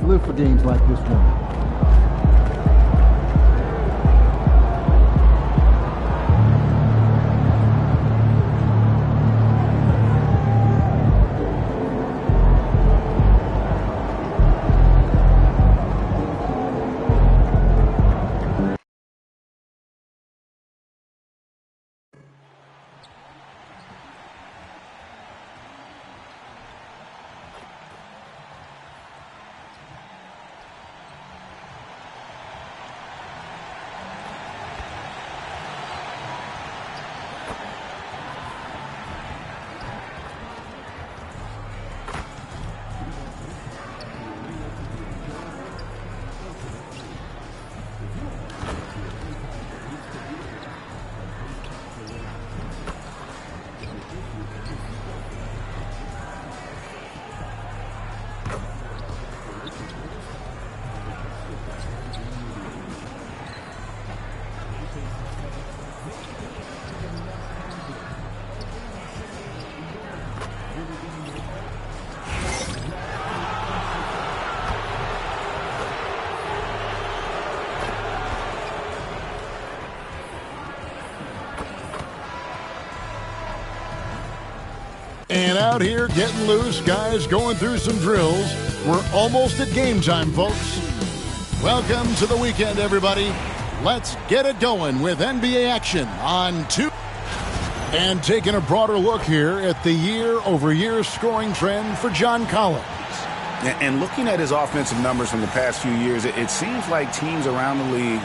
live for games like this one. And out here getting loose, guys going through some drills. We're almost at game time, folks. Welcome to the weekend, everybody. Let's get it going with NBA action on 2. And taking a broader look here at the year-over-year scoring trend for John Collins. And looking at his offensive numbers from the past few years, it seems like teams around the league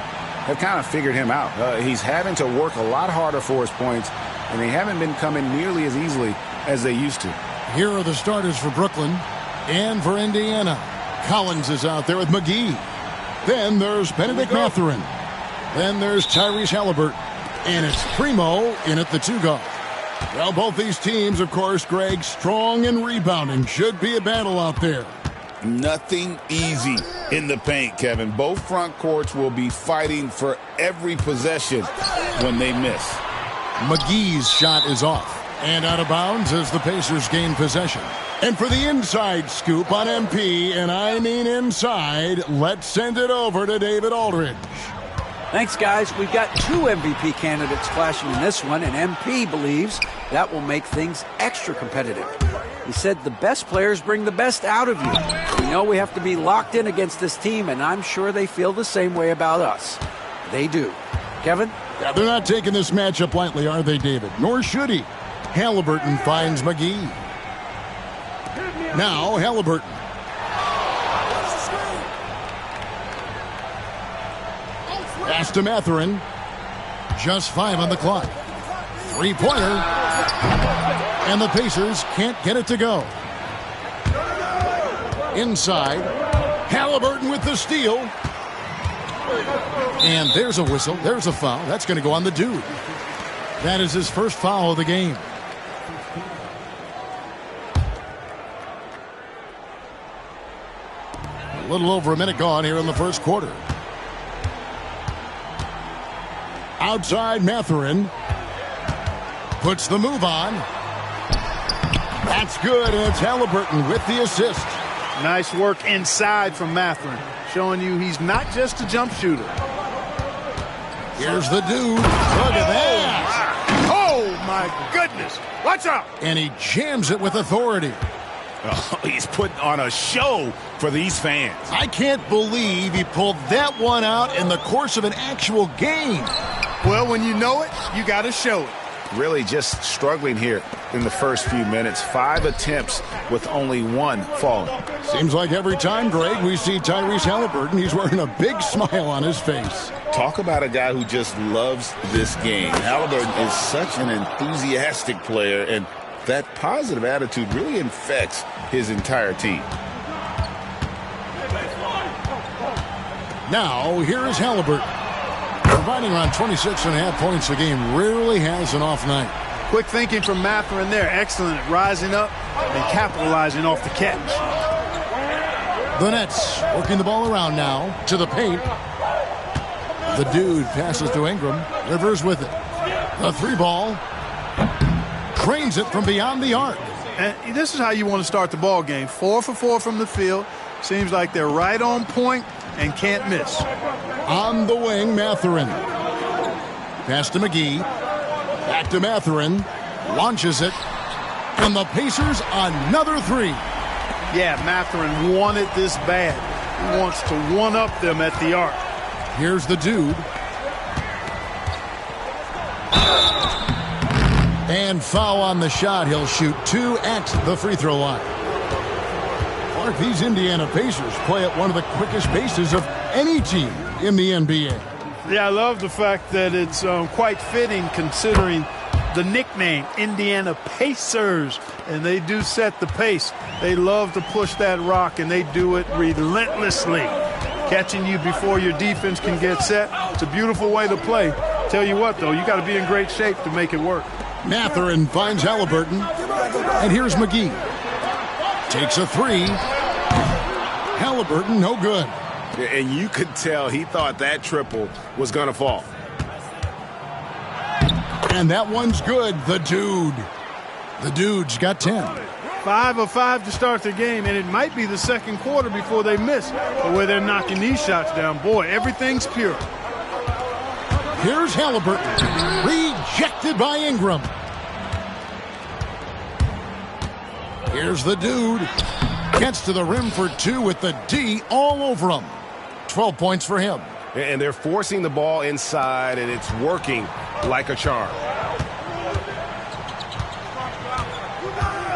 have kind of figured him out. He's having to work a lot harder for his points, and they haven't been coming nearly as easily as they used to. Here are the starters for Brooklyn and for Indiana. Collins is out there with McGee. Then there's Benedict Mathurin. Then there's Tyrese Halliburton. And it's Primo in at the 2 guard. Well, both these teams, of course, Greg, strong and rebounding. Should be a battle out there. Nothing easy in the paint, Kevin. Both front courts will be fighting for every possession when they miss. McGee's shot is off and out of bounds as the Pacers gain possession. And for the inside scoop on MP, and I mean inside, let's send it over to David Aldridge. Thanks, guys. We've got 2 MVP candidates clashing in this one, and MP believes that will make things extra competitive. He said the best players bring the best out of you. We know we have to be locked in against this team, and I'm sure they feel the same way about us. They do. Kevin? Yeah, they're not taking this matchup lightly, are they, David? Nor should he. Halliburton finds McGee. Now Halliburton. Pass to Mathurin. Just 5 on the clock. 3-pointer. And the Pacers can't get it to go. Inside. Halliburton with the steal. And there's a whistle. There's a foul. That's going to go on the dude. That is his first foul of the game. A little over a minute gone here in the first quarter. Outside Mathurin. Puts the move on. That's good, and it's Halliburton with the assist. Nice work inside from Mathurin, showing you he's not just a jump shooter. Here's the dude. Look at that. Oh, my goodness. Watch out. And he jams it with authority. Oh, he's putting on a show for these fans. I can't believe he pulled that one out in the course of an actual game. Well, when you know it, you got to show it. Really just struggling here in the first few minutes. 5 attempts with only 1 falling. Seems like every time, Greg, we see Tyrese Halliburton, he's wearing a big smile on his face. Talk about a guy who just loves this game. Halliburton is such an enthusiastic player, and that positive attitude really infects his entire team. Now, here is Halliburton. Providing around 26.5 points a game, rarely has an off night. Quick thinking from Mathurin there. Excellent at rising up and capitalizing off the catch. The Nets working the ball around now to the paint. The dude passes to Ingram. Rivers with it. The 3-ball. Trains it from beyond the arc. And this is how you want to start the ball game. 4 for 4 from the field. Seems like they're right on point and can't miss. On the wing, Mathurin. Pass to McGee. Back to Mathurin. Launches it. And the Pacers another three. Yeah, Mathurin wanted this bad. He wants to one-up them at the arc. Here's the dude. And foul on the shot. He'll shoot 2 at the free throw line. Clark, these Indiana Pacers play at one of the quickest paces of any team in the NBA. Yeah, I love the fact that it's quite fitting considering the nickname, Indiana Pacers. And they do set the pace. They love to push that rock, and they do it relentlessly. Catching you before your defense can get set. It's a beautiful way to play. Tell you what, though, you got to be in great shape to make it work. Mathurin finds Halliburton. And here's McGee. Takes a three. Halliburton, no good. And you could tell he thought that triple was going to fall. And that one's good. The dude. The dude's got 10. 5 of 5 to start the game, and it might be the second quarter before they miss. The way they're knocking these shots down, boy, everything's pure. Here's Halliburton. Rejected by Ingram. Here's the dude. Gets to the rim for 2 with the D all over him. 12 points for him. And they're forcing the ball inside, and it's working like a charm.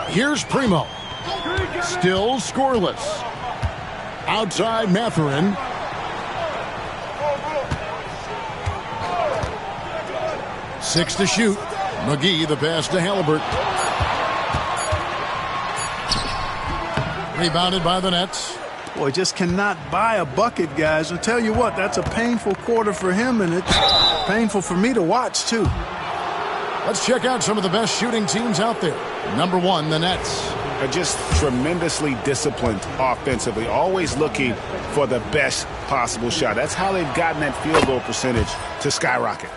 Here's Primo. Still scoreless. Outside Mathurin. Six to shoot. McGee, the pass to Halliburton. Rebounded by the Nets. Boy, just cannot buy a bucket, guys. I'll tell you what, that's a painful quarter for him, and it's painful for me to watch, too. Let's check out some of the best shooting teams out there. Number 1, the Nets. Are just tremendously disciplined offensively, always looking for the best possible shot. That's how they've gotten that field goal percentage to skyrocket.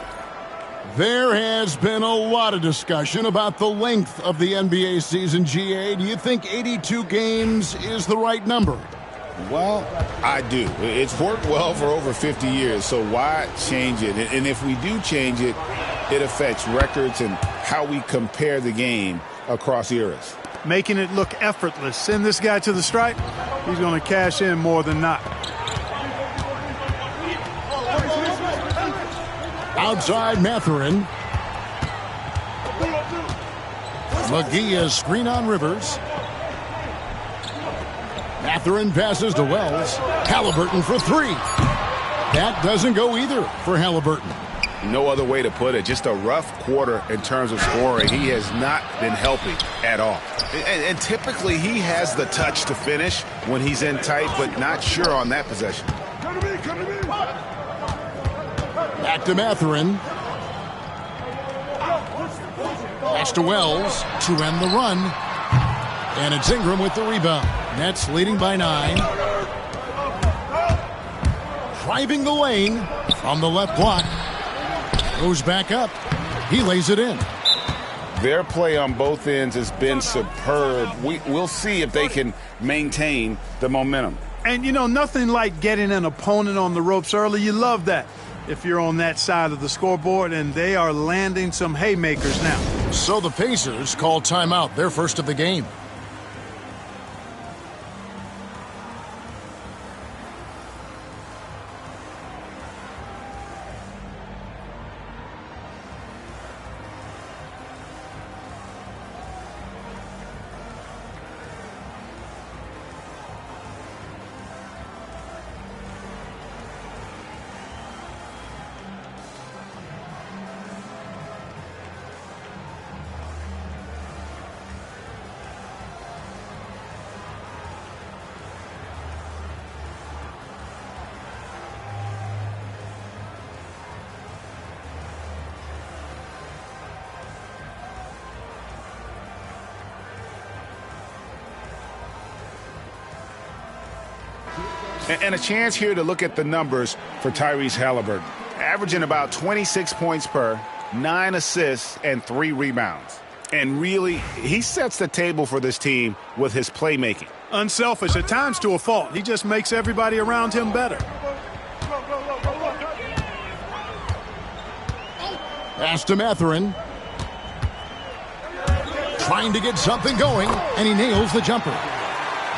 There has been a lot of discussion about the length of the NBA season, GA. Do you think 82 games is the right number? Well, I do. It's worked well for over 50 years, so why change it? And if we do change it, it affects records and how we compare the game across eras. Making it look effortless. Send this guy to the stripe. He's going to cash in more than not. Outside Mathurin. McGee is screen on Rivers. Mathurin passes to Wells. Halliburton for 3. That doesn't go either for Halliburton. No other way to put it. Just a rough quarter in terms of scoring. He has not been helping at all. And typically he has the touch to finish when he's in tight, but not sure on that possession. Back to Mathurin. Pass to Wells to end the run. And it's Ingram with the rebound. Nets leading by 9. Driving the lane from the left block. Goes back up. He lays it in. Their play on both ends has been superb. We'll see if they can maintain the momentum. And, you know, nothing like getting an opponent on the ropes early. You love that if you're on that side of the scoreboard, and they are landing some haymakers now. So the Pacers call timeout, their first of the game. And a chance here to look at the numbers for Tyrese Halliburton. Averaging about 26 points per, 9 assists, and 3 rebounds. And really, he sets the table for this team with his playmaking. Unselfish, at times to a fault. He just makes everybody around him better. Pass to Mathurin. Trying to get something going, and he nails the jumper.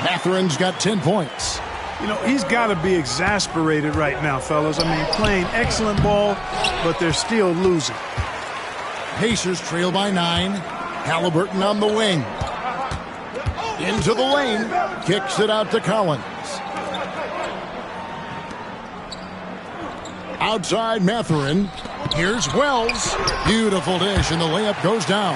Mathurin's got 10 points. You know, he's got to be exasperated right now, fellas. I mean, playing excellent ball, but they're still losing. Pacers trail by 9. Halliburton on the wing. Into the lane. Kicks it out to Collins. Outside Mathurin. Here's Wells. Beautiful dish, and the layup goes down.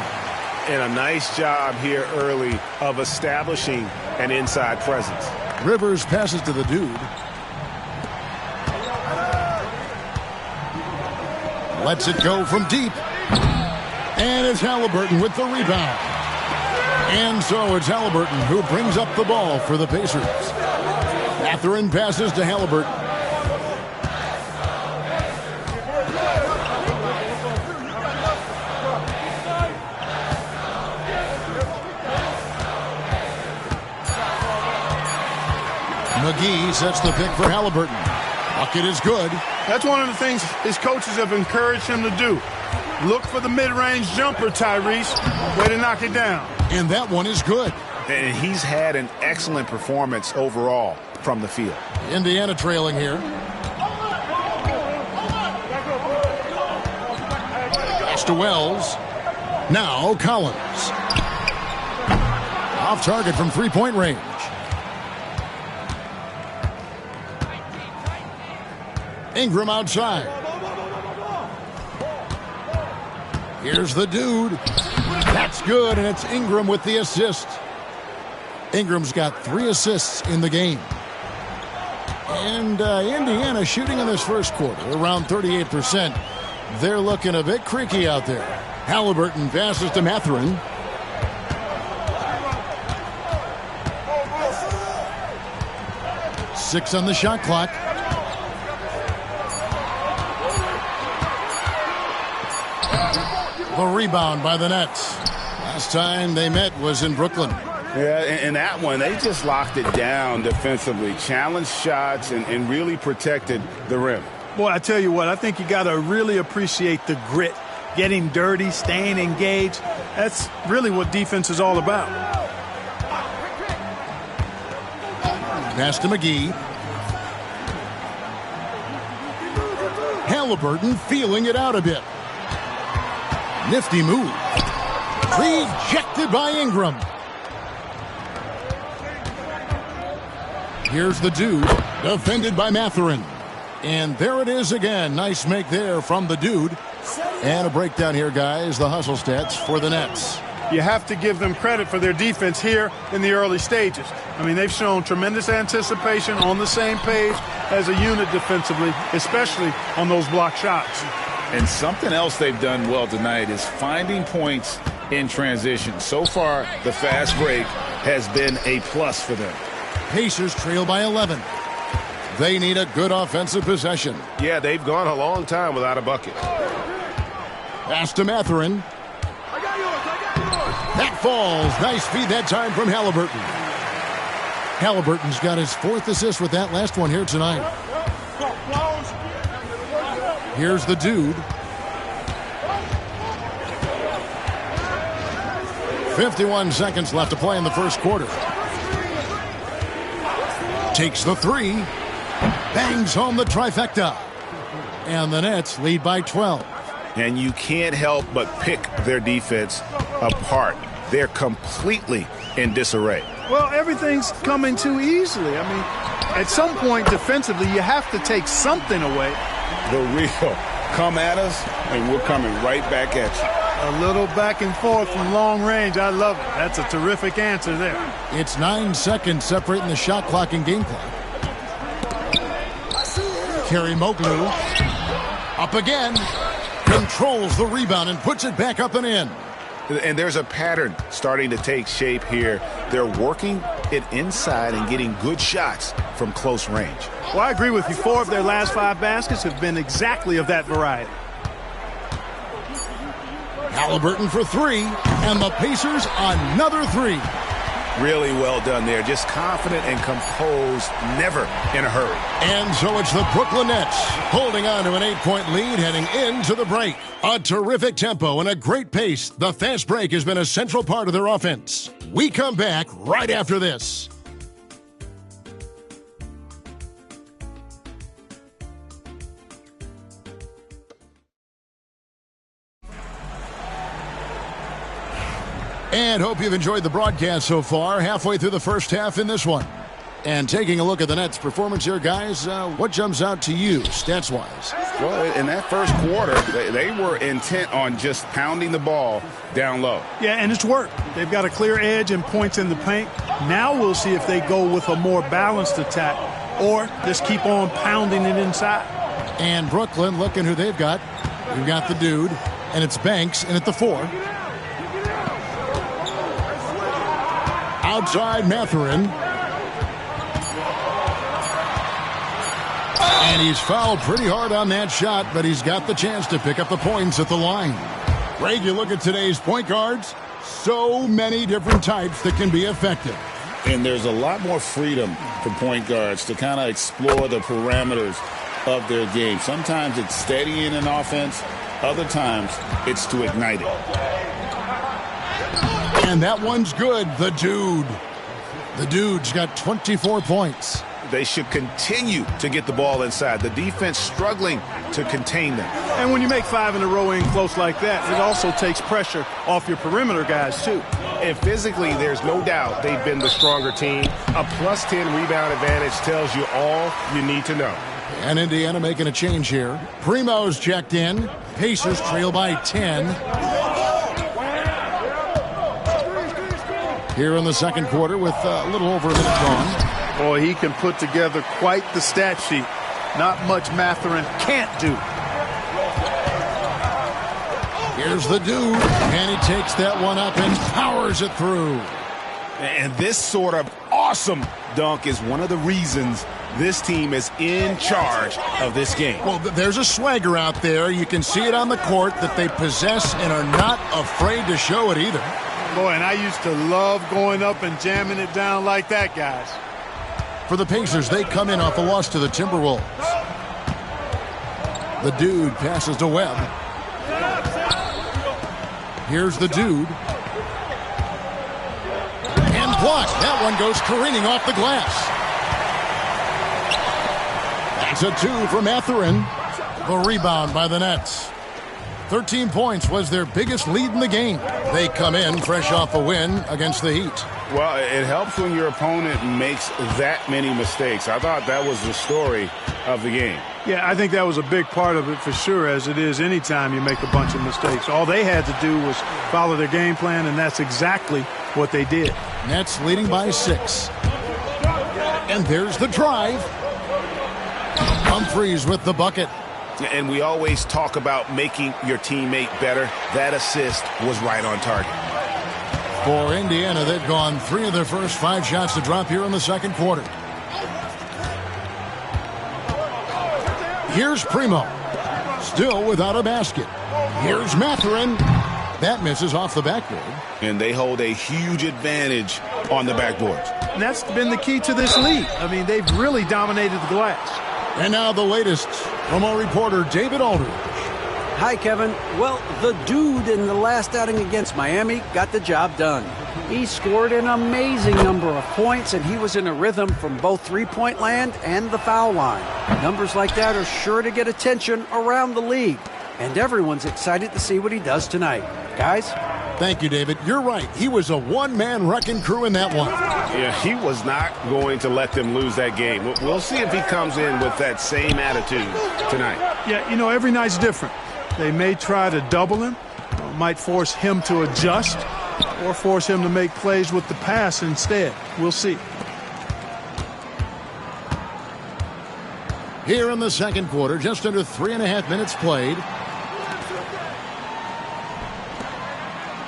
And a nice job here early of establishing an inside presence. Rivers passes to the dude. Lets it go from deep. And it's Halliburton with the rebound. And so it's Halliburton who brings up the ball for the Pacers. Mathurin passes to Halliburton. McGee sets the pick for Halliburton. Bucket is good. That's one of the things his coaches have encouraged him to do. Look for the mid-range jumper, Tyrese. Way to knock it down. And that one is good. And he's had an excellent performance overall from the field. Indiana trailing here. Pass to Wells. Now Collins. Off target from three-point range. Ingram outside. Here's the dude. That's good, and it's Ingram with the assist. Ingram's got 3 assists in the game. And Indiana shooting in this first quarter around 38%. They're looking a bit creaky out there. Halliburton passes to Mathurin. Six on the shot clock. The rebound by the Nets. Last time they met was in Brooklyn. Yeah, and that one, they just locked it down defensively. Challenged shots and really protected the rim. Boy, I tell you what, I think you got to really appreciate the grit. Getting dirty, staying engaged. That's really what defense is all about. Pass to McGee. Halliburton feeling it out a bit. Nifty move. Rejected by Ingram. Here's the dude. Defended by Mathurin. And there it is again. Nice make there from the dude. And a breakdown here, guys. The hustle stats for the Nets. You have to give them credit for their defense here in the early stages. I mean, they've shown tremendous anticipation, on the same page as a unit defensively, especially on those block shots. And something else they've done well tonight is finding points in transition. So far, the fast break has been a plus for them. Pacers trail by 11. They need a good offensive possession. Yeah, they've gone a long time without a bucket. Pass to Mathurin. That falls. Nice feed that time from Halliburton. Halliburton's got his 4th assist with that last one here tonight. Here's the dude. 51 seconds left to play in the first quarter. Takes the 3. Bangs home the trifecta. And the Nets lead by 12. And you can't help but pick their defense apart. They're completely in disarray. Well, everything's coming too easily. I mean, at some point defensively, you have to take something away. The real come at us, and we're coming right back at you. A little back and forth from long range. I love it. That's a terrific answer there. It's 9 seconds separating the shot clock and game clock. Kerry Moglu up again. Controls the rebound and puts it back up and in. And there's a pattern starting to take shape here. They're working it inside and getting good shots from close range. Well, I agree with you. 4 of their last 5 baskets have been exactly of that variety. Halliburton for 3, and the Pacers another 3. Really well done there. Just confident and composed, never in a hurry. And so it's the Brooklyn Nets holding on to an 8-point lead heading into the break. A terrific tempo and a great pace. The fast break has been a central part of their offense. We come back right after this. And hope you've enjoyed the broadcast so far. Halfway through the first half in this one. And taking a look at the Nets' performance here, guys, what jumps out to you, stats-wise? Well, in that first quarter, they were intent on just pounding the ball down low. Yeah, and it's worked. They've got a clear edge and points in the paint. Now we'll see if they go with a more balanced attack or just keep on pounding it inside. And Brooklyn, looking who they've got. We've got the dude, and it's Banks in at the 4. Outside Mathurin. And he's fouled pretty hard on that shot, but he's got the chance to pick up the points at the line. Greg, you look at today's point guards, so many different types that can be effective. And there's a lot more freedom for point guards to kind of explore the parameters of their game. Sometimes it's steadying an offense. Other times it's to ignite it. And that one's good, the dude. The dude's got 24 points. They should continue to get the ball inside. The defense struggling to contain them. And when you make 5 in a row in close like that, it also takes pressure off your perimeter guys, too. And physically, there's no doubt they've been the stronger team. A plus 10 rebound advantage tells you all you need to know. And Indiana making a change here. Primo's checked in. Pacers trail by 10. Here in the second quarter with a little over a minute gone. Boy, he can put together quite the stat sheet. Not much Mathurin can't do. Here's the dude, and he takes that one up and powers it through. And this sort of awesome dunk is one of the reasons this team is in charge of this game. Well, there's a swagger out there. You can see it on the court that they possess and are not afraid to show it either. Boy, and I used to love going up and jamming it down like that, guys. For the Pacers, they come in off a loss to the Timberwolves. The dude passes to Webb. Here's the dude. And blocked. That one goes careening off the glass. That's a 2 for Mathurin. The rebound by the Nets. 13 points was their biggest lead in the game. They come in fresh off a win against the Heat. Well, it helps when your opponent makes that many mistakes. I thought that was the story of the game. Yeah, I think that was a big part of it for sure, as it is anytime you make a bunch of mistakes. All they had to do was follow their game plan, and that's exactly what they did. Nets leading by 6. And there's the drive. Humphries with the bucket. And we always talk about making your teammate better. That assist was right on target. For Indiana, they've gone 3 of their first 5 shots to drop here in the second quarter. Here's Primo. Still without a basket. Here's Mathurin. That misses off the backboard. And they hold a huge advantage on the backboards. And that's been the key to this league. I mean, they've really dominated the glass. And now the latest from our reporter, David Aldridge. Hi, Kevin. Well, the dude in the last outing against Miami got the job done. He scored an amazing number of points, and he was in a rhythm from both three-point land and the foul line. Numbers like that are sure to get attention around the league, and everyone's excited to see what he does tonight. Guys? Thank you, David. You're right. He was a one-man wrecking crew in that one. Yeah, he was not going to let them lose that game. We'll see if he comes in with that same attitude tonight. Yeah, you know, every night's different. They may try to double him, might force him to adjust, or force him to make plays with the pass instead. We'll see. Here in the second quarter, just under 3.5 minutes played.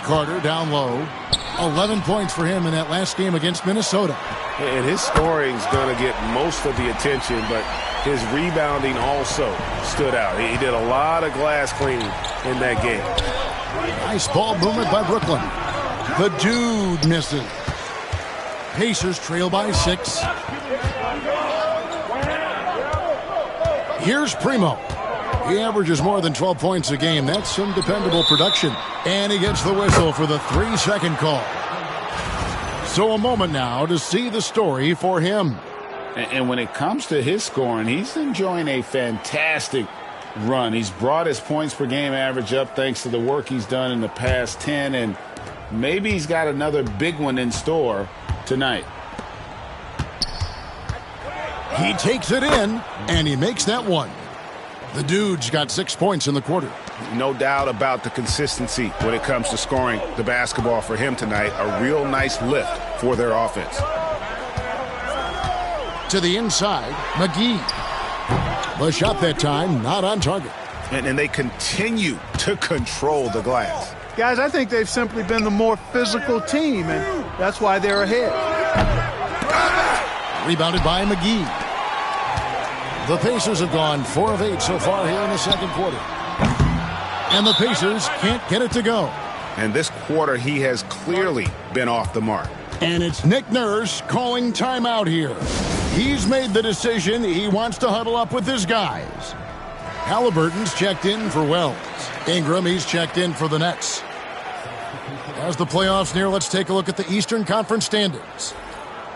Carter down low. 11 points for him in that last game against Minnesota. And his scoring's going to get most of the attention, but his rebounding also stood out. He did a lot of glass cleaning in that game. Nice ball movement by Brooklyn. The dude misses. Pacers trail by 6. Here's Primo. He averages more than 12 points a game. That's some dependable production. And he gets the whistle for the 3-second call. So a moment now to see the story for him. And when it comes to his scoring, he's enjoying a fantastic run. He's brought his points per game average up thanks to the work he's done in the past 10, and maybe he's got another big one in store tonight. He takes it in, and he makes that one. The dude's got 6 points in the quarter. No doubt about the consistency when it comes to scoring the basketball for him tonight. A real nice lift for their offense. To the inside, McGee. The shot that time, not on target. And they continue to control the glass. Guys, I think they've simply been the more physical team, and that's why they're ahead. Rebounded by McGee. The Pacers have gone 4 of 8 so far here in the second quarter. And the Pacers can't get it to go. And this quarter, he has clearly been off the mark. And it's Nick Nurse calling timeout here. He's made the decision he wants to huddle up with his guys. Halliburton's checked in for Wells. Ingram, he's checked in for the Nets. As the playoffs near, let's take a look at the Eastern Conference standings.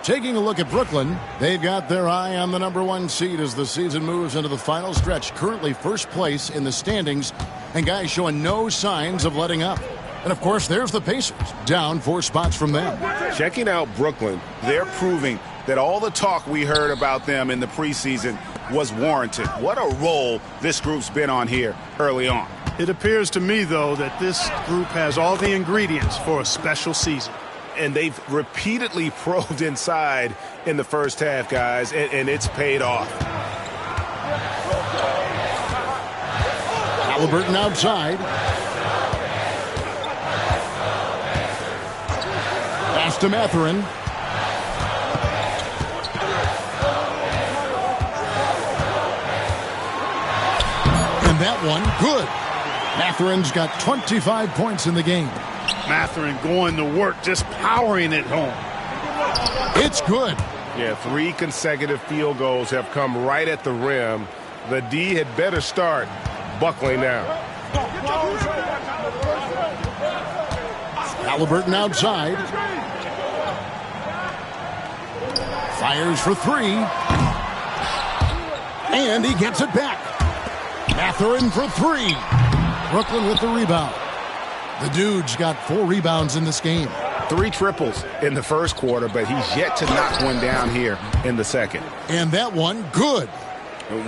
Taking a look at Brooklyn, they've got their eye on the #1 seed as the season moves into the final stretch. Currently first place in the standings, and guys showing no signs of letting up. And, of course, there's the Pacers, down 4 spots from them. Checking out Brooklyn, they're proving that all the talk we heard about them in the preseason was warranted. What a role this group's been on here early on. It appears to me, though, that this group has all the ingredients for a special season. And they've repeatedly probed inside in the first half, guys, and it's paid off. Halliburton outside. Pass to Mathurin. And that one, good. Mathurin's got 25 points in the game. Mathurin going to work, just powering it home. It's good. Yeah, 3 consecutive field goals have come right at the rim. The D had better start buckling now. Halliburton outside. Fires for 3. And he gets it back. Mathurin for 3. Brooklyn with the rebound. The dude's got 4 rebounds in this game. 3 triples in the first quarter, but he's yet to knock one down here in the second. And that one, good.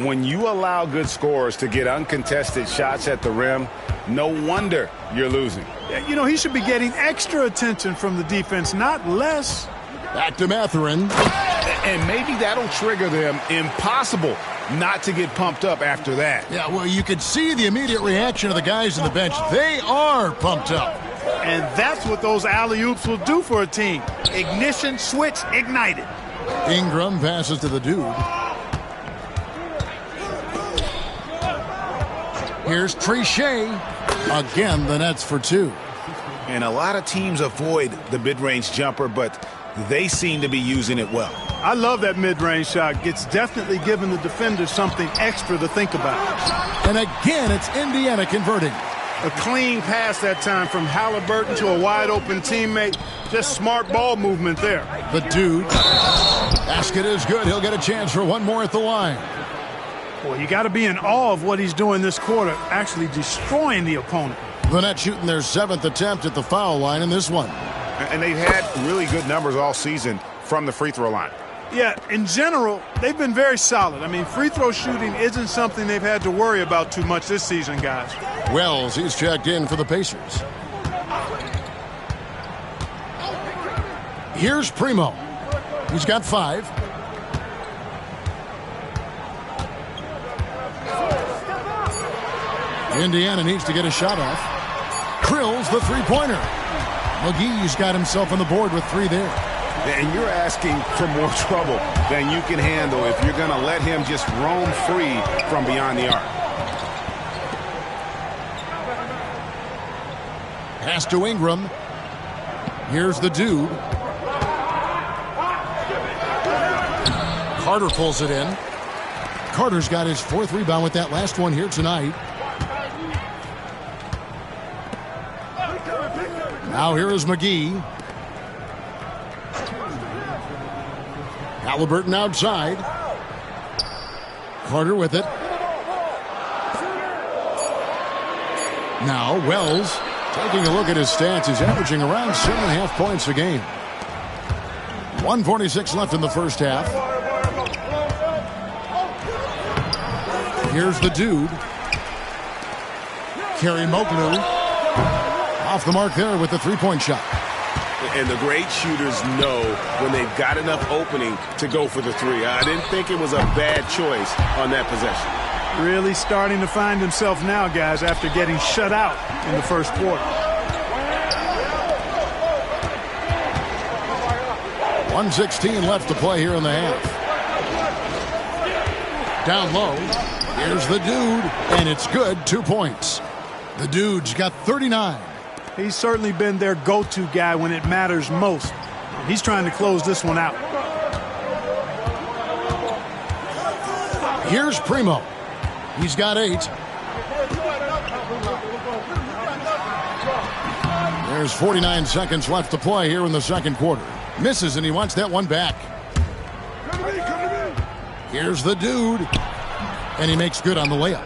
When you allow good scorers to get uncontested shots at the rim, no wonder you're losing. You know, he should be getting extra attention from the defense, not less. Back to Mathurin. And maybe that'll trigger them. Impossible not to get pumped up after that. Yeah, well, you could see the immediate reaction of the guys on the bench. They are pumped up. And that's what those alley-oops will do for a team. Ignition, switch, ignited. Ingram passes to the dude. Here's Trichet. Again, the Nets for 2. And a lot of teams avoid the mid-range jumper, but they seem to be using it well. I love that mid-range shot. It's definitely giving the defenders something extra to think about. And again, it's Indiana converting. A clean pass that time from Halliburton to a wide-open teammate. Just smart ball movement there. The dude. Basket is good. He'll get a chance for one more at the line. Boy, you got to be in awe of what he's doing this quarter, actually destroying the opponent. The Nets shooting their 7th attempt at the foul line in this one. And they've had really good numbers all season from the free throw line. Yeah, in general, they've been very solid. I mean, free throw shooting isn't something they've had to worry about too much this season, guys. Wells, he's checked in for the Pacers. Here's Primo. He's got 5. Indiana needs to get a shot off. Drills the three-pointer. McGee's got himself on the board with 3 there. And you're asking for more trouble than you can handle if you're going to let him just roam free from beyond the arc. Pass to Ingram. Here's the dude. Carter pulls it in. Carter's got his 4th rebound with that last one here tonight. Now here is McGee. Halliburton outside. Carter with it. Now Wells taking a look at his stats. He's averaging around 7.5 points a game. 1:46 left in the first half. Here's the dude. Kerry Moklu off the mark there with the 3-point shot. And the great shooters know when they've got enough opening to go for the 3. I didn't think it was a bad choice on that possession. Really starting to find himself now, guys, after getting shut out in the first quarter. 1:16 left to play here in the half. Down low. Here's the dude, and it's good. 2 points. The dude's got 39. He's certainly been their go-to guy when it matters most. He's trying to close this one out. Here's Primo. He's got 8. There's 49 seconds left to play here in the second quarter. Misses, and he wants that one back. Here's the dude. And he makes good on the layup.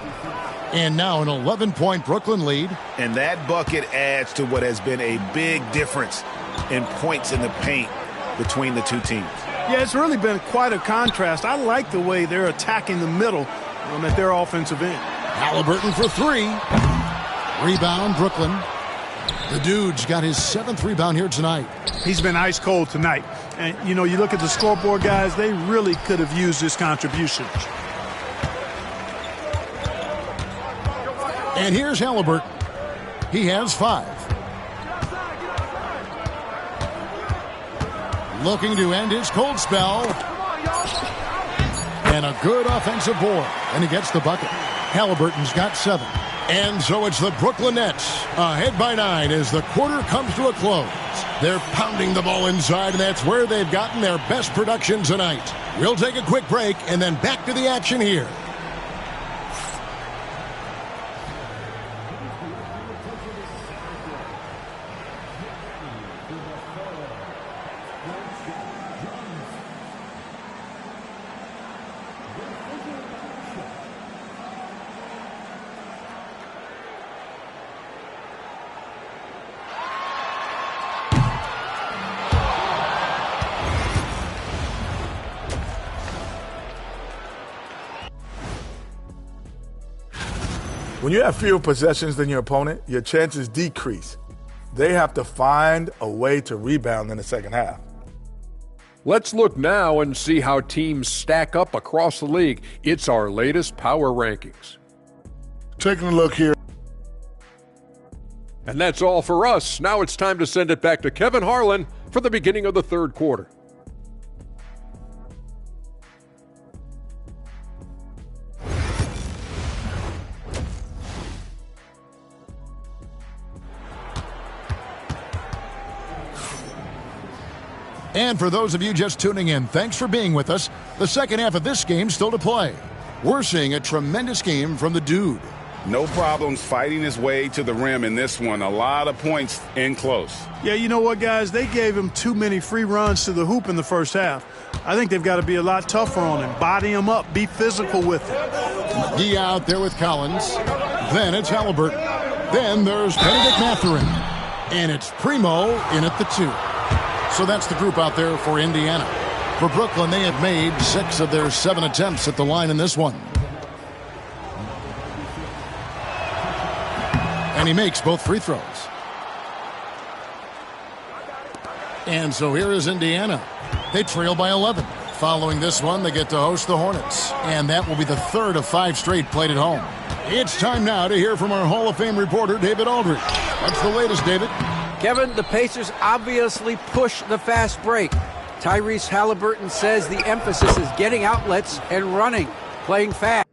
And now an 11-point Brooklyn lead. And that bucket adds to what has been a big difference in points in the paint between the two teams. Yeah, it's really been quite a contrast. I like the way they're attacking the middle at their offensive end. Halliburton for 3. Rebound, Brooklyn. The dude's got his 7th rebound here tonight. He's been ice cold tonight. And, you know, you look at the scoreboard, guys, they really could have used this contribution. And here's Halliburton. He has 5. Looking to end his cold spell. And a good offensive board. And he gets the bucket. Halliburton's got 7. And so it's the Brooklyn Nets ahead by 9 as the quarter comes to a close. They're pounding the ball inside, and that's where they've gotten their best production tonight. We'll take a quick break and then back to the action here. When you have fewer possessions than your opponent, your chances decrease. They have to find a way to rebound in the second half. Let's look now and see how teams stack up across the league. It's our latest power rankings. Taking a look here. And that's all for us. Now it's time to send it back to Kevin Harlan for the beginning of the third quarter. And for those of you just tuning in, thanks for being with us. The second half of this game still to play. We're seeing a tremendous game from the dude. No problems fighting his way to the rim in this one. A lot of points in close. Yeah, you know what, guys? They gave him too many free runs to the hoop in the first half. I think they've got to be a lot tougher on him. Body him up. Be physical with him. McGee out there with Collins. Then it's Halliburton. Then there's Benedict Mathurin. And it's Primo in at the 2. So that's the group out there for Indiana. For Brooklyn, they have made 6 of their 7 attempts at the line in this one. And he makes both free throws. And so here is Indiana. They trail by 11. Following this one, they get to host the Hornets. And that will be the 3rd of 5 straight played at home. It's time now to hear from our Hall of Fame reporter, David Aldridge. What's the latest, David? Kevin, the Pacers obviously push the fast break. Tyrese Halliburton says the emphasis is getting outlets and running, playing fast.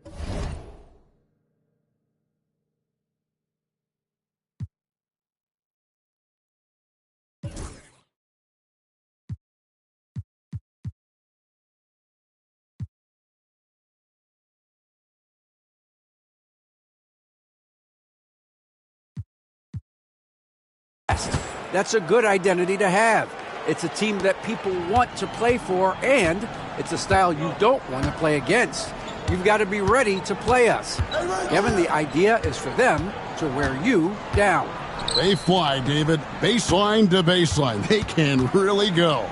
That's a good identity to have. It's a team that people want to play for, and it's a style you don't want to play against. You've got to be ready to play us. Kevin, the idea is for them to wear you down. They fly, David. Baseline to baseline. They can really go.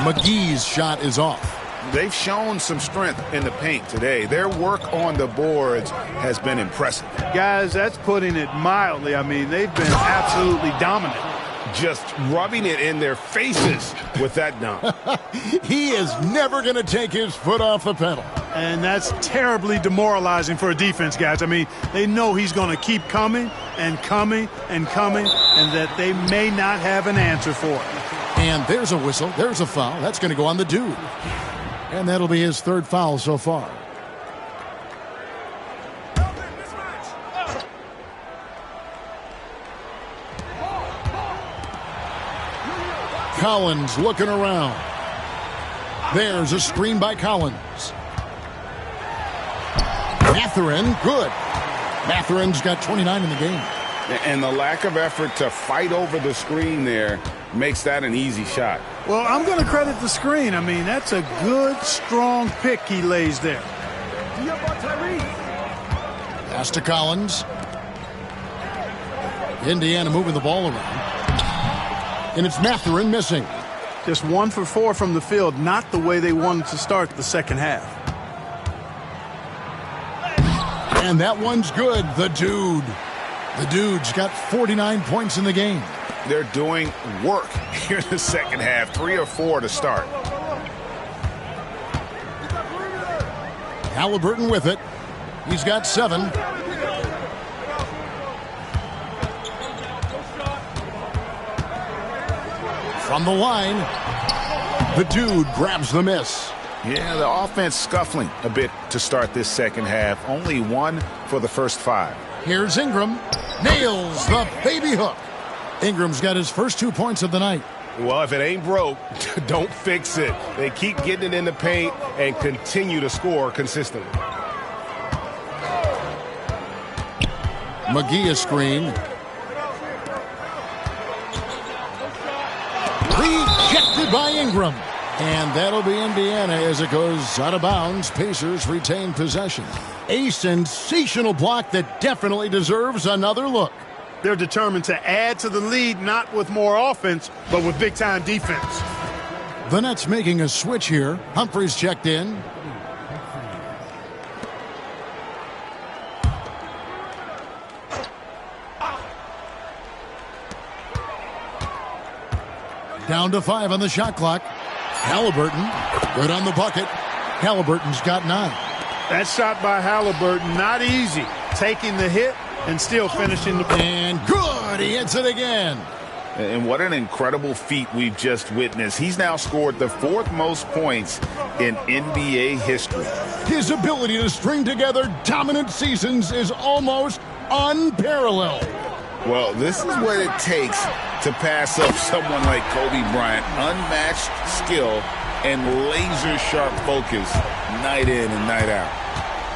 McGee's shot is off. They've shown some strength in the paint today. Their work on the boards has been impressive. Guys, that's putting it mildly. I mean, they've been absolutely dominant. Just rubbing it in their faces with that dunk. He is never going to take his foot off the pedal. And that's terribly demoralizing for a defense, guys. I mean, they know he's going to keep coming and coming and coming, and that they may not have an answer for it. And there's a whistle. There's a foul. That's going to go on the dude. And that'll be his third foul so far. Collins looking around. There's a screen by Collins. Mathurin, good. Mathurin's got 29 in the game. And the lack of effort to fight over the screen there makes that an easy shot. Well, I'm going to credit the screen. I mean, that's a good, strong pick he lays there. Pass to Collins. Indiana moving the ball around. And it's Mathurin missing. Just 1 for 4 from the field, not the way they wanted to start the second half. And that one's good. The dude's got 49 points in the game. They're doing work here in the second half. 3 or 4 to start. Halliburton with it. He's got 7. From the line, the dude grabs the miss. Yeah, the offense scuffling a bit to start this second half. Only 1 for the first 5. Here's Ingram. Nails the baby hook. Ingram's got his first 2 points of the night. Well, if it ain't broke, don't fix it. They keep getting it in the paint and continue to score consistently. McGee a screen. Rejected by Ingram. And that'll be Indiana as it goes out of bounds. Pacers retain possession. A sensational block that definitely deserves another look. They're determined to add to the lead, not with more offense, but with big-time defense. The Nets making a switch here. Humphries checked in. Down to 5 on the shot clock. Halliburton, good on the bucket. Halliburton's got 9. That shot by Halliburton, not easy. Taking the hit and still finishing the... And good, he hits it again. And what an incredible feat we've just witnessed. He's now scored the 4th most points in NBA history. His ability to string together dominant seasons is almost unparalleled. Well, this is what it takes to pass up someone like Kobe Bryant. Unmatched skill and laser-sharp focus night in and night out.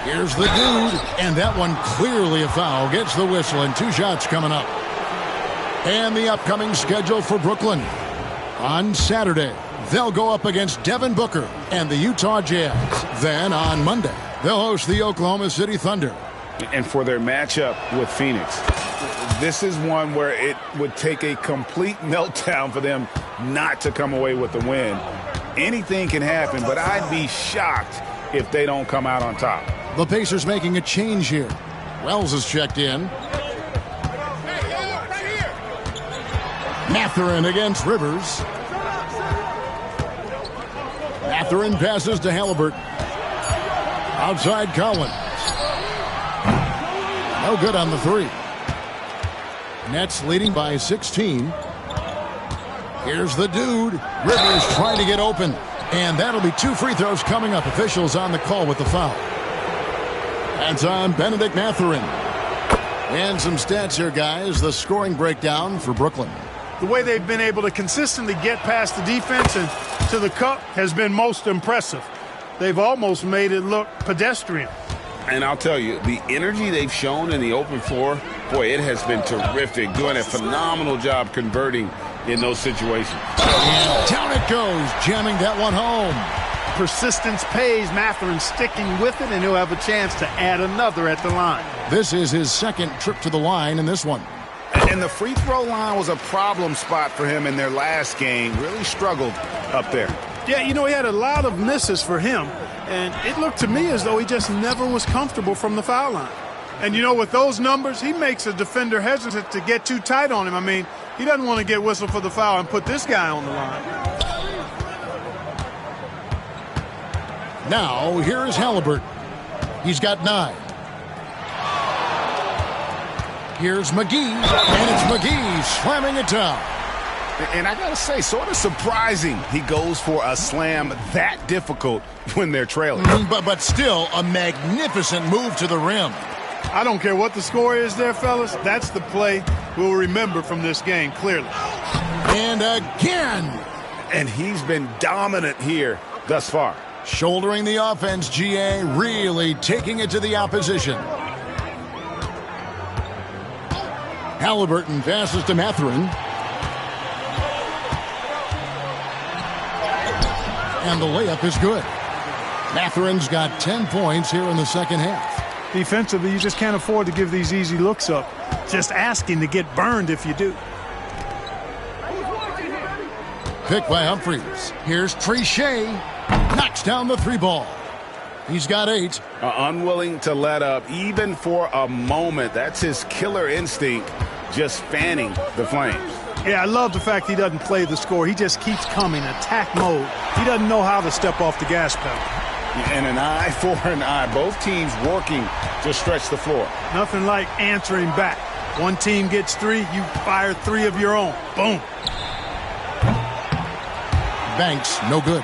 Here's the dude, and that one clearly a foul. Gets the whistle, and 2 shots coming up. And the upcoming schedule for Brooklyn. On Saturday, they'll go up against Devin Booker and the Utah Jazz. Then on Monday, they'll host the Oklahoma City Thunder. And for their matchup with Phoenix, this is one where it would take a complete meltdown for them not to come away with the win. Anything can happen, but I'd be shocked if they don't come out on top. The Pacers making a change here. Wells is checked in. Mathurin against Rivers. Mathurin passes to Halliburton. Outside Collins. No good on the 3. Nets leading by 16. Here's the dude. Rivers trying to get open. And that'll be 2 free throws coming up. Officials on the call with the foul. That's on Benedict Mathurin. And some stats here, guys. The scoring breakdown for Brooklyn. The way they've been able to consistently get past the defense and to the cup has been most impressive. They've almost made it look pedestrian. And I'll tell you, the energy they've shown in the open floor Boy, it has been terrific, doing a phenomenal job converting in those situations. And down it goes, jamming that one home. Persistence pays. Mathurin sticking with it, and he'll have a chance to add another at the line. This is his second trip to the line in this one. And the free throw line was a problem spot for him in their last game. Really struggled up there. Yeah, you know, he had a lot of misses for him, and it looked to me as though he just never was comfortable from the foul line. And, you know, with those numbers, he makes a defender hesitant to get too tight on him. I mean, he doesn't want to get whistled for the foul and put this guy on the line. Now, here is Halliburton. He's got 9. Here's McGee, and it's McGee slamming it down. And I got to say, sort of surprising he goes for a slam that difficult when they're trailing. But still a magnificent move to the rim. I don't care what the score is there, fellas. That's the play we'll remember from this game, clearly. And again. And he's been dominant here thus far. Shouldering the offense, GA, really taking it to the opposition. Halliburton passes to Mathurin. And the layup is good. Mathurin's got 10 points here in the second half. Defensively, you just can't afford to give these easy looks up. Just asking to get burned if you do. Picked by Humphries. Here's Trichet. Knocks down the 3 ball. He's got 8. Unwilling to let up even for a moment. That's his killer instinct, just fanning the flames. Yeah, I love the fact he doesn't play the score. He just keeps coming, attack mode. He doesn't know how to step off the gas pedal. And an eye for an eye. Both teams working to stretch the floor. Nothing like answering back. One team gets 3, you fire 3 of your own. Boom. Banks, no good.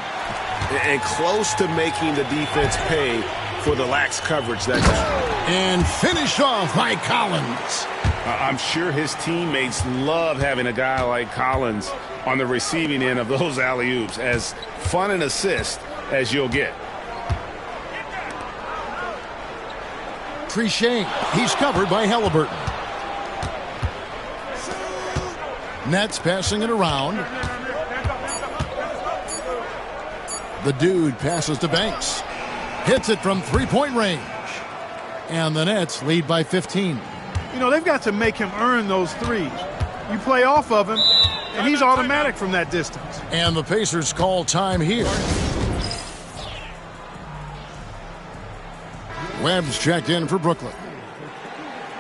And close to making the defense pay for the lax coverage that time. And finished off by Collins. I'm sure his teammates love having a guy like Collins on the receiving end of those alley-oops. As fun an assist as you'll get. Trichet, he's covered by Halliburton. Nets passing it around. The dude passes to Banks. Hits it from 3-point range. And the Nets lead by 15. You know, they've got to make him earn those 3s. You play off of him, and he's automatic from that distance. And the Pacers call time here. Webb's checked in for Brooklyn.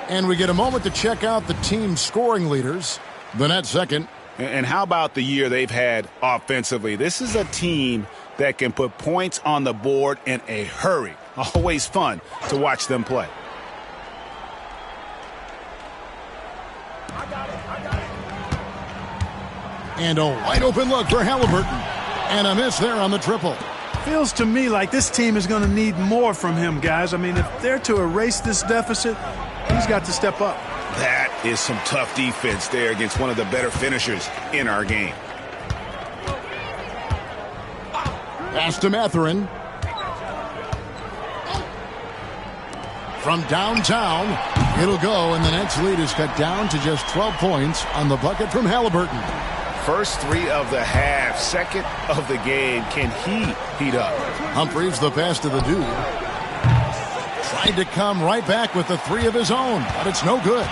And we get a moment to check out the team's scoring leaders. The Nets second. And how about the year they've had offensively? This is a team that can put points on the board in a hurry. Always fun to watch them play. And a wide open look for Halliburton. And a miss there on the triple. Feels to me like this team is going to need more from him, guys. I mean, if they're to erase this deficit, he's got to step up. That is some tough defense there against one of the better finishers in our game. Pass to Mathurin. From downtown, it'll go, and the Nets lead is cut down to just 12 points on the bucket from Halliburton. First 3 of the half, second of the game. Can he heat up? Humphries the pass to the dude. Tried to come right back with the 3 of his own, but it's no good.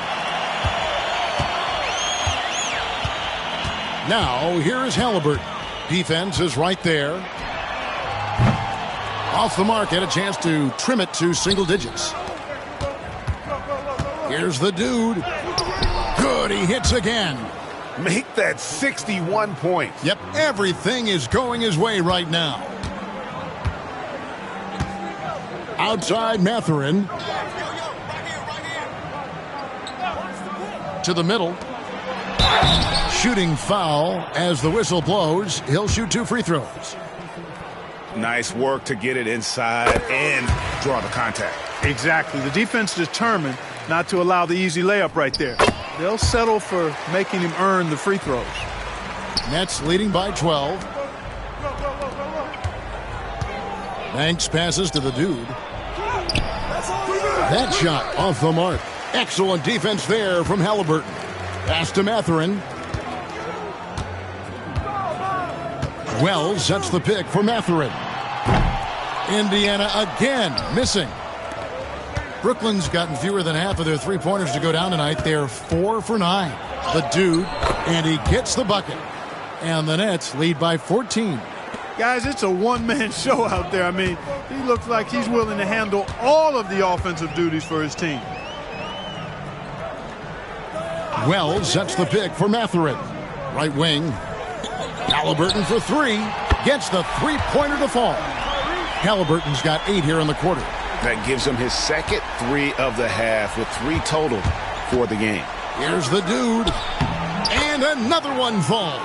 Now, here is Halliburton. Defense is right there. Off the mark, had a chance to trim it to single digits. Here's the dude. Good, he hits again. Make that 61 points. Yep, everything is going his way right now. Outside Mathurin. To the middle. Shooting foul as the whistle blows. He'll shoot 2 free throws. Nice work to get it inside and draw the contact. Exactly. The defense determined not to allow the easy layup right there. They'll settle for making him earn the free throws. Nets leading by 12. Banks passes to the dude. That shot off the mark. Excellent defense there from Halliburton. Pass to Mathurin. Wells sets the pick for Mathurin. Indiana again missing. Brooklyn's gotten fewer than half of their three-pointers to go down tonight. They're 4 for 9. The dude, and he gets the bucket. And the Nets lead by 14. Guys, it's a one-man show out there. I mean, he looks like he's willing to handle all of the offensive duties for his team. Wells sets the pick for Mathurin. Right wing. Halliburton for 3. Gets the three-pointer to fall. Halliburton's got 8 here in the quarter. That gives him his second 3 of the half with 3 total for the game. Here's the dude. And another one falls.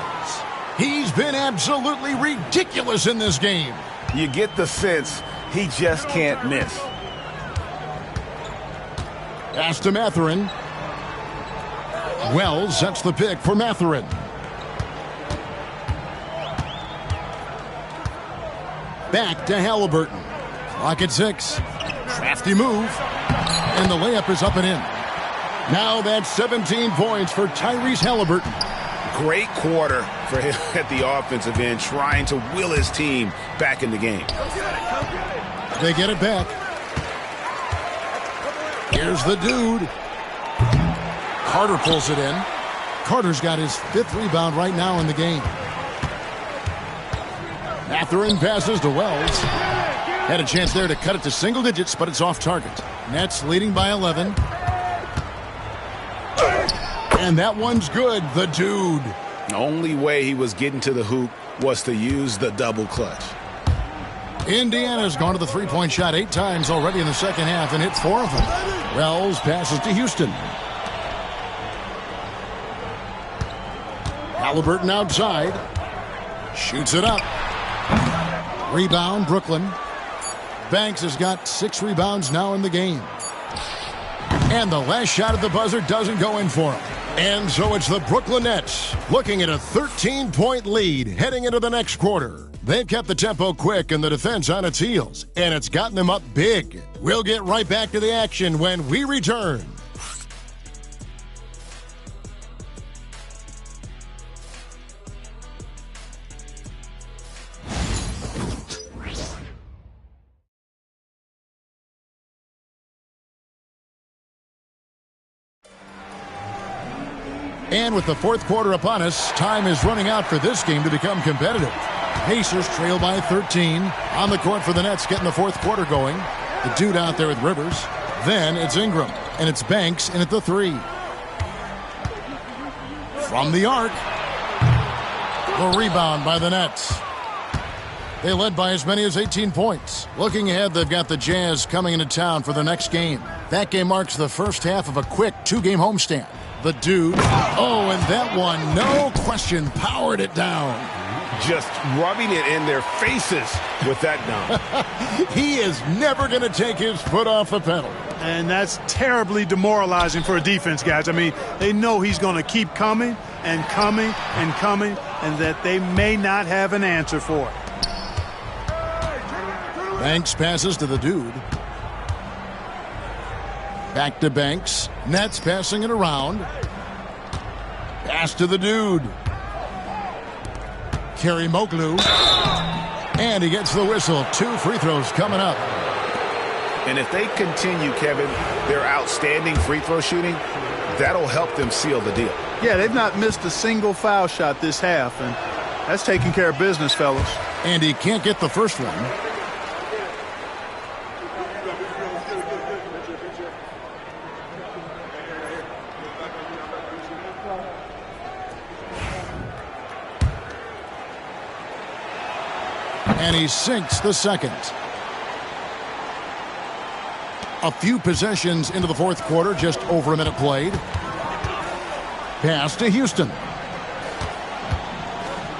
He's been absolutely ridiculous in this game. You get the sense he just can't miss. Pass to Mathurin. Wells sets the pick for Mathurin. Back to Halliburton. Clock at 6. Crafty move. And the layup is up and in. Now that's 17 points for Tyrese Halliburton. Great quarter for him at the offensive end, trying to will his team back in the game. They get it back. Here's the dude. Carter pulls it in. Carter's got his 5th rebound right now in the game. Mathurin passes to Wells. Had a chance there to cut it to single digits, but it's off target. Nets leading by 11. And that one's good. The dude. The only way he was getting to the hoop was to use the double clutch. Indiana's gone to the three-point shot 8 times already in the second half and hit 4 of them. Wells passes to Houston. Halliburton outside. Shoots it up. Rebound, Brooklyn. Banks has got 6 rebounds now in the game. And the last shot at the buzzer doesn't go in for him. And so it's the Brooklyn Nets looking at a 13-point lead heading into the next quarter. They've kept the tempo quick and the defense on its heels, and it's gotten them up big. We'll get right back to the action when we return. And with the fourth quarter upon us, time is running out for this game to become competitive. Pacers trail by 13. On the court for the Nets, getting the fourth quarter going. The dude out there with Rivers. Then it's Ingram, and it's Banks in at the 3. From the arc. The rebound by the Nets. They led by as many as 18 points. Looking ahead, they've got the Jazz coming into town for their next game. That game marks the first half of a quick 2-game homestand. The dude. Oh, and that one, no question, powered it down. Just rubbing it in their faces with that dunk. He is never going to take his foot off the pedal. And that's terribly demoralizing for a defense, guys. I mean, they know he's going to keep coming and coming and coming, and that they may not have an answer for it. Banks passes to the dude. Back to Banks. Nets passing it around. Pass to the dude. Kerry Moglu. And he gets the whistle. 2 free throws coming up. And if they continue, Kevin, their outstanding free throw shooting, that'll help them seal the deal. Yeah, they've not missed a single foul shot this half, and that's taking care of business, fellas. And he can't get the first one. And he sinks the second. A few possessions into the fourth quarter, just over a minute played. Pass to Houston.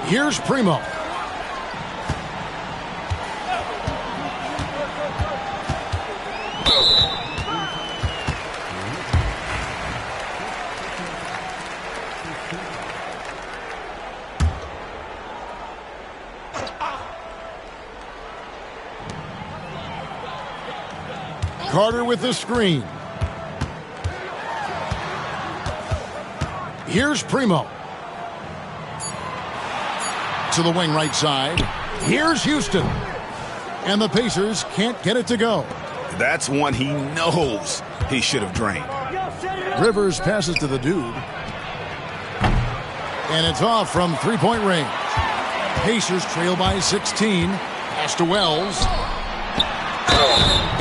Here's Primo. Carter with the screen. Here's Primo. To the wing right side. Here's Houston. And the Pacers can't get it to go. That's one he knows he should have drained. Rivers passes to the dude. And it's off from three-point range. Pacers trail by 16. Pass to Wells.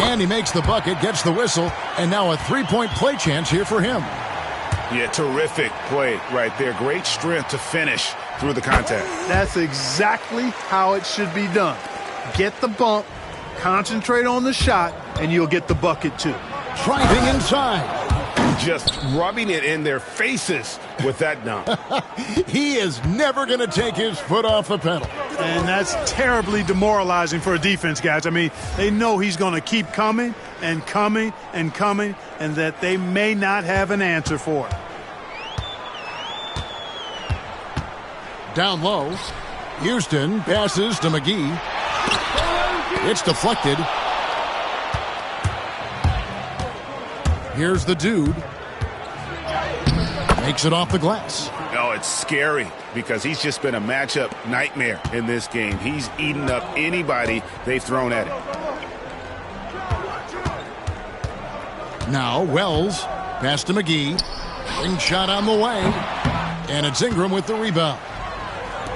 And he makes the bucket, gets the whistle, and now a three-point play chance here for him. Yeah, terrific play right there. Great strength to finish through the contact. That's exactly how it should be done. Get the bump, concentrate on the shot, and you'll get the bucket too. Driving inside. Just rubbing it in their faces with that dunk. He is never going to take his foot off the pedal. And that's terribly demoralizing for a defense, guys. I mean, they know he's going to keep coming and coming and coming, and that they may not have an answer for it. Down low. Houston passes to McGee. It's deflected. Here's the dude. Makes it off the glass. Oh, it's scary because he's just been a matchup nightmare in this game. He's eaten up anybody they've thrown at him. Now Wells. Pass to McGee. Ring shot on the way. And it's Ingram with the rebound.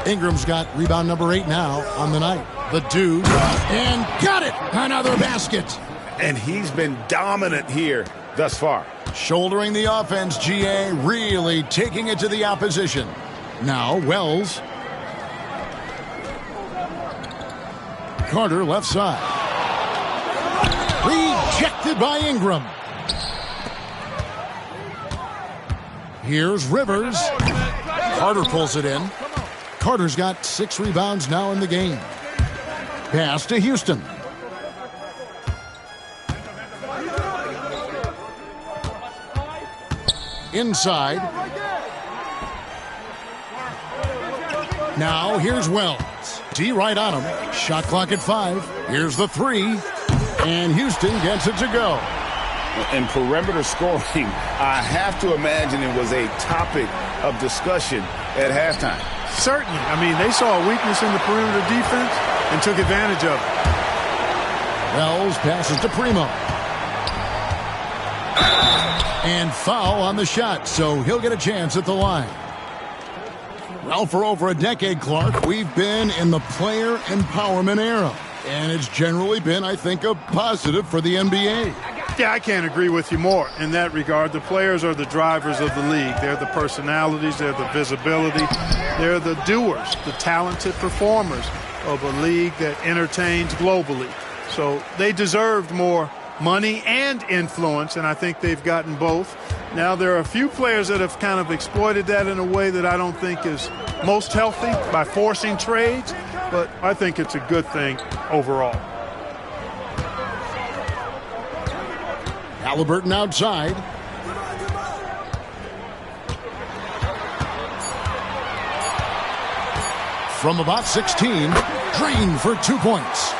Ingram's got rebound number 8 now on the night. The dude. And got it. Another basket. And he's been dominant here thus far. Shouldering the offense, GA really taking it to the opposition. Now Wells. Carter left side. Rejected by Ingram. Here's Rivers. Carter pulls it in. Carter's got 6 rebounds now in the game. Pass to Houston. Inside. Now here's Wells. D right on him. Shot clock at 5. Here's the 3. And Houston gets it to go. In perimeter scoring, I have to imagine it was a topic of discussion at halftime. Certainly. I mean, they saw a weakness in the perimeter defense and took advantage of it. Wells passes to Primo. And foul on the shot, so he'll get a chance at the line. Well, for over a decade, Clark, we've been in the player empowerment era. And it's generally been, I think, a positive for the NBA. Yeah, I can't agree with you more in that regard. The players are the drivers of the league. They're the personalities. They're the visibility. They're the doers, the talented performers of a league that entertains globally. So they deserved more money and influence, and I think they've gotten both. Now, there are a few players that have kind of exploited that in a way that I don't think is most healthy by forcing trades, but I think it's a good thing overall. Halliburton outside. From about 16, drained for 2 points.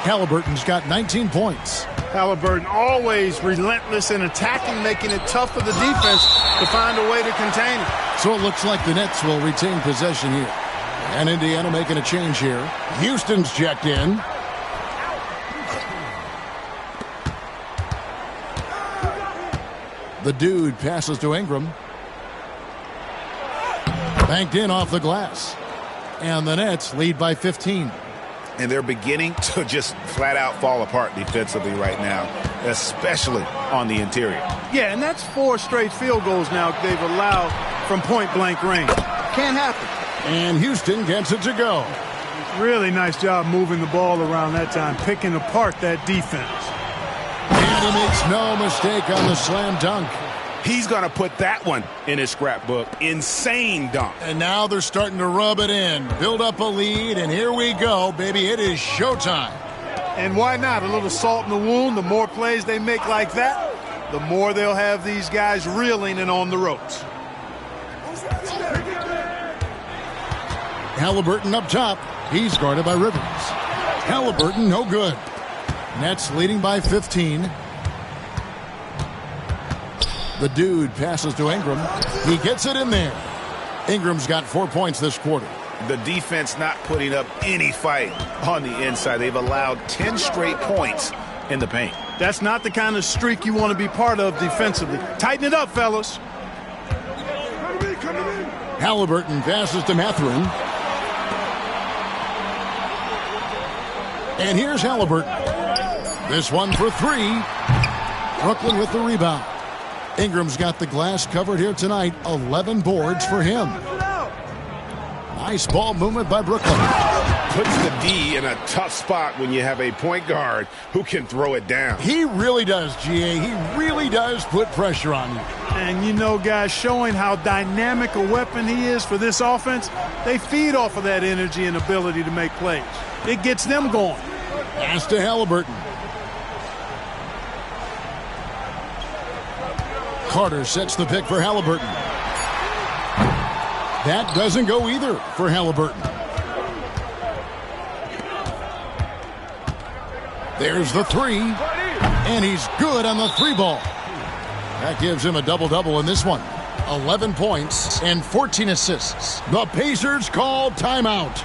Halliburton's got 19 points. Halliburton always relentless in attacking, making it tough for the defense to find a way to contain it. So it looks like the Nets will retain possession here. And Indiana making a change here. Houston's checked in. The dude passes to Ingram. Banked in off the glass. And the Nets lead by 15. And they're beginning to just flat out fall apart defensively right now, especially on the interior. Yeah, and that's 4 straight field goals now they've allowed from point-blank range. Can't happen. And Houston gets it to go. Really nice job moving the ball around that time, picking apart that defense. And he makes no mistake on the slam dunk. He's going to put that one in his scrapbook. Insane dunk. And now they're starting to rub it in. Build up a lead, and here we go, baby. It is showtime. And why not? A little salt in the wound. The more plays they make like that, the more they'll have these guys reeling and on the ropes. Halliburton up top. He's guarded by Rivers. Halliburton, no good. Nets leading by 15. The dude passes to Ingram. He gets it in there. Ingram's got 4 points this quarter. The defense not putting up any fight on the inside. They've allowed 10 straight points in the paint. That's not the kind of streak you want to be part of defensively. Tighten it up, fellas. Halliburton passes to Mathurin. And here's Halliburton. This one for three. Brooklyn with the rebound. Ingram's got the glass covered here tonight. 11 boards for him. Nice ball movement by Brooklyn. Puts the D in a tough spot when you have a point guard who can throw it down. He really does, GA. He really does put pressure on you. And you know, guys, showing how dynamic a weapon he is for this offense, they feed off of that energy and ability to make plays. It gets them going. Pass to Halliburton. Carter sets the pick for Halliburton. That doesn't go either for Halliburton. There's the three, and he's good on the three ball. That gives him a double-double in this one. 11 points and 14 assists. The Pacers call timeout.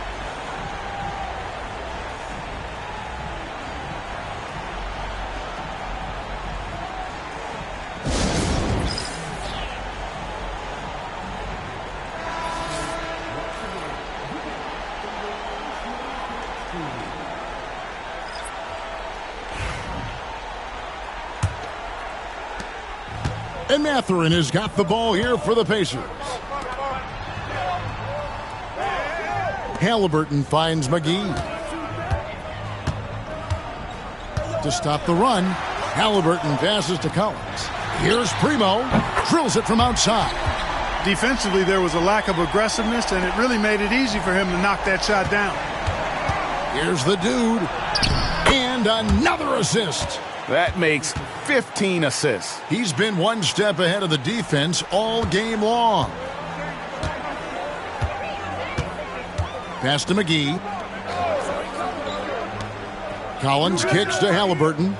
And Mathurin has got the ball here for the Pacers. Halliburton finds McGee. To stop the run, Halliburton passes to Collins. Here's Primo. Drills it from outside. Defensively, there was a lack of aggressiveness, and it really made it easy for him to knock that shot down. Here's the dude. And another assist. That makes 15 assists. He's been one step ahead of the defense all game long. Pass to McGee. Collins kicks to Halliburton.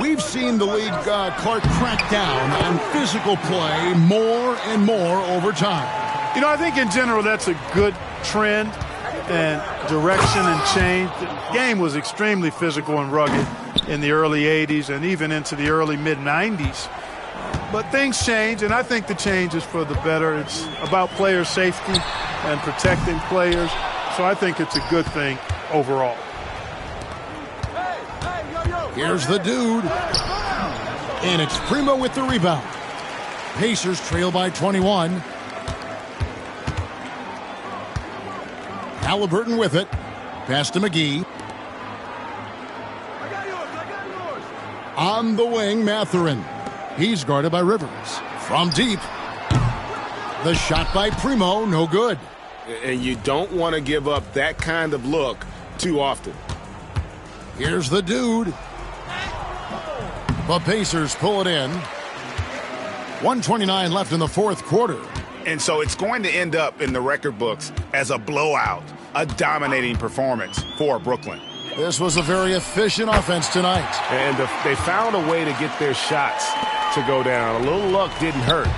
We've seen the league, Clark, crack down on physical play more and more over time. You know, I think in general that's a good trend and direction and change. The game was extremely physical and rugged in the early 80s and even into the early mid-90s. But things change, and I think the change is for the better. It's about player safety and protecting players. So I think it's a good thing overall. Here's the dude. And it's Primo with the rebound. Pacers trail by 21. Halliburton with it. Pass to McGee. On the wing, Mathurin. He's guarded by Rivers. From deep. The shot by Primo, no good. And you don't want to give up that kind of look too often. Here's the dude. The Pacers pull it in. 1:29 left in the fourth quarter. And so it's going to end up in the record books as a blowout, a dominating performance for Brooklyn. This was a very efficient offense tonight. And they found a way to get their shots to go down. A little luck didn't hurt.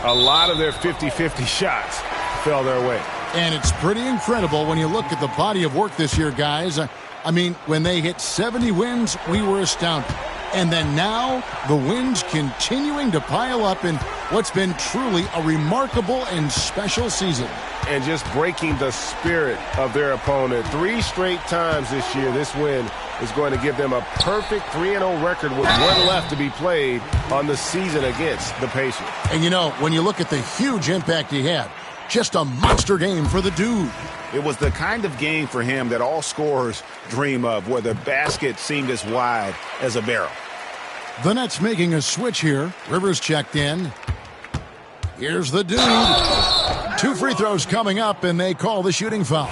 A lot of their 50-50 shots fell their way. And it's pretty incredible when you look at the body of work this year, guys. I mean, when they hit 70 wins, we were astounded. And then now, the wins continuing to pile up in what's been truly a remarkable and special season. And just breaking the spirit of their opponent. 3 straight times this year, this win is going to give them a perfect 3-0 record with one left to be played on the season against the Pacers. And you know, when you look at the huge impact he had, just a monster game for the dude. It was the kind of game for him that all scorers dream of, where the basket seemed as wide as a barrel. The Nets making a switch here. Rivers checked in. Here's the dude. 2 free throws coming up, and they call the shooting foul.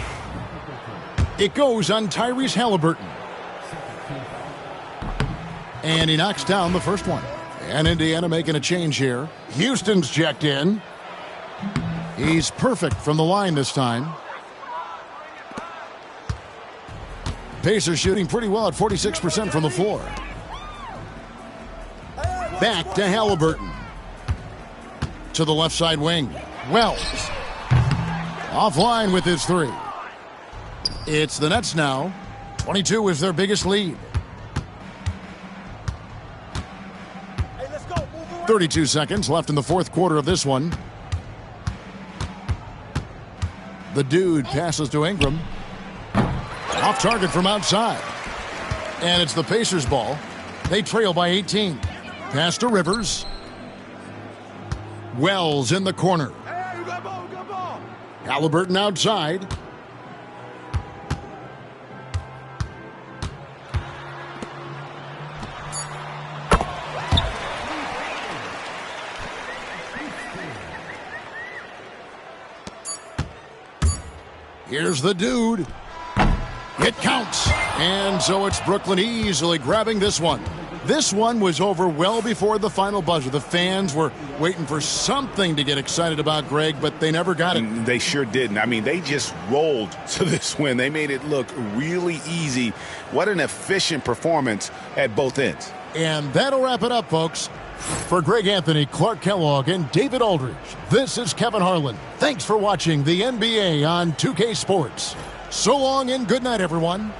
It goes on Tyrese Halliburton. And he knocks down the first one. And Indiana making a change here. Houston's checked in. He's perfect from the line this time. Pacers shooting pretty well at 46% from the floor. Back to Halliburton. To the left side wing. Wells. Offline with his three. It's the Nets now. 22 is their biggest lead. 32 seconds left in the fourth quarter of this one. The dude passes to Ingram. Off target from outside. And it's the Pacers' ball. They trail by 18. Pass to Rivers. Wells in the corner. Halliburton outside. Here's the dude. It counts. And so it's Brooklyn easily grabbing this one. This one was over well before the final buzzer. The fans were waiting for something to get excited about, Greg, but they never got it. They sure didn't. I mean, they just rolled to this win. They made it look really easy. What an efficient performance at both ends. And that'll wrap it up, folks. For Greg Anthony, Clark Kellogg, and David Aldridge, this is Kevin Harlan. Thanks for watching the NBA on 2K Sports. So long and good night, everyone.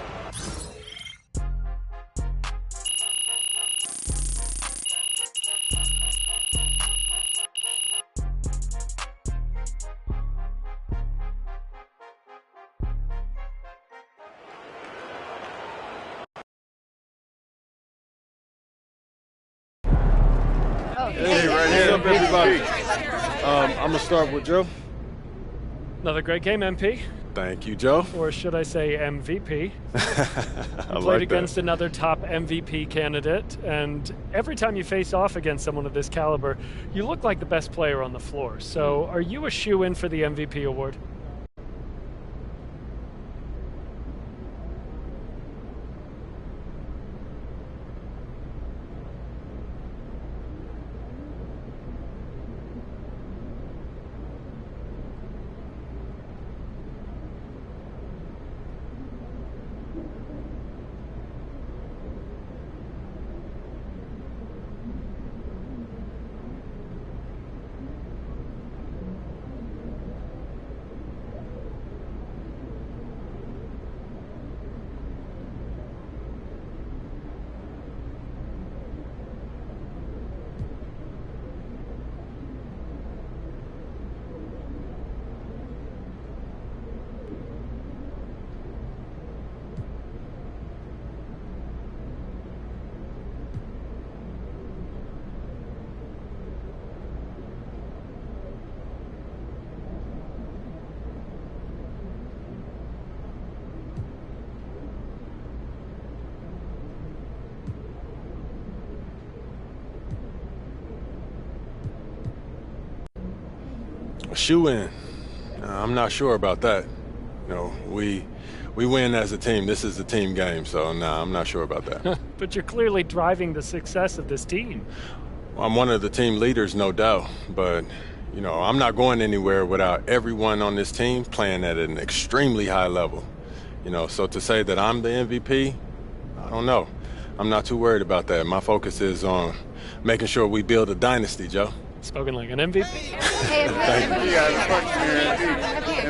Hey, right here. What's up, everybody? I'm going to start with Joe. Another great game, MP. Thank you, Joe. Or should I say MVP? I You played against another top MVP candidate, and every time you face off against someone of this caliber, you look like the best player on the floor. So are you a shoe-in for the MVP award? Shoe-in. I'm not sure about that. You know, we win as a team. This is a team game, so I'm not sure about that. But you're clearly driving the success of this team. Well, I'm one of the team leaders, no doubt, but you know, I'm not going anywhere without everyone on this team playing at an extremely high level. You know, so to say that I'm the MVP, I don't know. I'm not too worried about that. My focus is on making sure we build a dynasty, Joe. Spoken like an MVP. Thank you.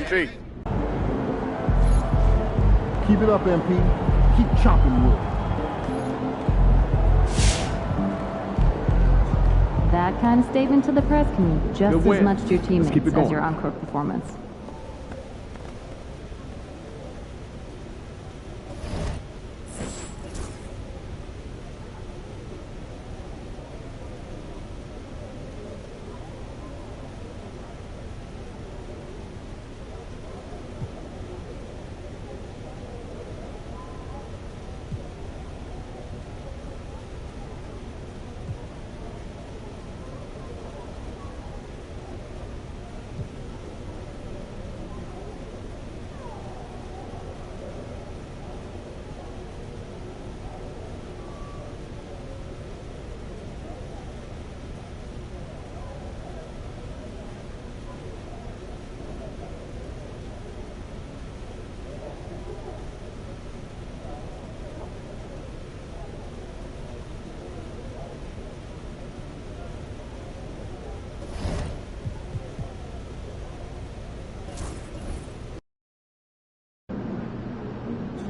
MP. Keep it up, MP. Keep chopping wood. That kind of statement to the press can mean just as much to your teammates as your on-court performance.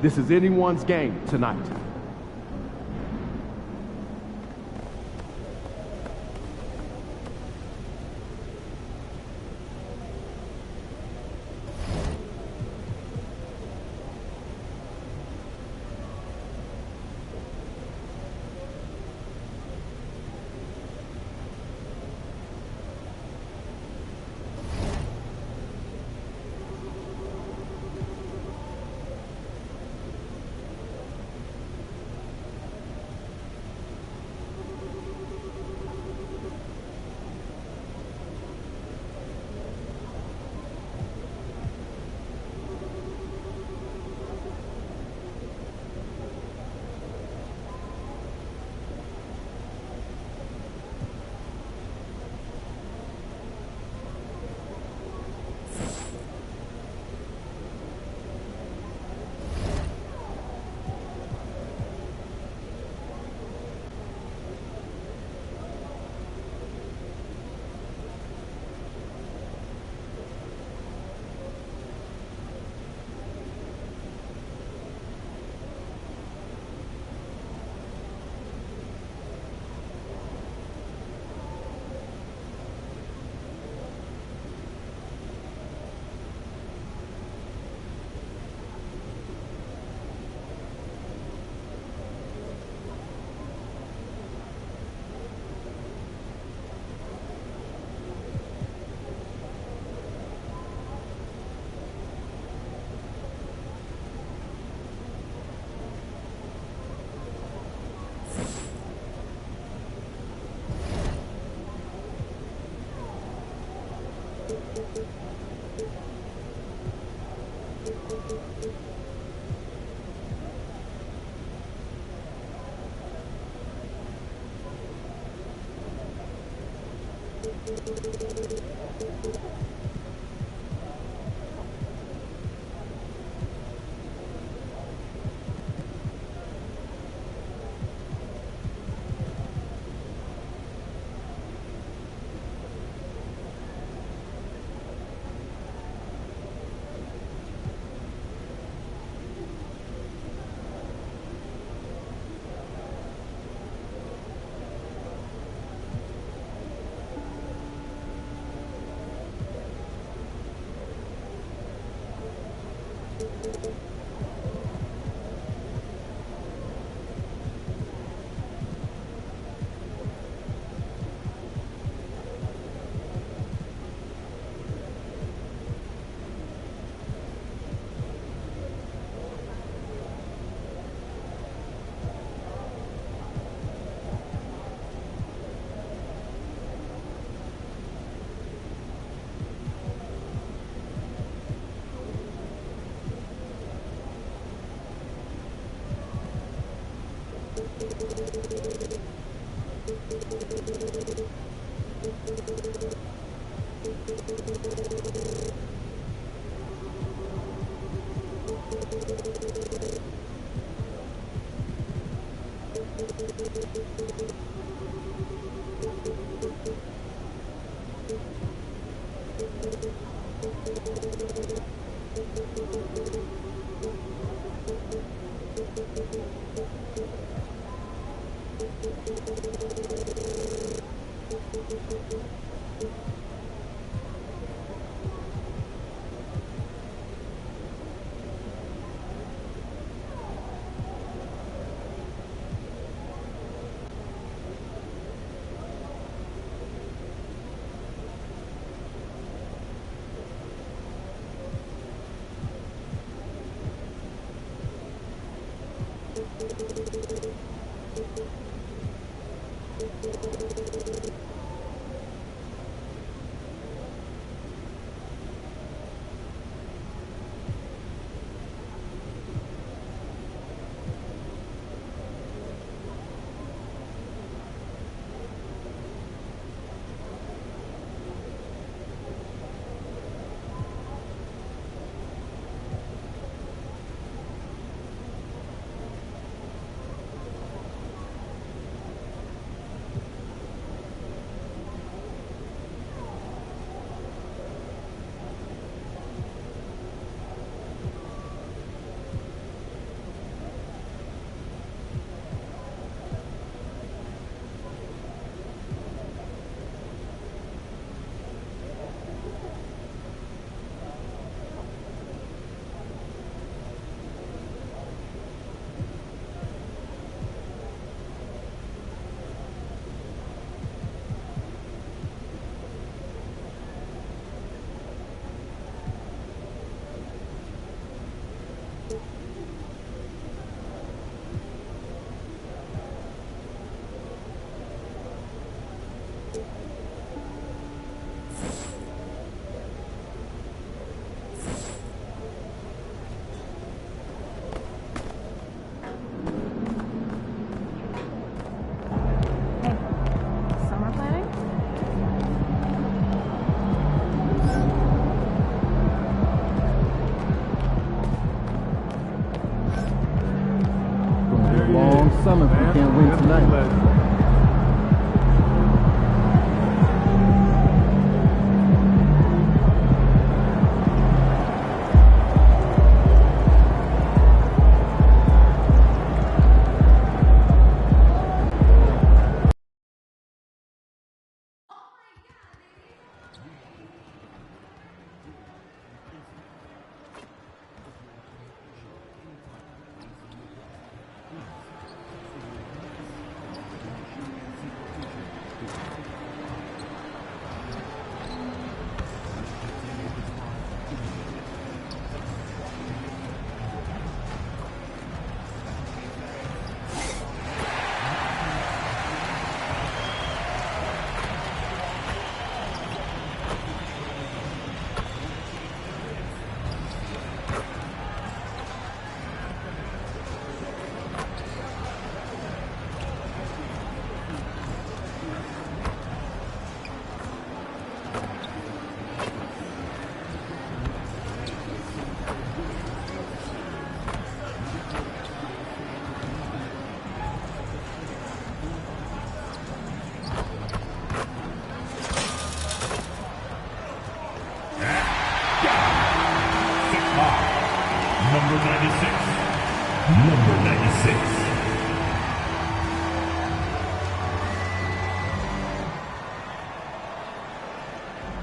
This is anyone's game tonight. tonight, Les. Number 96.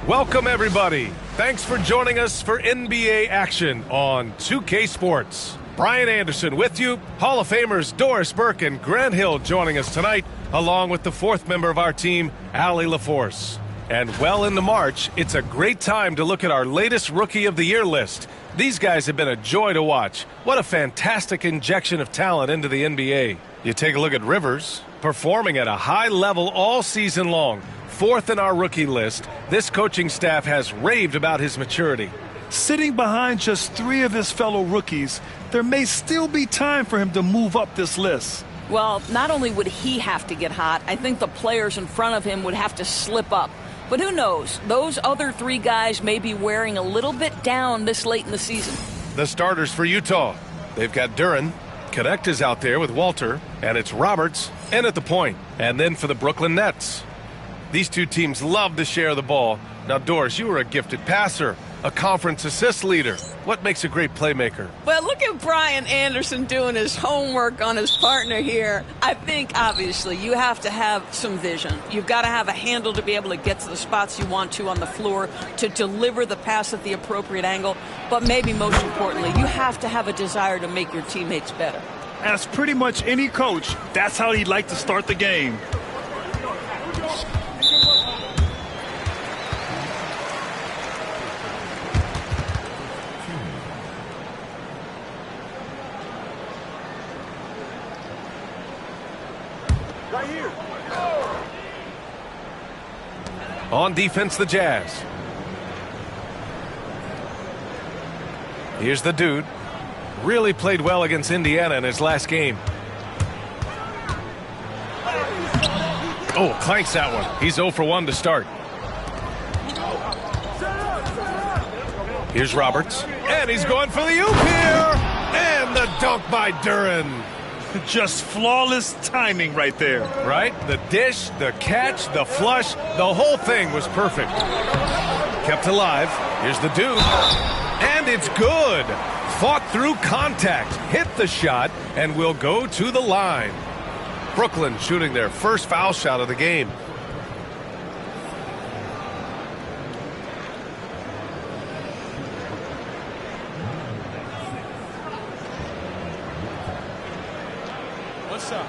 Welcome, everybody. Thanks for joining us for NBA action on 2K Sports. Brian Anderson with you. Hall of Famers Doris Burke and Grant Hill joining us tonight, along with the fourth member of our team, Allie LaForce. And well into March, it's a great time to look at our latest Rookie of the Year list. These guys have been a joy to watch. What a fantastic injection of talent into the NBA. You take a look at Rivers, performing at a high level all season long. Fourth in our rookie list, this coaching staff has raved about his maturity. Sitting behind just 3 of his fellow rookies, there may still be time for him to move up this list. Well, not only would he have to get hot, I think the players in front of him would have to slip up. But who knows? Those other 3 guys may be wearing a little bit down this late in the season. The starters for Utah. They've got Duren. Connect is out there with Walter. And it's Roberts in at the point. And then for the Brooklyn Nets. These two teams love to share the ball. Now, Doris, you were a gifted passer, a conference assist leader. What makes a great playmaker? Well, look at Brian Anderson doing his homework on his partner here. I think, obviously, you have to have some vision. You've got to have a handle to be able to get to the spots you want to on the floor, to deliver the pass at the appropriate angle. But maybe most importantly, you have to have a desire to make your teammates better. As pretty much any coach, that's how he'd like to start the game. On defense, the Jazz. Here's the dude. Really played well against Indiana in his last game. Oh, clanks that one. He's 0 for 1 to start. Here's Roberts. And he's going for the oop here. And the dunk by Duren. Just flawless timing right there. Right? The dish, the catch, the flush, the whole thing was perfect. Kept alive. Here's the dude. And it's good. Fought through contact, hit the shot, and will go to the line. Brooklyn shooting their first foul shot of the game. What's up?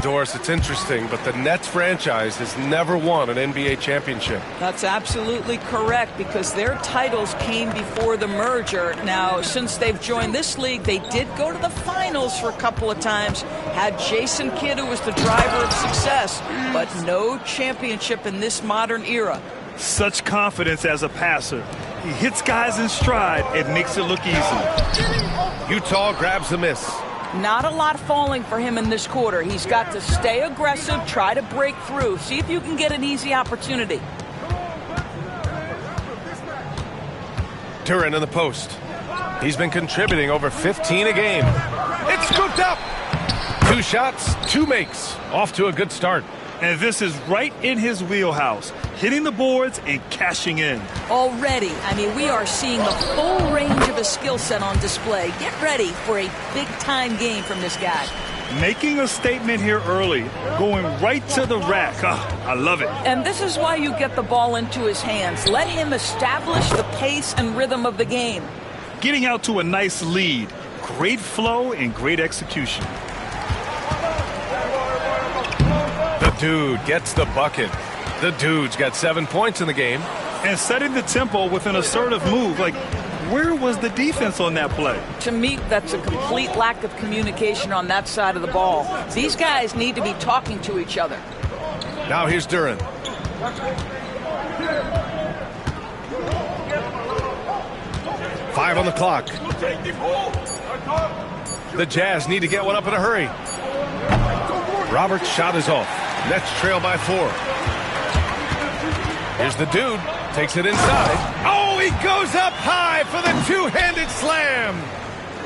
Doris, it's interesting, but the Nets franchise has never won an NBA championship. That's absolutely correct, because their titles came before the merger. Now, since they've joined this league, they did go to the finals for a couple of times, had Jason Kidd, who was the driver of success, but no championship in this modern era. Such confidence as a passer. He hits guys in stride and makes it look easy. Utah grabs the miss. Not a lot falling for him in this quarter. He's got to stay aggressive, try to break through, see if you can get an easy opportunity. Duren in the post. He's been contributing over 15 a game. It's scooped up. 2 shots, 2 makes. Off to a good start. And this is right in his wheelhouse, hitting the boards and cashing in. Already, we are seeing the full range of his skill set on display. Get ready for a big-time game from this guy. Making a statement here early, going right to the rack. I love it. And this is why you get the ball into his hands. Let him establish the pace and rhythm of the game. Getting out to a nice lead. Great flow and great execution. The dude gets the bucket. The dude's got 7 points in the game. And setting the tempo with an assertive move. Where was the defense on that play? To me, that's a complete lack of communication on that side of the ball. These guys need to be talking to each other. Now here's Duren. Five on the clock. The Jazz need to get one up in a hurry. Roberts' shot is off. Nets trail by 4. Here's the dude. Takes it inside. Oh, he goes up high for the two-handed slam.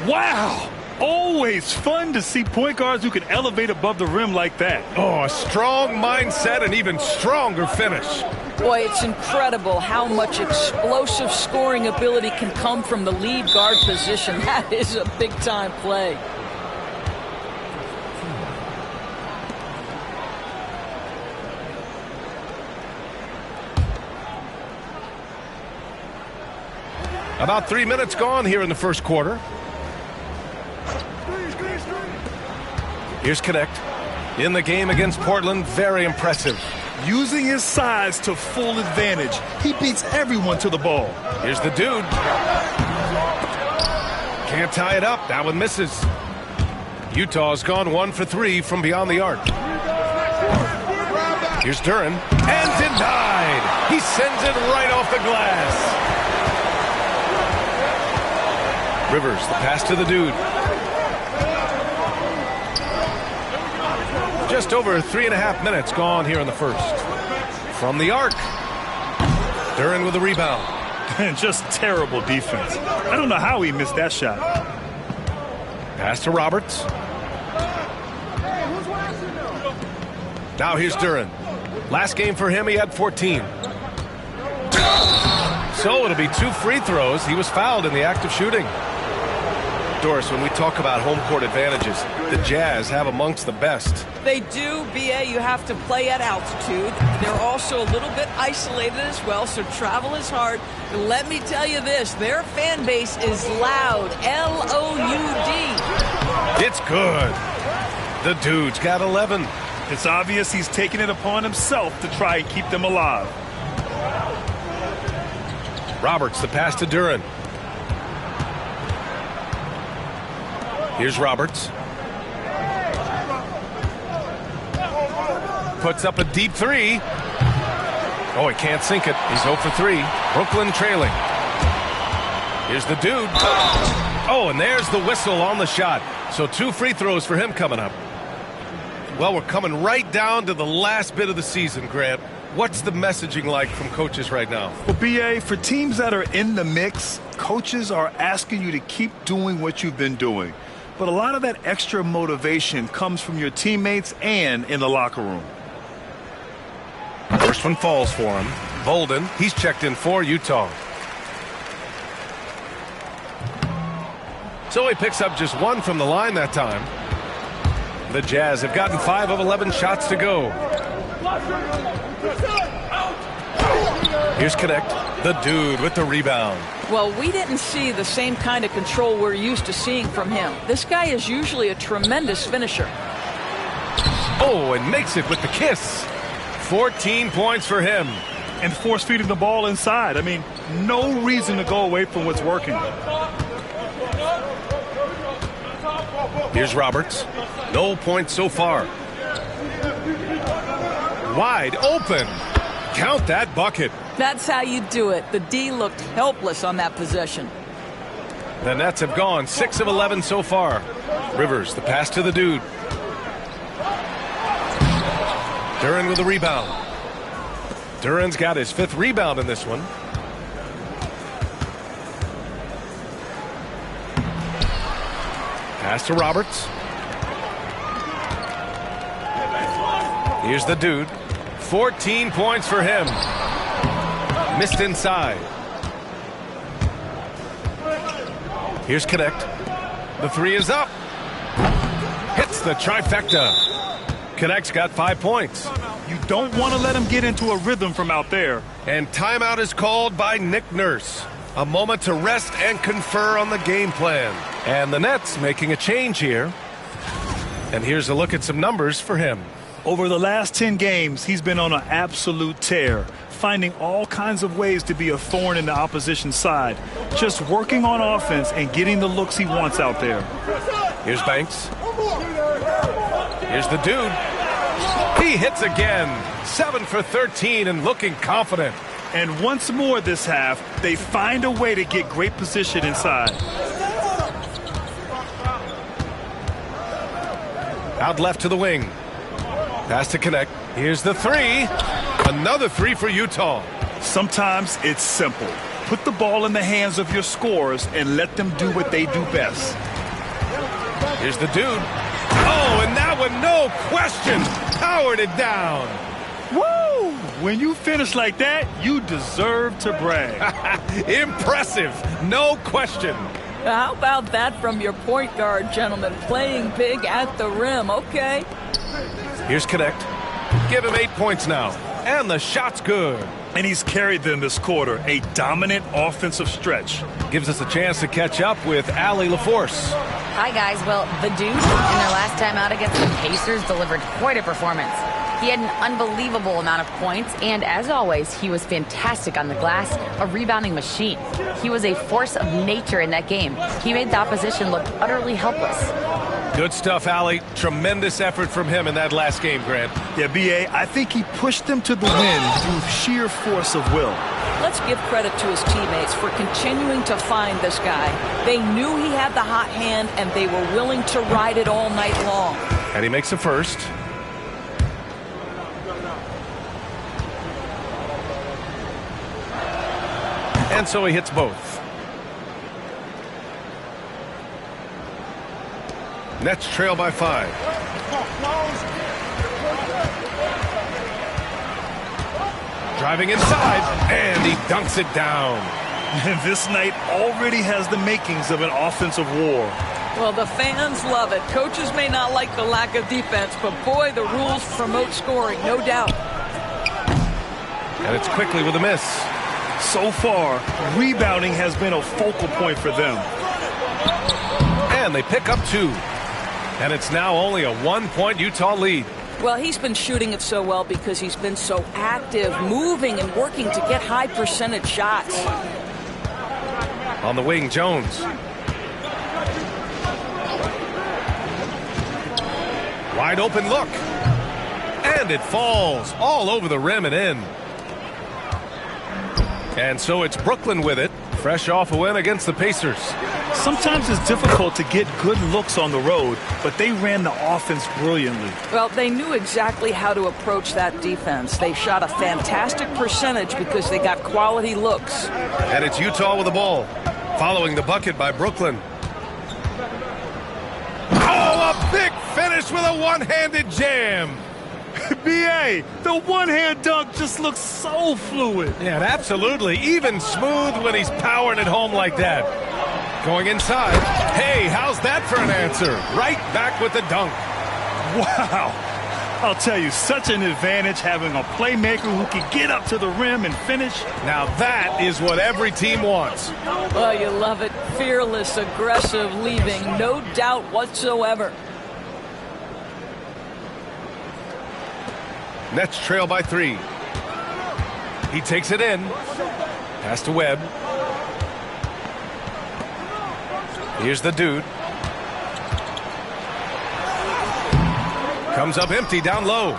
Wow. Always fun to see point guards who can elevate above the rim like that. Oh, a strong mindset and even stronger finish. Boy, it's incredible how much explosive scoring ability can come from the lead guard position. That is a big-time play. About 3 minutes gone here in the first quarter. Here's Connect. In the game against Portland, very impressive. Using his size to full advantage. He beats everyone to the ball. Here's the dude. Can't tie it up. That one misses. Utah's gone 1 for 3 from beyond the arc. Here's Duren. And denied. He sends it right off the glass. Rivers, the pass to the dude. Just over 3.5 minutes gone here in the first. From the arc. Duren with the rebound. Just terrible defense. I don't know how he missed that shot. Pass to Roberts. Now here's Duren. Last game for him, he had 14. So it'll be 2 free throws. He was fouled in the act of shooting. Doris, when we talk about home court advantages, the Jazz have amongst the best. They do, B.A. You have to play at altitude. They're also a little bit isolated as well, so travel is hard. And let me tell you this, their fan base is loud, L-O-U-D. It's good. The dude's got 11. It's obvious he's taking it upon himself to try and keep them alive. Roberts, the pass to Duren. Here's Roberts. Puts up a deep 3. Oh, he can't sink it. He's 0 for 3. Brooklyn trailing. Here's the dude. Oh, and there's the whistle on the shot. So 2 free throws for him coming up. Well, we're coming right down to the last bit of the season, Grant. What's the messaging like from coaches right now? Well, B.A., for teams that are in the mix, coaches are asking you to keep doing what you've been doing. But a lot of that extra motivation comes from your teammates and in the locker room. First one falls for him. Bolden, he's checked in for Utah. So he picks up just 1 from the line that time. The Jazz have gotten 5 of 11 shots to go. Here's Connect, the dude with the rebound. Well, we didn't see the same kind of control we're used to seeing from him. This guy is usually a tremendous finisher. Oh, and makes it with the kiss. 14 points for him. And force feeding the ball inside. I mean, no reason to go away from what's working. Here's Roberts. No points so far. Wide open. Count that bucket. That's how you do it. The D looked helpless on that possession. The Nets have gone 6 of 11 so far. Rivers, the pass to the dude. Duren with a rebound. Duren's got his 5th rebound in this one. Pass to Roberts. Here's the dude. 14 points for him. Missed inside. Here's Connect. The 3 is up. Hits the trifecta. Connect's got 5 points. You don't want to let him get into a rhythm from out there. And timeout is called by Nick Nurse. A moment to rest and confer on the game plan. And the Nets making a change here. And here's a look at some numbers for him. Over the last 10 games, he's been on an absolute tear, finding all kinds of ways to be a thorn in the opposition side, just working on offense and getting the looks he wants out there. Here's Banks. Here's the dude. He hits again. 7 for 13 and looking confident. And once more this half, they find a way to get great position inside. Out left to the wing. Pass to Connect. Here's the 3. Another 3 for Utah. Sometimes it's simple. Put the ball in the hands of your scorers and let them do what they do best. Here's the dude. Oh, and that one, no question, powered it down. Woo! When you finish like that, you deserve to brag. Impressive, no question. How about that from your point guard, gentlemen? Playing big at the rim, okay. Here's Connect. Give him 8 points now. And the shot's good. And he's carried them this quarter. A dominant offensive stretch. Gives us a chance to catch up with Allie LaForce. Hi, guys. Well, the dude in their last time out against the Pacers delivered quite a performance. He had an unbelievable amount of points, and as always, he was fantastic on the glass, a rebounding machine. He was a force of nature in that game. He made the opposition look utterly helpless. Good stuff, Allie. Tremendous effort from him in that last game, Grant. Yeah, B.A., I think he pushed them to the win through sheer force of will. Let's give credit to his teammates for continuing to find this guy. They knew he had the hot hand, and they were willing to ride it all night long. And he makes the first. And so he hits both. Nets trail by 5. Driving inside, and he dunks it down. And this night already has the makings of an offensive war. Well, the fans love it. Coaches may not like the lack of defense, but boy, the rules promote scoring, no doubt. And it's quickly with a miss. So far, rebounding has been a focal point for them. And they pick up 2. And it's now only a 1-point Utah lead. Well, he's been shooting it so well because he's been so active, moving and working to get high percentage shots. On the wing, Jones. Wide open look. And it falls all over the rim and in. And so it's Brooklyn with it, fresh off a win against the Pacers. Sometimes it's difficult to get good looks on the road, but they ran the offense brilliantly. Well, they knew exactly how to approach that defense. They shot a fantastic percentage because they got quality looks. And it's Utah with the ball, following the bucket by Brooklyn. Oh, a big finish with a one-handed jam. B.A., the one-hand dunk just looks so fluid. Yeah, absolutely. Even smooth when he's powering it home like that. Going inside. Hey, how's that for an answer? Right back with the dunk. Wow. I'll tell you, such an advantage having a playmaker who can get up to the rim and finish. Now that is what every team wants. Well, you love it. Fearless, aggressive, leaving. No doubt whatsoever. Nets trail by 3. He takes it in. Pass to Webb. Here's the dude. Comes up empty down low.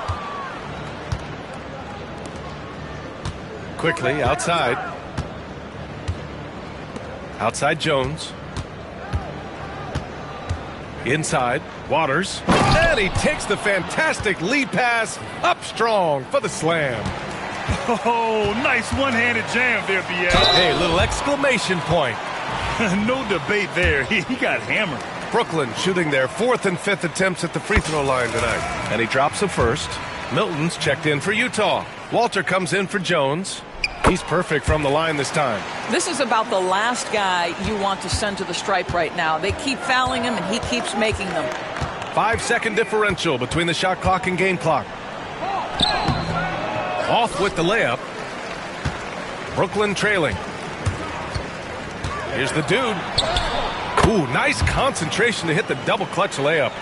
Quickly outside. Outside Jones. Inside, Waters. And he takes the fantastic lead pass up strong for the slam. Oh, nice one-handed jam there, BS. Hey, little exclamation point. No debate there. He got hammered. Brooklyn shooting their 4th and 5th attempts at the free throw line tonight. And he drops the first. Milton's checked in for Utah. Walter comes in for Jones. He's perfect from the line this time. This is about the last guy you want to send to the stripe right now. They keep fouling him, and he keeps making them. 5-second differential between the shot clock and game clock. Off with the layup. Brooklyn trailing. Here's the dude. Ooh, nice concentration to hit the double clutch layup.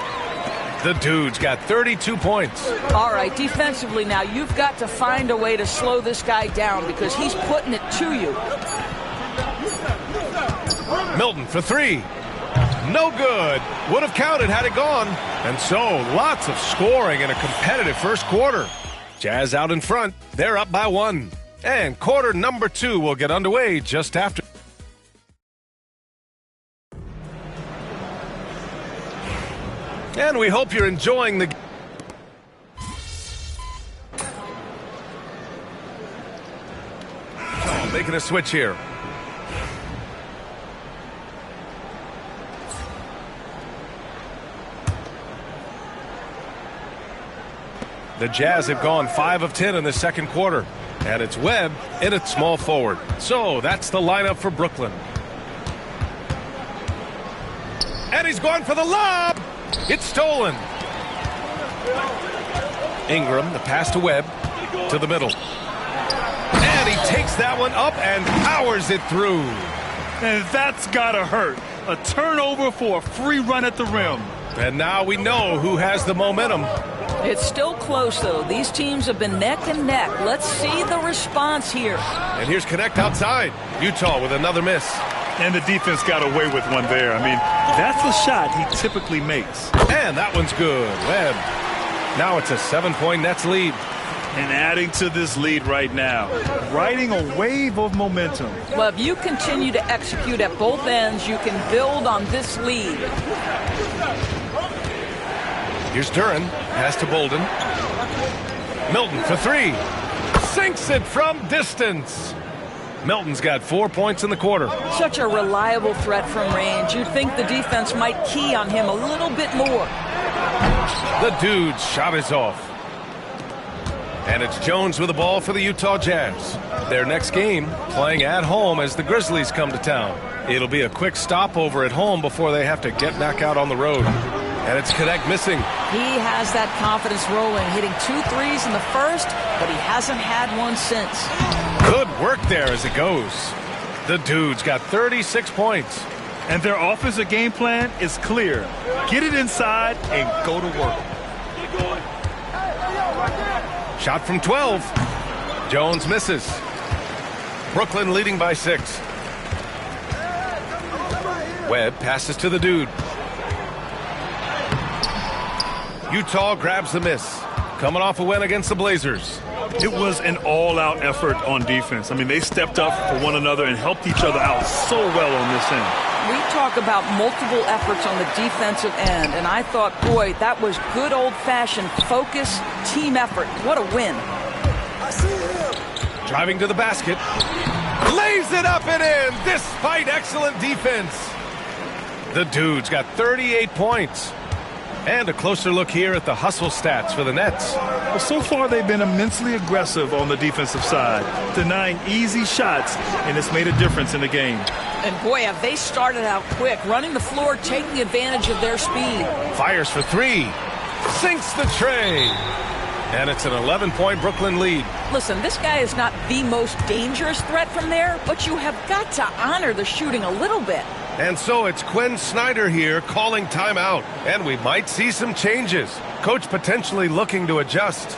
The dude's got 32 points. All right, defensively now, you've got to find a way to slow this guy down because he's putting it to you. Milton for 3. No good. Would have counted had it gone. And so, lots of scoring in a competitive first quarter. Jazz out in front. They're up by 1. And quarter number 2 will get underway just after. And we hope you're enjoying the... Oh, making a switch here. The Jazz have gone 5 of 10 in the second quarter. And it's Webb in at small forward. So that's the lineup for Brooklyn. And he's going for the lob. It's stolen. Ingram, the pass to Webb, to the middle. And he takes that one up and powers it through. And that's gotta hurt. A turnover for a free run at the rim. And now we know who has the momentum. It's still close, though. These teams have been neck and neck. Let's see the response here. And here's Connect outside. Utah with another miss. And the defense got away with one there. I mean, that's the shot he typically makes. And that one's good. Webb. Now it's a 7-point Nets lead. And adding to this lead right now, riding a wave of momentum. Well, if you continue to execute at both ends, you can build on this lead. Here's Duran. Pass to Bolden. Milton for 3. Sinks it from distance. Milton's got 4 points in the quarter. Such a reliable threat from range. You'd think the defense might key on him a little bit more. The dude's shot is off. And it's Jones with the ball for the Utah Jazz. Their next game playing at home as the Grizzlies come to town. It'll be a quick stopover at home before they have to get back out on the road. And it's Connect missing. He has that confidence rolling, hitting 2 threes in the first, but he hasn't had one since. Good work there as it goes. The dude's got 36 points. And their offensive game plan is clear. Get it inside and go to work. Shot from 12. Jones misses. Brooklyn leading by 6. Webb passes to the dude. Utah grabs the miss. Coming off a win against the Blazers. It was an all-out effort on defense. I mean, they stepped up for one another and helped each other out so well on this end. We talk about multiple efforts on the defensive end, and I thought, boy, that was good old-fashioned focus, team effort. What a win. Driving to the basket. Lays it up and in, despite excellent defense. The dude's got 38 points. And a closer look here at the hustle stats for the Nets. Well, so far they've been immensely aggressive on the defensive side, denying easy shots, and it's made a difference in the game. And boy, have they started out quick, running the floor, taking advantage of their speed. Fires for 3. Sinks the tray. And it's an 11-point Brooklyn lead. Listen, this guy is not the most dangerous threat from there, but you have got to honor the shooting a little bit. And so it's Quinn Snyder here calling timeout. And we might see some changes. Coach potentially looking to adjust.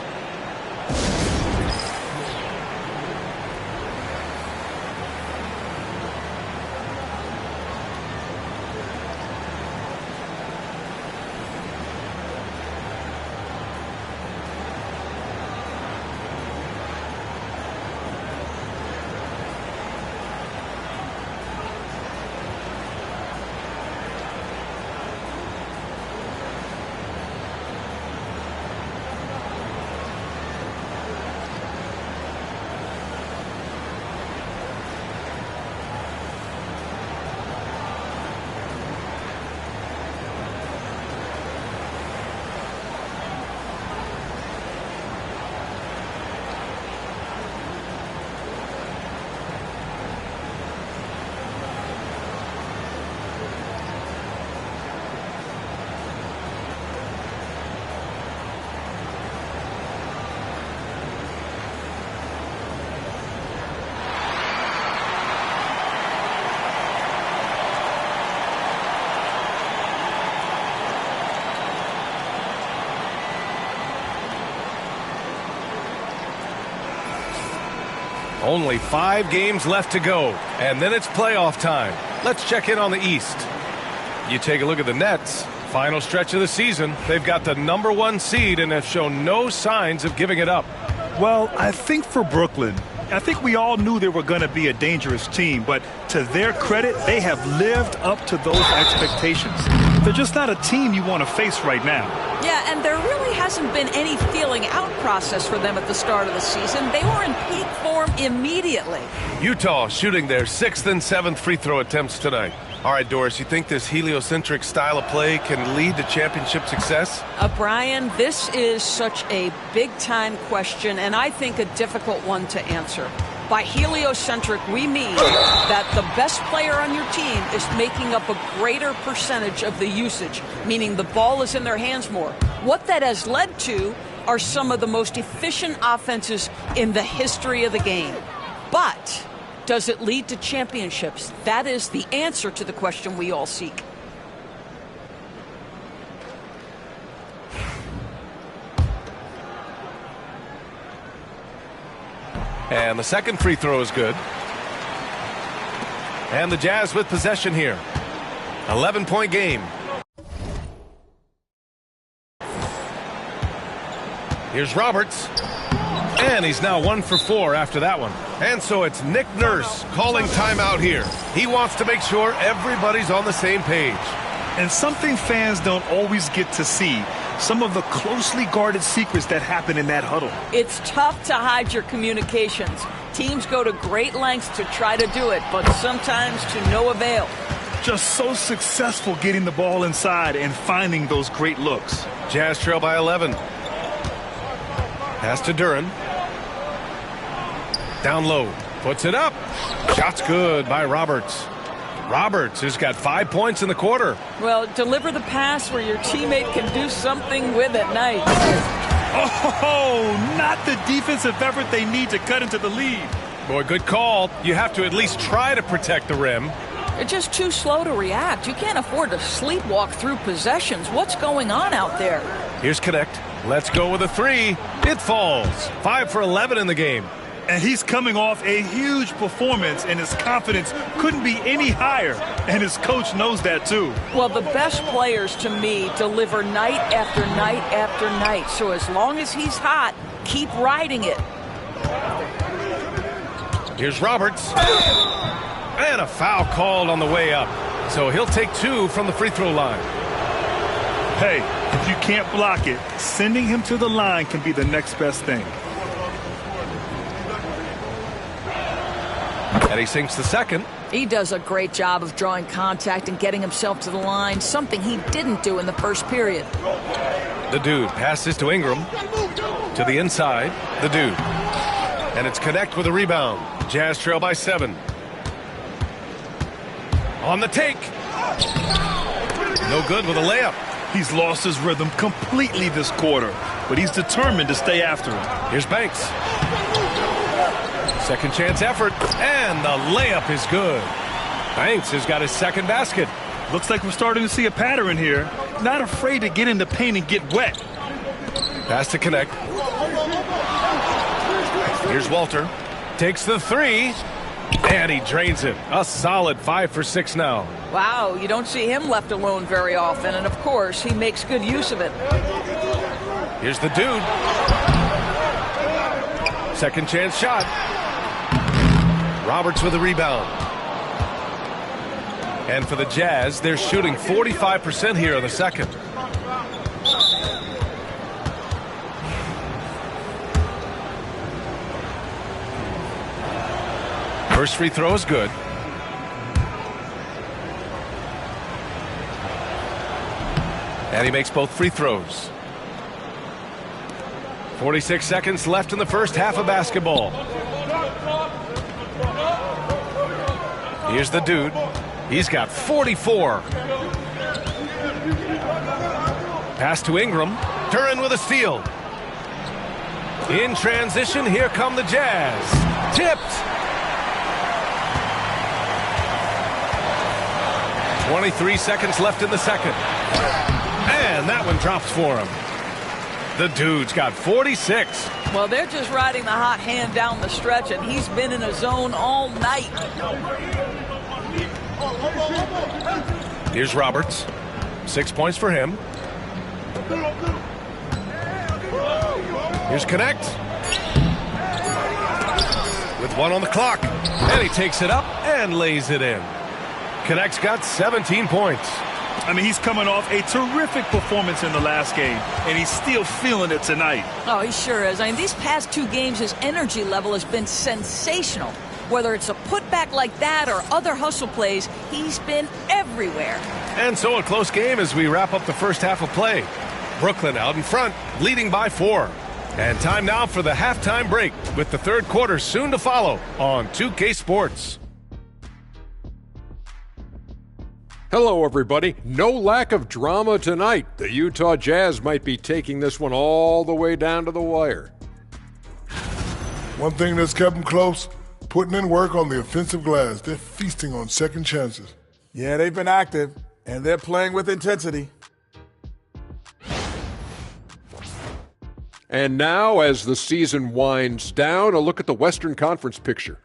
Only 5 games left to go, and then it's playoff time. Let's check in on the East. You take a look at the Nets. Final stretch of the season. They've got the #1 seed and have shown no signs of giving it up. Well, I think for Brooklyn, I think we all knew they were going to be a dangerous team, but to their credit, they have lived up to those expectations. They're just not a team you want to face right now. Yeah, and there really hasn't been any feeling out process for them at the start of the season. They were in peak form immediately. Utah shooting their 6th and 7th free throw attempts tonight. All right, Doris, you think this heliocentric style of play can lead to championship success? Brian, this is such a big-time question, and I think a difficult one to answer. By heliocentric, we mean that the best player on your team is making up a greater percentage of the usage, meaning the ball is in their hands more. What that has led to are some of the most efficient offenses in the history of the game. But does it lead to championships? That is the answer to the question we all seek. And the second free throw is good. And the Jazz with possession here. 11-point game. Here's Roberts. And he's now 1 for 4 after that one. And so it's Nick Nurse calling timeout here. He wants to make sure everybody's on the same page. And something fans don't always get to see, some of the closely guarded secrets that happen in that huddle. It's tough to hide your communications. Teams go to great lengths to try to do it, but sometimes to no avail. Just so successful getting the ball inside and finding those great looks. Jazz trail by 11. Pass to Duren. Down low. Puts it up. Shot's good by Roberts. Roberts has got 5 points in the quarter. Well, deliver the pass where your teammate can do something with it. Nice. Oh, not the defensive effort they need to cut into the lead. Boy, good call. You have to at least try to protect the rim. They're just too slow to react. You can't afford to sleepwalk through possessions. What's going on out there? Here's Connect. Let's go with a 3. It falls. 5 for 11 in the game. And he's coming off a huge performance, and his confidence couldn't be any higher. And his coach knows that, too. Well, the best players, to me, deliver night after night after night. So as long as he's hot, keep riding it. Here's Roberts. And a foul called on the way up. So he'll take 2 from the free throw line. Hey, if you can't block it, sending him to the line can be the next best thing. And he sinks the second. He does a great job of drawing contact and getting himself to the line, something he didn't do in the first period. The Dude passes to Ingram. To the inside, the Dude. And it's Connect with a rebound. Jazz trail by 7. On the take. No good with a layup. He's lost his rhythm completely this quarter, but he's determined to stay after him. Here's Banks. Second chance effort, and the layup is good. Banks has got his second basket. Looks like we're starting to see a pattern here. Not afraid to get in the paint and get wet. Pass to Connect. Here's Walter. Takes the 3, and he drains it. A solid 5 for 6 now. Wow, you don't see him left alone very often, and of course, he makes good use of it. Here's the Dude. Second chance shot. Roberts with a rebound. And for the Jazz, they're shooting 45% here in the second. First free throw is good. And he makes both free throws. 46 seconds left in the first half of basketball. Here's the Dude. He's got 44. Pass to Ingram. Duren with a steal. In transition, here come the Jazz. Tipped. 23 seconds left in the second. And that one drops for him. The dude's got 46. Well, they're just riding the hot hand down the stretch, and he's been in a zone all night. Here's Roberts. 6 points for him. Here's Connect. With 1 on the clock. And he takes it up and lays it in. Connect's got 17 points. I mean, he's coming off a terrific performance in the last game, and he's still feeling it tonight. Oh, he sure is. I mean, these past 2 games, his energy level has been sensational. Whether it's a putback like that or other hustle plays, he's been everywhere. And so a close game as we wrap up the first half of play. Brooklyn out in front, leading by 4. And time now for the halftime break, with the third quarter soon to follow on 2K Sports. Hello, everybody. No lack of drama tonight. The Utah Jazz might be taking this one all the way down to the wire. One thing that's kept them close, putting in work on the offensive glass. They're feasting on second chances. Yeah, they've been active, and they're playing with intensity. And now, as the season winds down, a look at the Western Conference picture.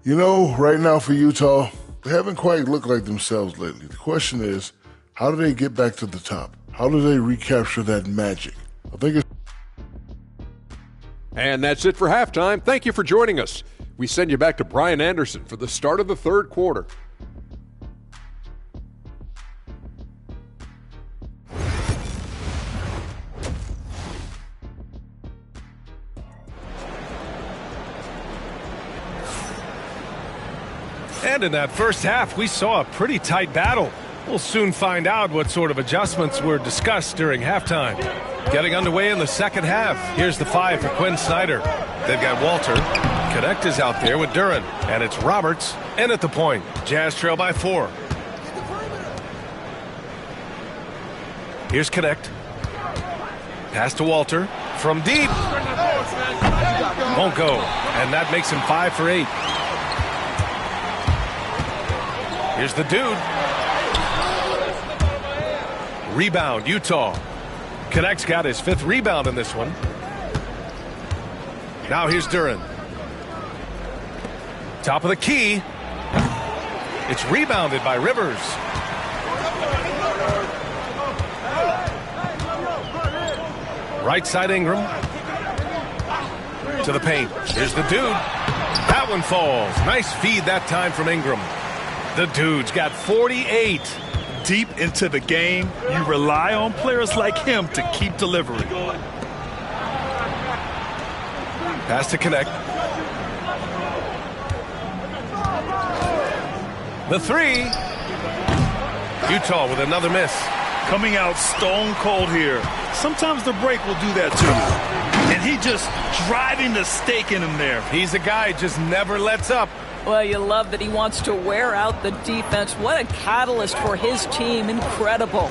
You know, right now for Utah, they haven't quite looked like themselves lately. The question is, how do they get back to the top? How do they recapture that magic? I think it's... And that's it for halftime. Thank you for joining us. We send you back to Brian Anderson for the start of the third quarter. And in that first half, we saw a pretty tight battle. We'll soon find out what sort of adjustments were discussed during halftime. Getting underway in the second half. Here's the 5 for Quinn Snyder. They've got Walter. Connect is out there with Duren. And it's Roberts in at the point. Jazz trail by 4. Here's Connect. Pass to Walter. From deep. Won't go. And that makes him 5 for 8. Here's the dude. Rebound, Utah. Connect's got his 5th rebound in this one. Now here's Duren. Top of the key. It's rebounded by Rivers. Right side Ingram. To the paint. Here's the dude. That one falls. Nice feed that time from Ingram. The dude's got 48. Deep into the game, you rely on players like him to keep delivering. Pass to Connect. The 3. Utah with another miss. Coming out stone cold here. Sometimes the break will do that to you. And he just driving the stake in him there. He's a guy just never lets up. Well, you love that he wants to wear out the defense. What a catalyst for his team. Incredible.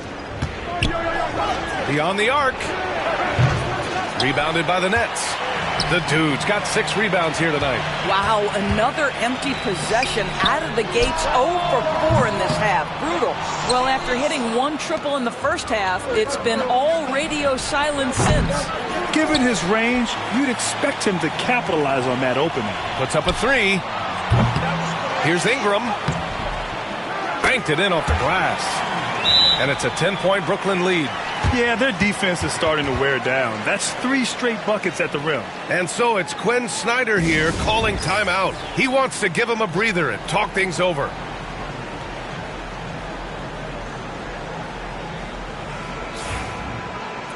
Beyond the arc. Rebounded by the Nets. The dude's got 6 rebounds here tonight. Wow, another empty possession out of the gates. 0 for 4 in this half. Brutal. Well, after hitting 1 triple in the first half, it's been all radio silence since. Given his range, you'd expect him to capitalize on that opening. Puts up a 3. Here's Ingram. Banked it in off the glass. And it's a 10-point Brooklyn lead. Yeah, their defense is starting to wear down. That's 3 straight buckets at the rim. And so it's Quinn Snyder here calling timeout. He wants to give him a breather and talk things over.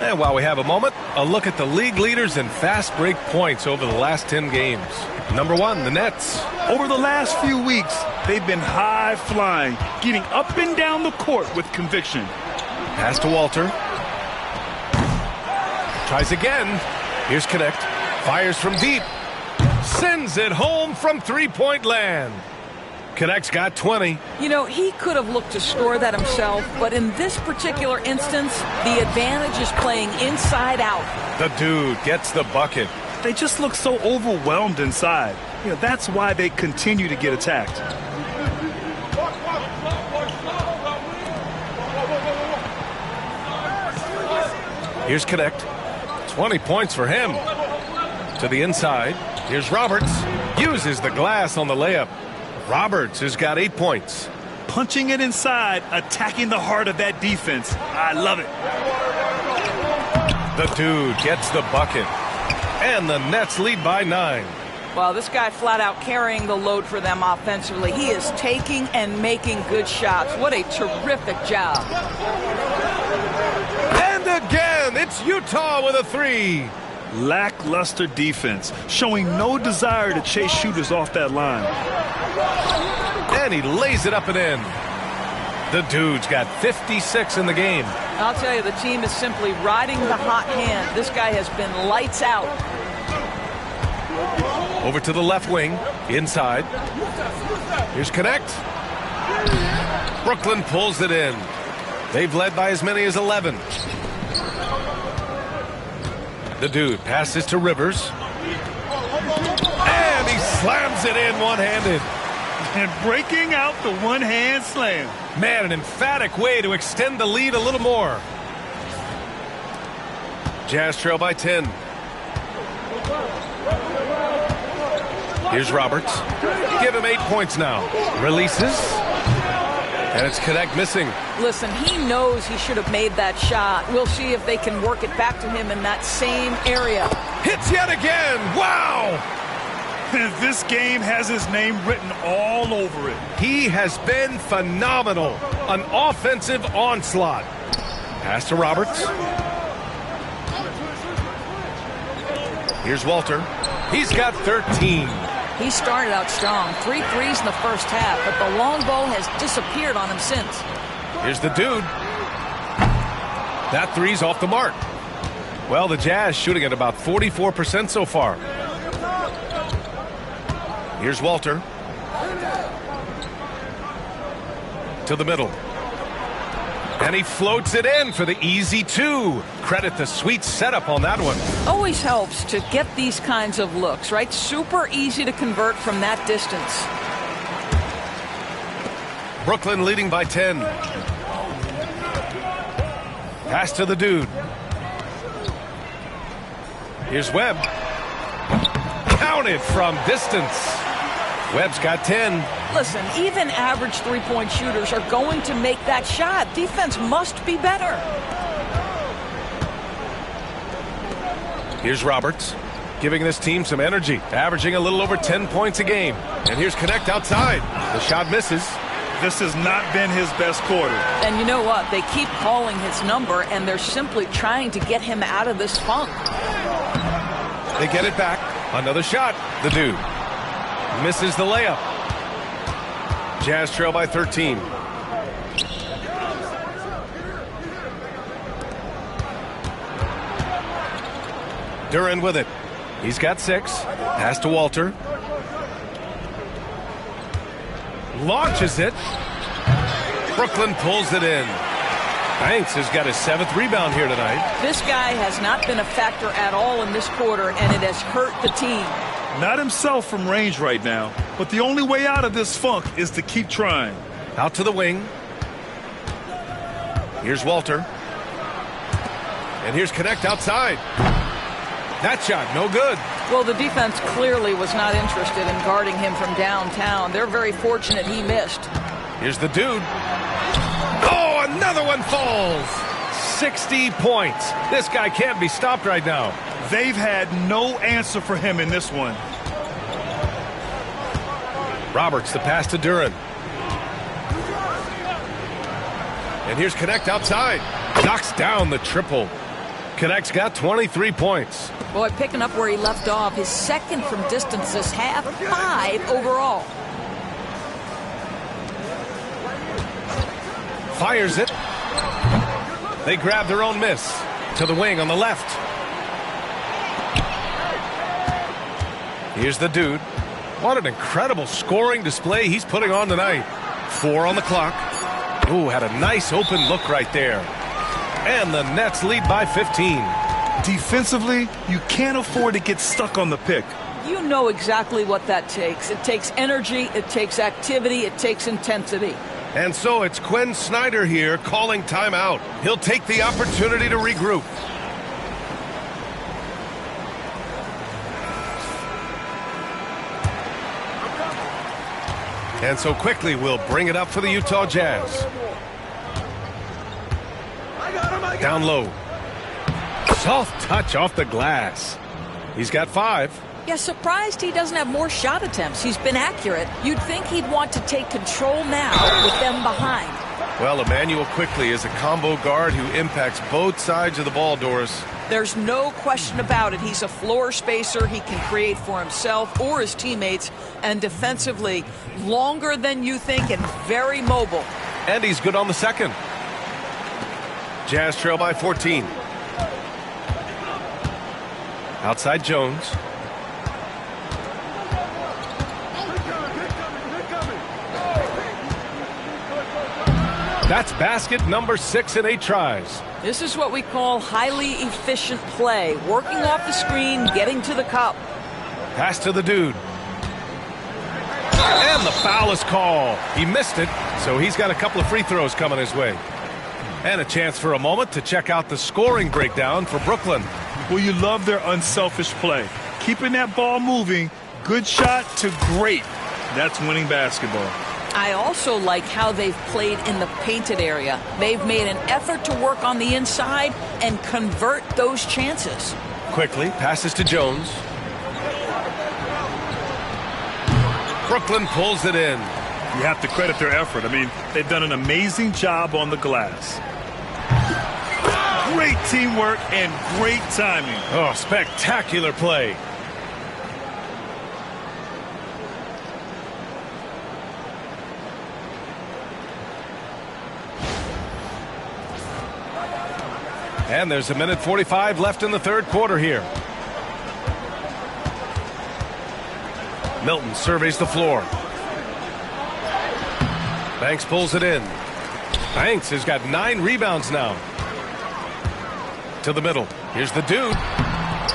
And while we have a moment, a look at the league leaders in fast break points over the last 10 games. Number 1, the Nets. Over the last few weeks, they've been high flying, getting up and down the court with conviction. Pass to Walter. Tries again. Here's Connect. Fires from deep. Sends it home from three-point land. Connect's got 20. You know, he could have looked to score that himself, but in this particular instance, the advantage is playing inside out. The dude gets the bucket. They just look so overwhelmed inside. You know, that's why they continue to get attacked. Here's Connect. 20 points for him. To the inside. Here's Roberts. Uses the glass on the layup. Roberts has got 8 points. Punching it inside, attacking the heart of that defense. I love it. The dude gets the bucket. And the Nets lead by 9. Well, this guy flat out carrying the load for them offensively. He is taking and making good shots. What a terrific job. And again, it's Utah with a 3. Lackluster defense, showing no desire to chase shooters off that line. And he lays it up and in. The dude's got 56 in the game. I'll tell you, the team is simply riding the hot hand. This guy has been lights out. Over to the left wing, inside. Here's Connect. Brooklyn pulls it in. They've led by as many as 11. The dude passes to Rivers. And he slams it in one-handed. And breaking out the one-hand slam. Man, an emphatic way to extend the lead a little more. Jazz trail by 10. Here's Roberts. Give him 8 points now. Releases. And it's Connect missing. Listen, he knows he should have made that shot. We'll see if they can work it back to him in that same area. Hits yet again. Wow! This game has his name written all over it. He has been phenomenal. An offensive onslaught. Pass to Roberts. Here's Walter. He's got 13. He started out strong. 3 threes in the first half, but the long ball has disappeared on him since. Here's the dude. That three's off the mark. Well, the Jazz shooting at about 44% so far. Here's Walter. To the middle. And he floats it in for the easy 2. Credit the sweet setup on that one. Always helps to get these kinds of looks, right? Super easy to convert from that distance. Brooklyn leading by 10. Pass to the dude. Here's Webb. Counted from distance. Webb's got 10. Listen, even average three-point shooters are going to make that shot. Defense must be better. Here's Roberts, giving this team some energy, averaging a little over 10 points a game. And here's Connect outside. The shot misses. This has not been his best quarter. And you know what? They keep calling his number, and they're simply trying to get him out of this funk. They get it back. Another shot. The dude misses the layup. Jazz trail by 13. Duran with it. He's got 6. Pass to Walter. Launches it. Brooklyn pulls it in. Banks has got his 7th rebound here tonight. This guy has not been a factor at all in this quarter, and it has hurt the team. Not himself from range right now, but the only way out of this funk is to keep trying. Out to the wing. Here's Walter. And here's Connect outside. That shot, no good. Well, the defense clearly was not interested in guarding him from downtown. They're very fortunate he missed. Here's the dude. Oh, another one falls. 60 points. This guy can't be stopped right now. They've had no answer for him in this one. Roberts, the pass to Duran. And here's Connect outside. Knocks down the triple. Connect's got 23 points. Boy, picking up where he left off. His 2nd from distance this half, 5 overall. Fires it. They grab their own miss. To the wing on the left. Here's the dude. What an incredible scoring display he's putting on tonight. 4 on the clock. Ooh, had a nice open look right there. And the Nets lead by 15. Defensively, you can't afford to get stuck on the pick. You know exactly what that takes. It takes energy, it takes activity, it takes intensity. And so it's Quinn Snyder here calling timeout. He'll take the opportunity to regroup. And so quickly we'll bring it up for the Utah Jazz. Down low. Soft touch off the glass. He's got 5. Yeah, surprised he doesn't have more shot attempts. He's been accurate. You'd think he'd want to take control now with them behind. Well, Emmanuel Quickley is a combo guard who impacts both sides of the ball, Doris. There's no question about it. He's a floor spacer. He can create for himself or his teammates. And defensively, longer than you think and very mobile. And he's good on the second. Jazz trail by 14. Outside Jones. That's basket number 6 in 8 tries. This is what we call highly efficient play. Working off the screen, getting to the cup. Pass to the dude. And the foul is called. He missed it, so he's got a couple of free throws coming his way. And a chance for a moment to check out the scoring breakdown for Brooklyn. Well, you love their unselfish play. Keeping that ball moving, good shot to great. That's winning basketball. I also like how they've played in the painted area. They've made an effort to work on the inside and convert those chances. Quickly passes to Jones. Brooklyn pulls it in. You have to credit their effort. I mean, they've done an amazing job on the glass. Great teamwork and great timing. Oh, spectacular play. And there's a minute 45 left in the third quarter here. Milton surveys the floor. Banks pulls it in. Banks has got 9 rebounds now. To the middle. Here's the dude.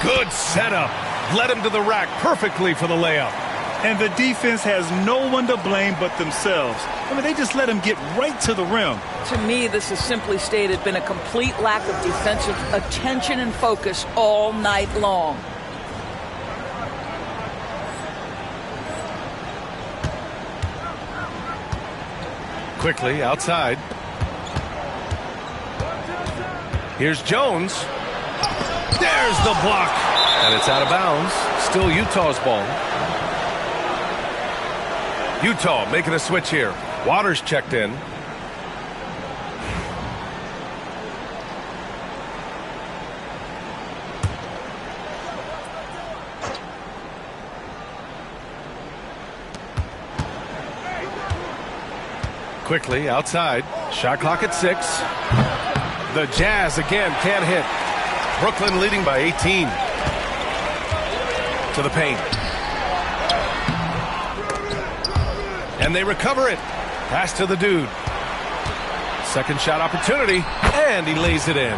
Good setup. Led him to the rack perfectly for the layup. And the defense has no one to blame but themselves. I mean, they just let him get right to the rim. To me, this has simply stated been a complete lack of defensive attention and focus all night long. Quickly outside. Here's Jones. There's the block. And it's out of bounds. Still Utah's ball. Utah making a switch here. Waters checked in. Quickly outside. Shot clock at 6. The Jazz again can't hit. Brooklyn leading by 18. To the paint. And they recover it. Pass to the dude. Second shot opportunity. And he lays it in.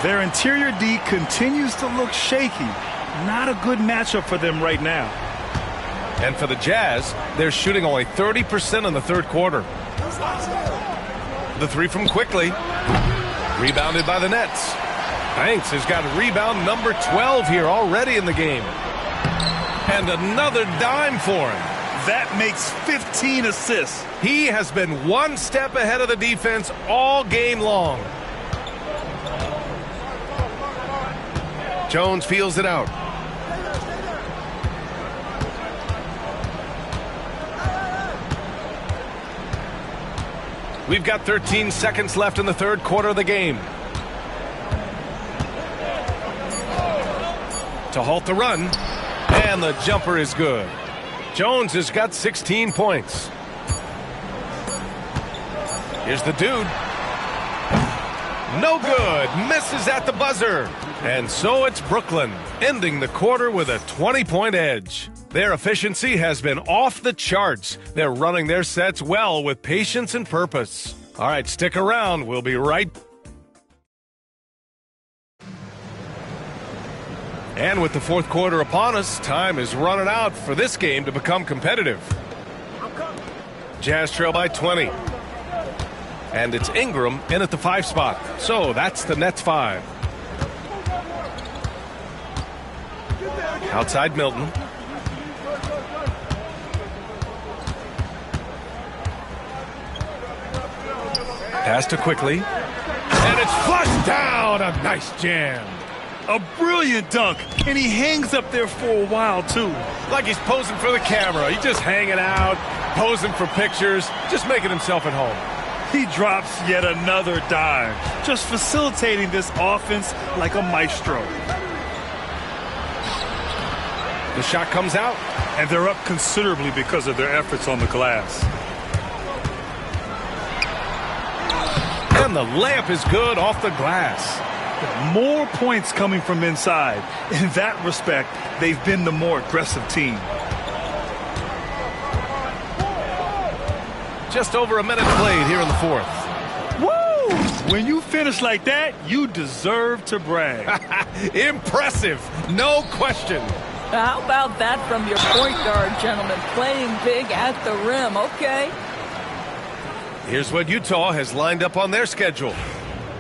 Their interior D continues to look shaky. Not a good matchup for them right now. And for the Jazz, they're shooting only 30% in the third quarter. The 3 from Quickly. Rebounded by the Nets. Banks has got rebound number 12 here already in the game. And another dime for him. That makes 15 assists. He has been one step ahead of the defense all game long. Jones feels it out. We've got 13 seconds left in the third quarter of the game. To halt the run. And the jumper is good. Jones has got 16 points. Here's the dude. No good. Misses at the buzzer. And so it's Brooklyn, ending the quarter with a 20-point edge. Their efficiency has been off the charts. They're running their sets well with patience and purpose. All right, stick around. We'll be right back. And with the fourth quarter upon us, time is running out for this game to become competitive. Jazz trail by 20. And it's Ingram in at the 5 spot. So that's the Nets 5. Outside Milton. Pass to Quickly. And it's flushed down. A nice jam. A brilliant dunk, and he hangs up there for a while, too. Like he's posing for the camera. He's just hanging out, posing for pictures, just making himself at home. He drops yet another dime, just facilitating this offense like a maestro. The shot comes out. And they're up considerably because of their efforts on the glass. And the layup is good off the glass. More points coming from inside. In that respect, they've been the more aggressive team. Just over a minute played here in the fourth. Woo! When you finish like that, you deserve to brag. Impressive, no question. How about that from your point guard, gentlemen? Playing big at the rim, okay. Here's what Utah has lined up on their schedule.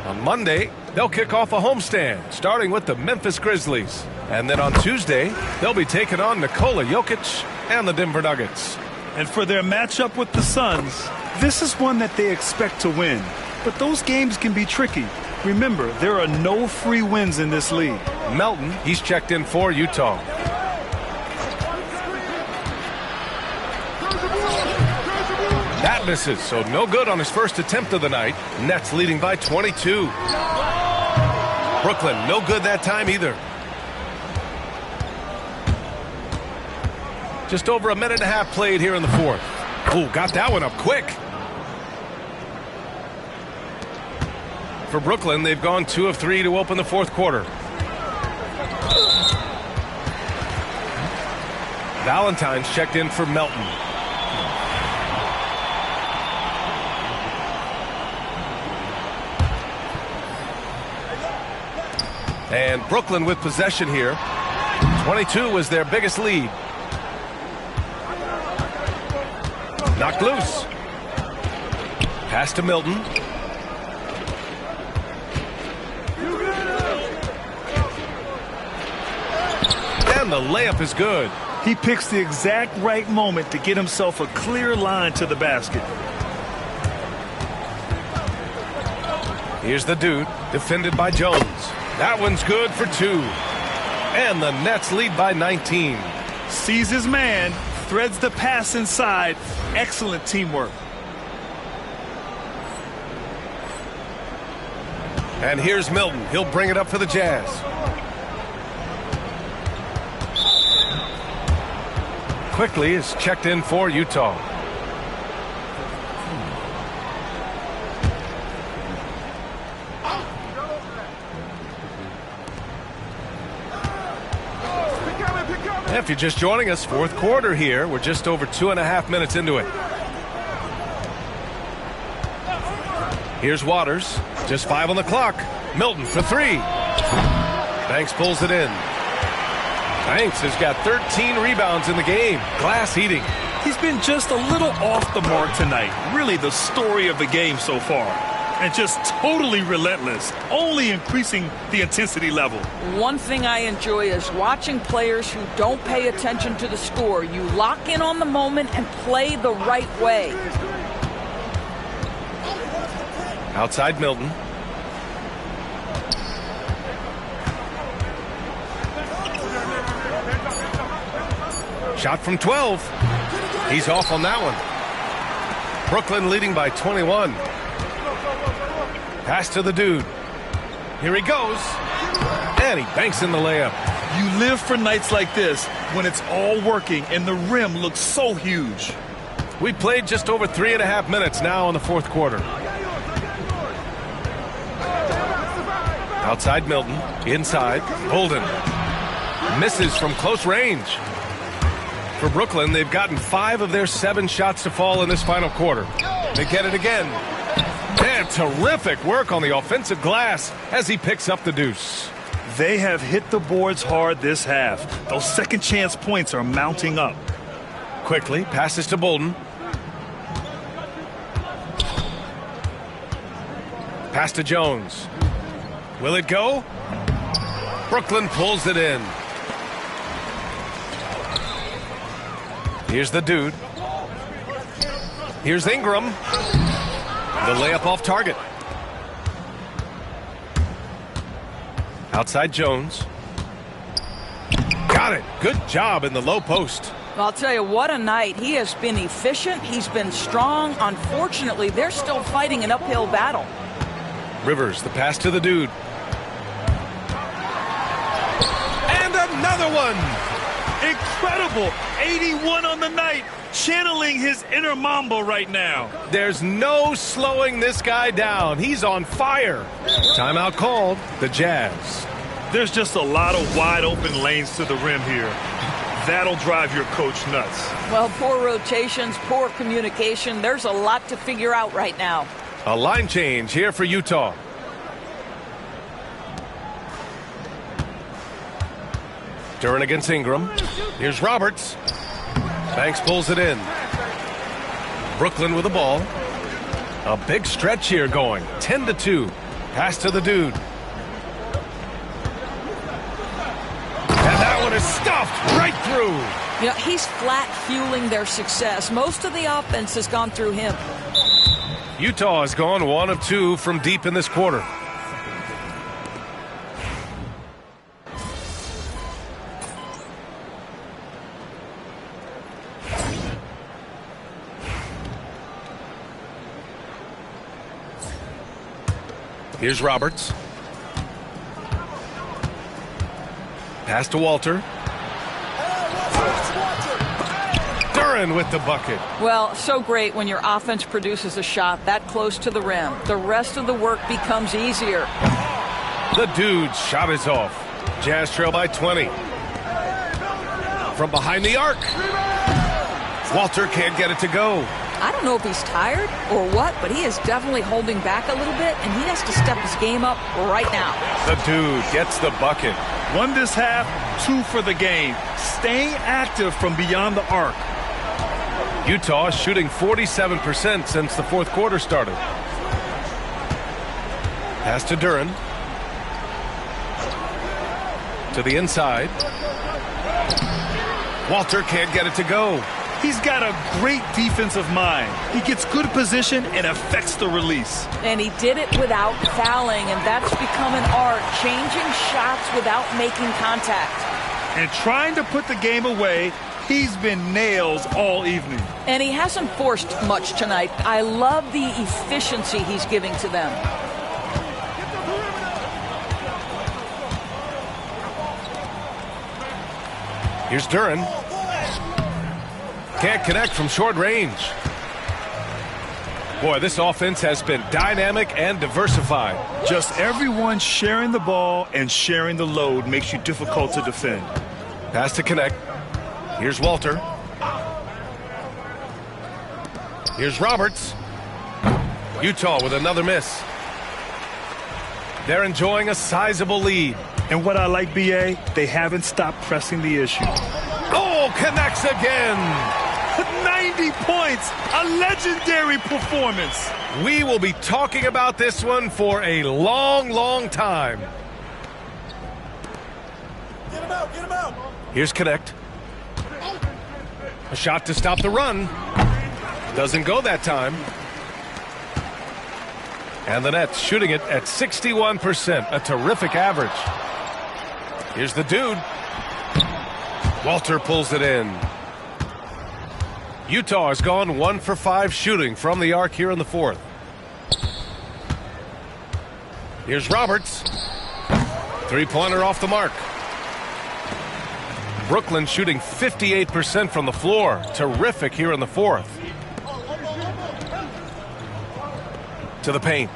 On Monday, they'll kick off a homestand, starting with the Memphis Grizzlies. And then on Tuesday, they'll be taking on Nikola Jokic and the Denver Nuggets. And for their matchup with the Suns, this is one that they expect to win. But those games can be tricky. Remember, there are no free wins in this league. Melton, he's checked in for Utah. That misses, so no good on his first attempt of the night. Nets leading by 22. Brooklyn, no good that time either. Just over a minute and a half played here in the fourth. Oh, got that one up quick. For Brooklyn, they've gone 2 of 3 to open the fourth quarter. Valentine's checked in for Melton. And Brooklyn with possession here. 22 was their biggest lead. Knocked loose. Pass to Milton. And the layup is good. He picks the exact right moment to get himself a clear line to the basket. Here's the dude, defended by Jones. That one's good for 2. And the Nets lead by 19. Sees his man, threads the pass inside. Excellent teamwork. And here's Milton. He'll bring it up for the Jazz. Quickly is checked in for Utah. If you're just joining us, fourth quarter here. We're just over 2.5 minutes into it. Here's Waters. Just 5 on the clock. Milton for 3. Banks pulls it in. Banks has got 13 rebounds in the game. Glass heating. He's been just a little off the mark tonight. Really the story of the game so far. And just totally relentless, only increasing the intensity level. One thing I enjoy is watching players who don't pay attention to the score. You lock in on the moment and play the right way. Outside Milton. Shot from 12. He's off on that one. Brooklyn leading by 21. Pass to the dude. Here he goes. And he banks in the layup. You live for nights like this when it's all working and the rim looks so huge. We played just over 3.5 minutes now in the fourth quarter. Outside Milton. Inside. Holden. Misses from close range. For Brooklyn, they've gotten 5 of their 7 shots to fall in this final quarter. They get it again. And terrific work on the offensive glass as he picks up the deuce. They have hit the boards hard this half. Those second chance points are mounting up. Quickly passes to Bolden. Pass to Jones. Will it go? Brooklyn pulls it in. Here's the dude. Here's Ingram. The layup off target. Outside Jones. Got it. Good job in the low post. I'll tell you, what a night. He has been efficient. He's been strong. Unfortunately, they're still fighting an uphill battle. Rivers, the pass to the dude. And another one. Incredible. 81 on the night. Channeling his inner Mamba right now. There's no slowing this guy down. He's on fire. Timeout called. The Jazz. There's just a lot of wide open lanes to the rim here. That'll drive your coach nuts. Well, poor rotations, poor communication. There's a lot to figure out right now. A line change here for Utah. Duren against Ingram. Here's Roberts. Banks pulls it in. Brooklyn with the ball. A big stretch here going. 10-2. Pass to the dude. And that one is stuffed right through. You know, he's flat fueling their success. Most of the offense has gone through him. Utah has gone 1 of 2 from deep in this quarter. Here's Roberts. Pass to Walter. Duren with the bucket. Well, so great when your offense produces a shot that close to the rim. The rest of the work becomes easier. The dude's shot is off. Jazz trail by 20. From behind the arc. Walter can't get it to go. I don't know if he's tired or what, but he is definitely holding back a little bit, and he has to step his game up right now. The dude gets the bucket. 1 this half, 2 for the game. Staying active from beyond the arc. Utah shooting 47% since the fourth quarter started. Pass to Duren. To the inside. Walter can't get it to go. He's got a great defensive mind. He gets good position and affects the release. And he did it without fouling, and that's become an art, changing shots without making contact. And trying to put the game away, he's been nails all evening. And he hasn't forced much tonight. I love the efficiency he's giving to them. Here's Duren. Can't connect from short range. Boy, this offense has been dynamic and diversified. Just everyone sharing the ball and sharing the load makes you difficult to defend. Pass to connect. Here's Walter. Here's Roberts. Utah with another miss. They're enjoying a sizable lead. And what I like, B.A., they haven't stopped pressing the issue. Oh, connects again. 90 points, a legendary performance. We will be talking about this one for a long, long time. Get him out, get him out. Here's Connect. A shot to stop the run. Doesn't go that time. And the Nets shooting it at 61%, a terrific average. Here's the dude. Walter pulls it in. Utah has gone 1 for 5 shooting from the arc here in the fourth. Here's Roberts. Three-pointer off the mark. Brooklyn shooting 58% from the floor. Terrific here in the fourth. To the paint.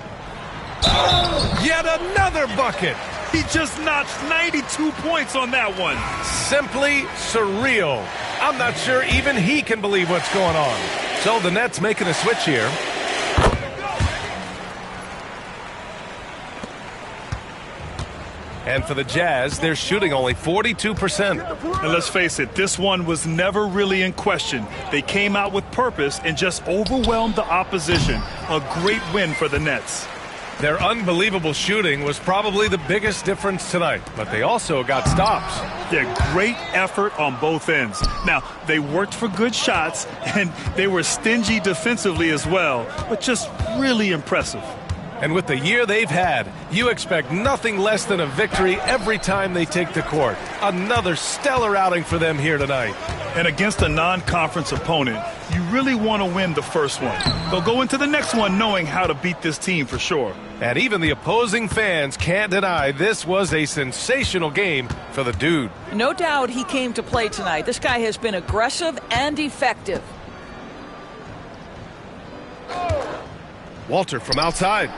Yet another bucket. He just notched 92 points on that one. Simply surreal. I'm not sure even he can believe what's going on. So the Nets making a switch here. And for the Jazz, they're shooting only 42%. And let's face it, this one was never really in question. They came out with purpose and just overwhelmed the opposition. A great win for the Nets. Their unbelievable shooting was probably the biggest difference tonight, but they also got stops. Yeah, great effort on both ends. Now, they worked for good shots, and they were stingy defensively as well, but just really impressive. And with the year they've had, you expect nothing less than a victory every time they take the court. Another stellar outing for them here tonight. And against a non-conference opponent, you really want to win the first one. They'll go into the next one knowing how to beat this team for sure. And even the opposing fans can't deny this was a sensational game for the dude. No doubt he came to play tonight. This guy has been aggressive and effective. Walter from outside.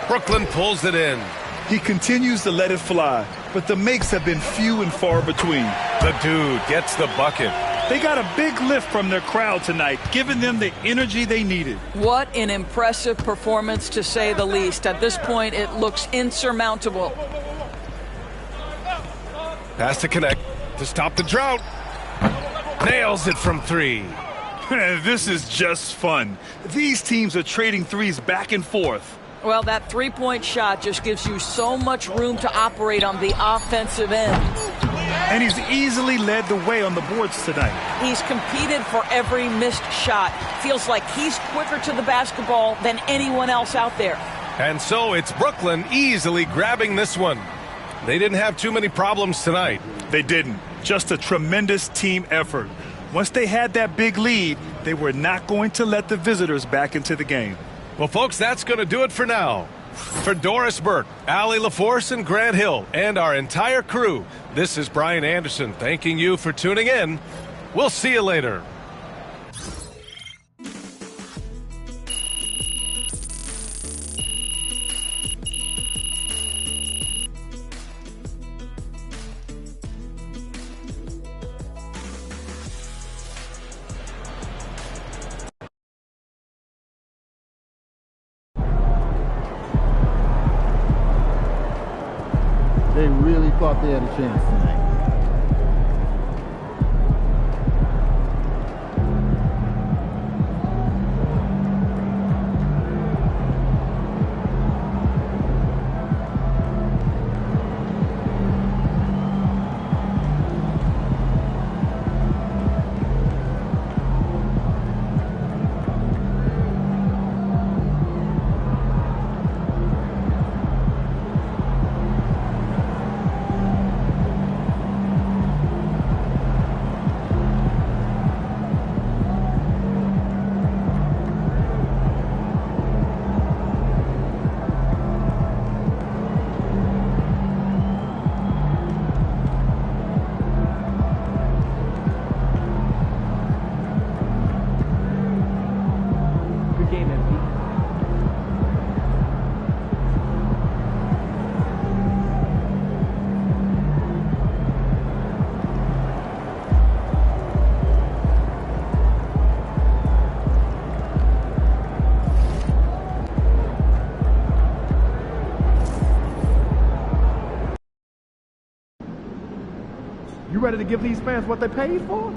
Brooklyn pulls it in. He continues to let it fly, but the makes have been few and far between. The dude gets the bucket. They got a big lift from their crowd tonight, giving them the energy they needed. What an impressive performance, to say the least. At this point, it looks insurmountable. Pass to connect to stop the drought. Nails it from three. This is just fun. These teams are trading threes back and forth. Well, that three-point shot just gives you so much room to operate on the offensive end. And he's easily led the way on the boards tonight. He's competed for every missed shot. Feels like he's quicker to the basketball than anyone else out there. And so it's Brooklyn easily grabbing this one. They didn't have too many problems tonight. They didn't. Just a tremendous team effort. Once they had that big lead, they were not going to let the visitors back into the game. Well, folks, that's going to do it for now. For Doris Burke, Allie LaForce, and Grant Hill, and our entire crew, this is Brian Anderson thanking you for tuning in. We'll see you later. They really thought they had a chance tonight. You ready to give these fans what they paid for?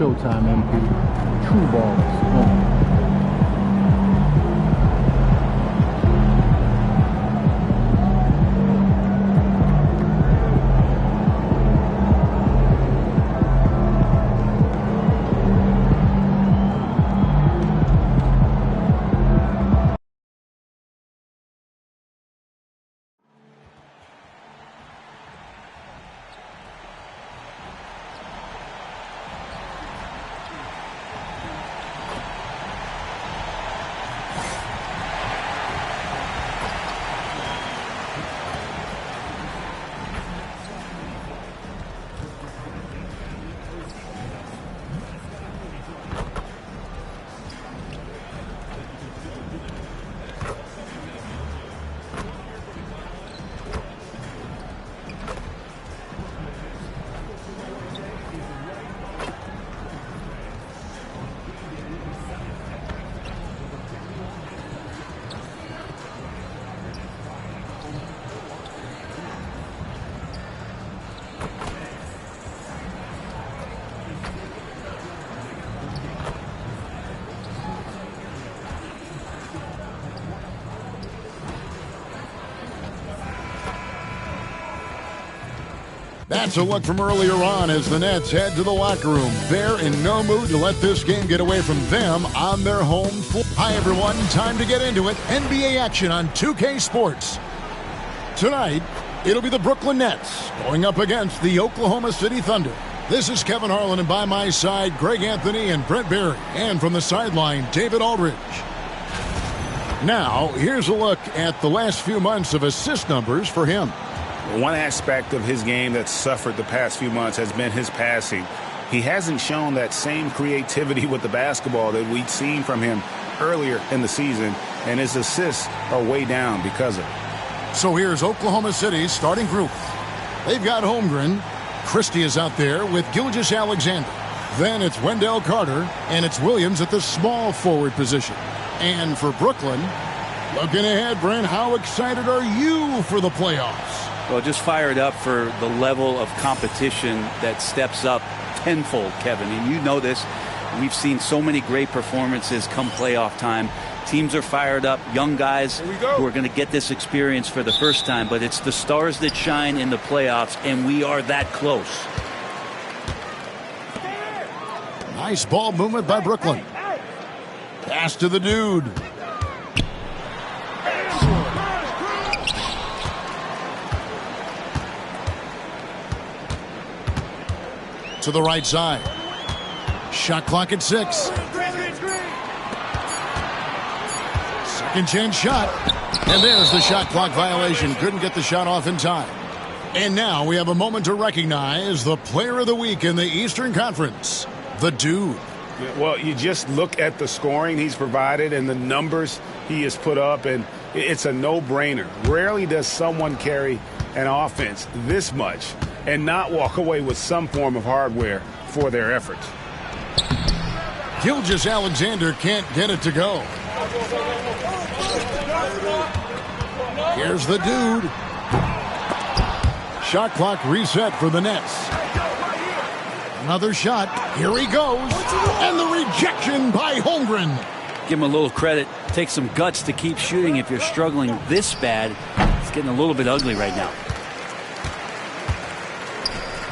showtime, MP. True balls. Home. That's a look from earlier on as the Nets head to the locker room. They're in no mood to let this game get away from them on their home floor. Hi, everyone. Time to get into it. NBA action on 2K Sports. Tonight, it'll be the Brooklyn Nets going up against the Oklahoma City Thunder. This is Kevin Harlan, and by my side, Greg Anthony and Brent Barry. And from the sideline, David Aldridge. Now, here's a look at the last few months of assist numbers for him. One aspect of his game that's suffered the past few months has been his passing. He hasn't shown that same creativity with the basketball that we'd seen from him earlier in the season, and his assists are way down because of it. So here's Oklahoma City's starting group. They've got Holmgren. Christie is out there with Gilgeous-Alexander. Then it's Wendell Carter, and it's Williams at the small forward position. And for Brooklyn, looking ahead, Brent, how excited are you for the playoffs? Well, just fired up for the level of competition that steps up tenfold, Kevin. And you know this. We've seen so many great performances come playoff time. Teams are fired up, young guys who are going to get this experience for the first time. But it's the stars that shine in the playoffs, and we are that close. Nice ball movement by Brooklyn. Pass to the dude. To the right side. Shot clock at 6. Second chance shot. And there's the shot clock violation. Couldn't get the shot off in time. And now we have a moment to recognize the player of the week in the Eastern Conference, the dude. Well, you just look at the scoring he's provided and the numbers he has put up, and it's a no-brainer. Rarely does someone carry an offense this much and not walk away with some form of hardware for their efforts. Gilgeous-Alexander can't get it to go. Here's the dude. Shot clock reset for the Nets. Another shot. Here he goes. And the rejection by Holmgren. Give him a little credit. Take some guts to keep shooting if you're struggling this bad. It's getting a little bit ugly right now.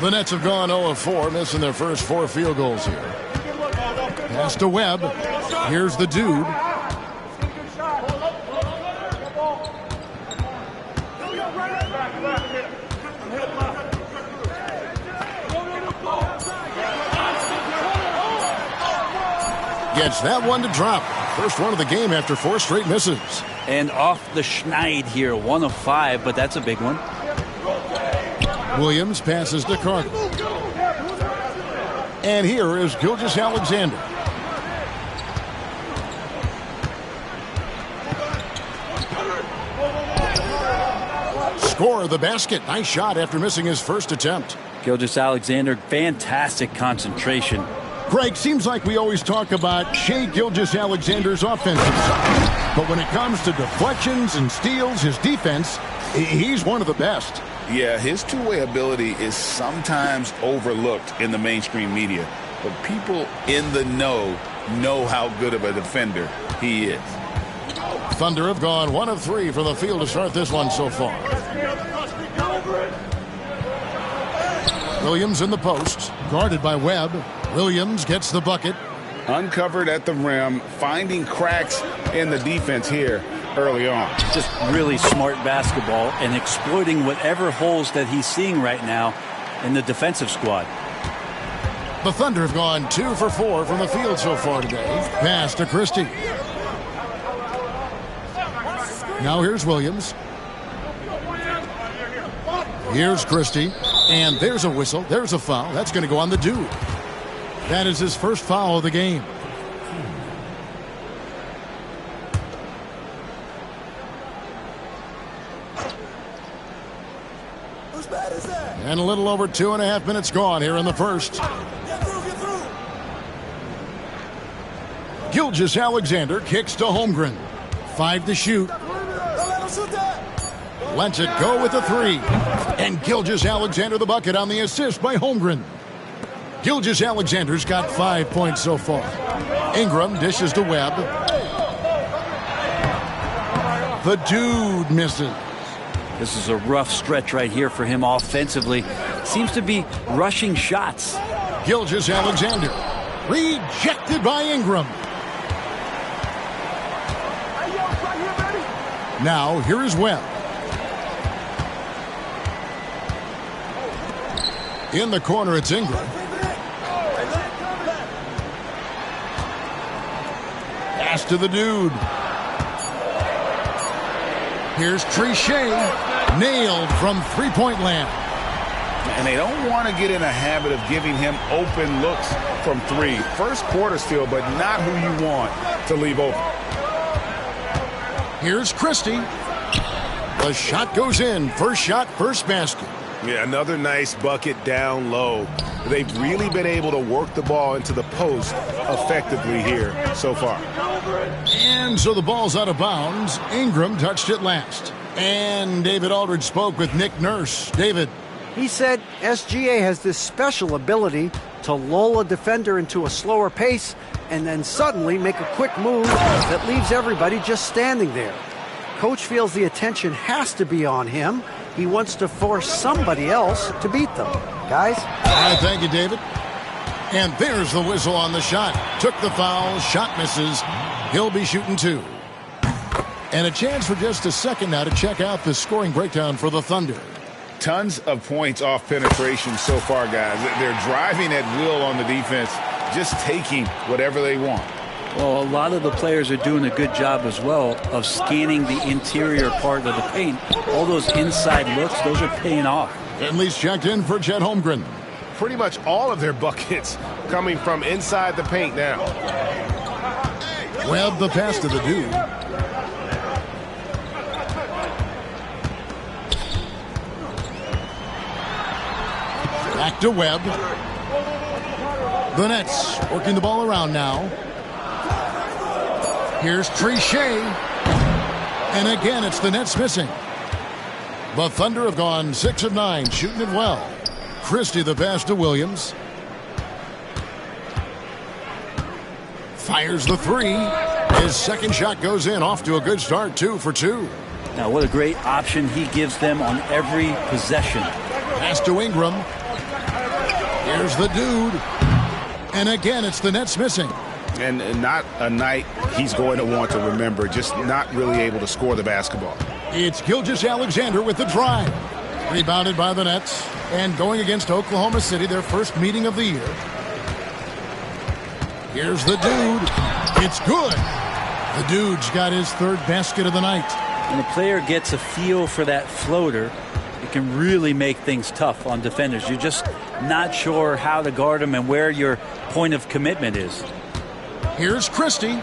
The Nets have gone 0 of 4, missing their first 4 field goals here. Pass to Webb. Here's the dude. Gets that one to drop. First one of the game after 4 straight misses. And off the schneid here, 1 of 5, but that's a big one. Williams passes to Carter. And here is Gilgeous-Alexander. Score the basket. Nice shot after missing his first attempt. Gilgeous-Alexander, fantastic concentration. Greg, seems like we always talk about Shai Gilgeous-Alexander's offensive side. But when it comes to deflections and steals, his defense, he's one of the best. Yeah, his two-way ability is sometimes overlooked in the mainstream media. but people in the know how good of a defender he is. Thunder have gone 1 of 3 from the field to start this one so far. Williams in the post, guarded by Webb. Williams gets the bucket. Uncovered at the rim, finding cracks in the defense here early on. Just really smart basketball and exploiting whatever holes that he's seeing right now in the defensive squad. The Thunder have gone 2 for 4 from the field so far today. Pass to Christie. Now here's Williams. Here's Christie. And there's a whistle. There's a foul. That's going to go on the dude. That is his first foul of the game. And a little over 2.5 minutes gone here in the first. Gilgeous-Alexander kicks to Holmgren. 5 to shoot. Lets it go with the 3. And Gilgeous-Alexander the bucket on the assist by Holmgren. Gilgeous-Alexander's got 5 points so far. Ingram dishes to Webb. The dude misses. This is a rough stretch right here for him offensively. Seems to be rushing shots. Gilgeous-Alexander rejected by Ingram. Now here is Webb. In the corner, it's Ingram. Pass to the dude. Here's Trichet. Nailed from three-point land. And they don't want to get in a habit of giving him open looks from 3. First quarter still, but not who you want to leave open. Here's Christie. The shot goes in. First shot, first basket. Yeah, another nice bucket down low. They've really been able to work the ball into the post effectively here so far. And so the ball's out of bounds. Ingram touched it last. And David Aldridge spoke with Nick Nurse. David. He said SGA has this special ability to lull a defender into a slower pace and then suddenly make a quick move that leaves everybody just standing there. Coach feels the attention has to be on him. He wants to force somebody else to beat them. Guys? All right, thank you, David. And there's the whistle on the shot. Took the foul, shot misses. He'll be shooting 2. And a chance for just a second now to check out the scoring breakdown for the Thunder. Tons of points off penetration so far, guys. They're driving at will on the defense, just taking whatever they want. Well, a lot of the players are doing a good job as well of scanning the interior part of the paint. All those inside looks, those are paying off. Finley's checked in for Chet Holmgren. Pretty much all of their buckets coming from inside the paint now. Webb the pass to the dude. Back to Webb. The Nets working the ball around now. Here's Trichet. And again, it's the Nets missing. The Thunder have gone 6 of 9, shooting it well. Christie the pass to Williams. Fires the 3. His second shot goes in, off to a good start, 2 for 2. Now, what a great option he gives them on every possession. Pass to Ingram. Here's the dude. And again, it's the Nets missing. And not a night he's going to want to remember, just not really able to score the basketball. It's Gilgeous-Alexander with the drive. Rebounded by the Nets. And going against Oklahoma City, their first meeting of the year. Here's the dude. It's good. The dude's got his 3rd basket of the night. When a player gets a feel for that floater, it can really make things tough on defenders. You're just not sure how to guard them and where your point of commitment is. Here's Christie.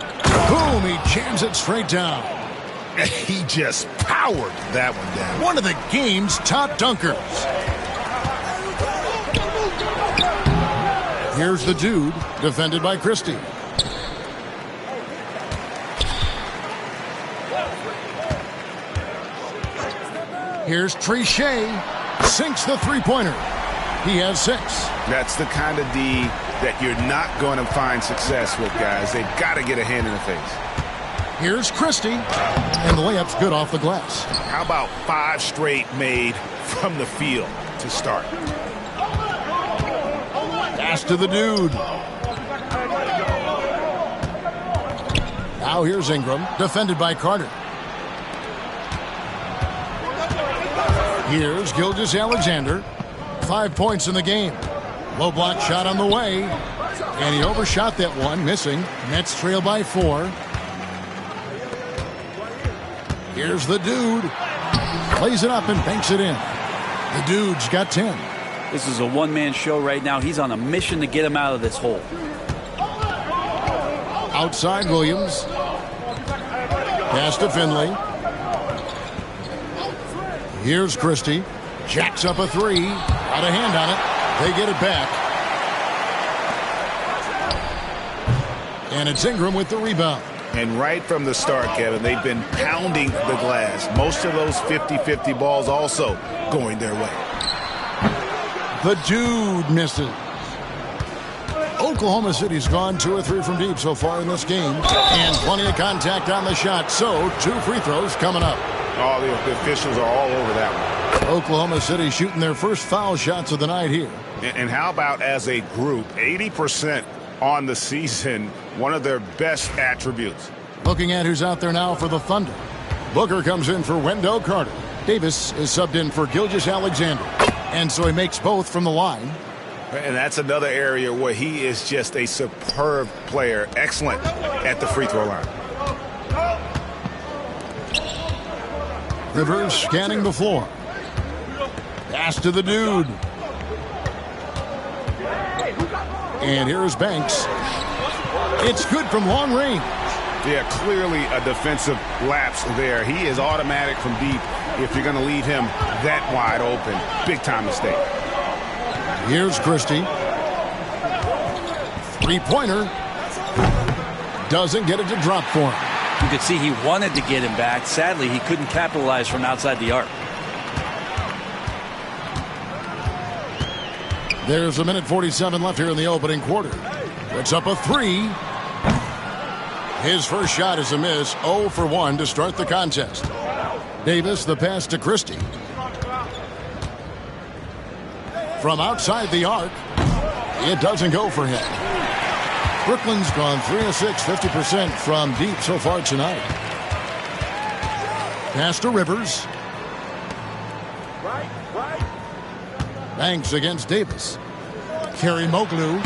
Boom, he jams it straight down. He just powered that one down. One of the game's top dunkers. Here's the dude, defended by Christie. Here's Trichet. Sinks the three-pointer. He has 6. That's the kind of D that you're not going to find success with, guys. They've got to get a hand in the face. Here's Christie, and the layup's good off the glass. How about 5 straight made from the field to start? Pass to the dude. Now here's Ingram, defended by Carter. Here's Gilgeous-Alexander. 5 points in the game. Low block shot on the way. And he overshot that one, missing. Nets trail by 4. Here's the dude. Plays it up and banks it in. The dude's got 10. This is a one-man show right now. He's on a mission to get him out of this hole. Outside Williams. Pass to Finley. Here's Christie. Jacks up a 3. Got a hand on it. They get it back. And it's Ingram with the rebound. And right from the start, Kevin, they've been pounding the glass. Most of those 50-50 balls also going their way. The dude misses. Oklahoma City's gone 2 or 3 from deep so far in this game. And plenty of contact on the shot. So 2 free throws coming up. Oh, the officials are all over that one. Oklahoma City shooting their first foul shots of the night here. And how about as a group, 80% on the season, one of their best attributes. Looking at who's out there now for the Thunder. Booker comes in for Wendell Carter. Davis is subbed in for Gilgeous-Alexander. And so he makes both from the line. And that's another area where he is just a superb player. Excellent at the free throw line. Rivers scanning the floor. Pass to the dude. And here's Banks. It's good from long range. Yeah, clearly a defensive lapse there. He is automatic from deep if you're going to leave him that wide open. Big time mistake. Here's Christie. 3-pointer. Doesn't get it to drop for him. You could see he wanted to get him back. Sadly, he couldn't capitalize from outside the arc. There's 1:47 left here in the opening quarter. Puts up a 3. His first shot is a miss. 0 for 1 to start the contest. Davis, the pass to Christie. From outside the arc, it doesn't go for him. Brooklyn's gone 3 of 6, 50% from deep so far tonight. Pass to Rivers. Banks against Davis. Kerry Moglu.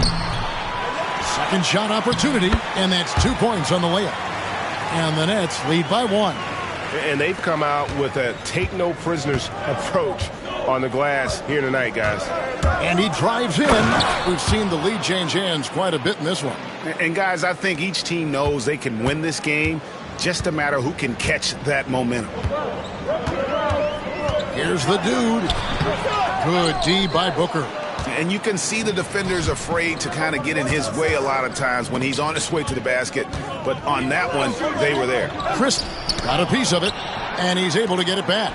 Second shot opportunity, and that's 2 points on the layup. And the Nets lead by 1. And they've come out with a take-no-prisoners approach on the glass here tonight, guys. And he drives in. We've seen the lead change hands quite a bit in this one. And, guys, I think each team knows they can win this game. Just a matter who can catch that momentum. Here's the dude. Good D by Booker. And you can see the defenders afraid to kind of get in his way a lot of times when he's on his way to the basket. But on that one, they were there. Chris got a piece of it, and he's able to get it back.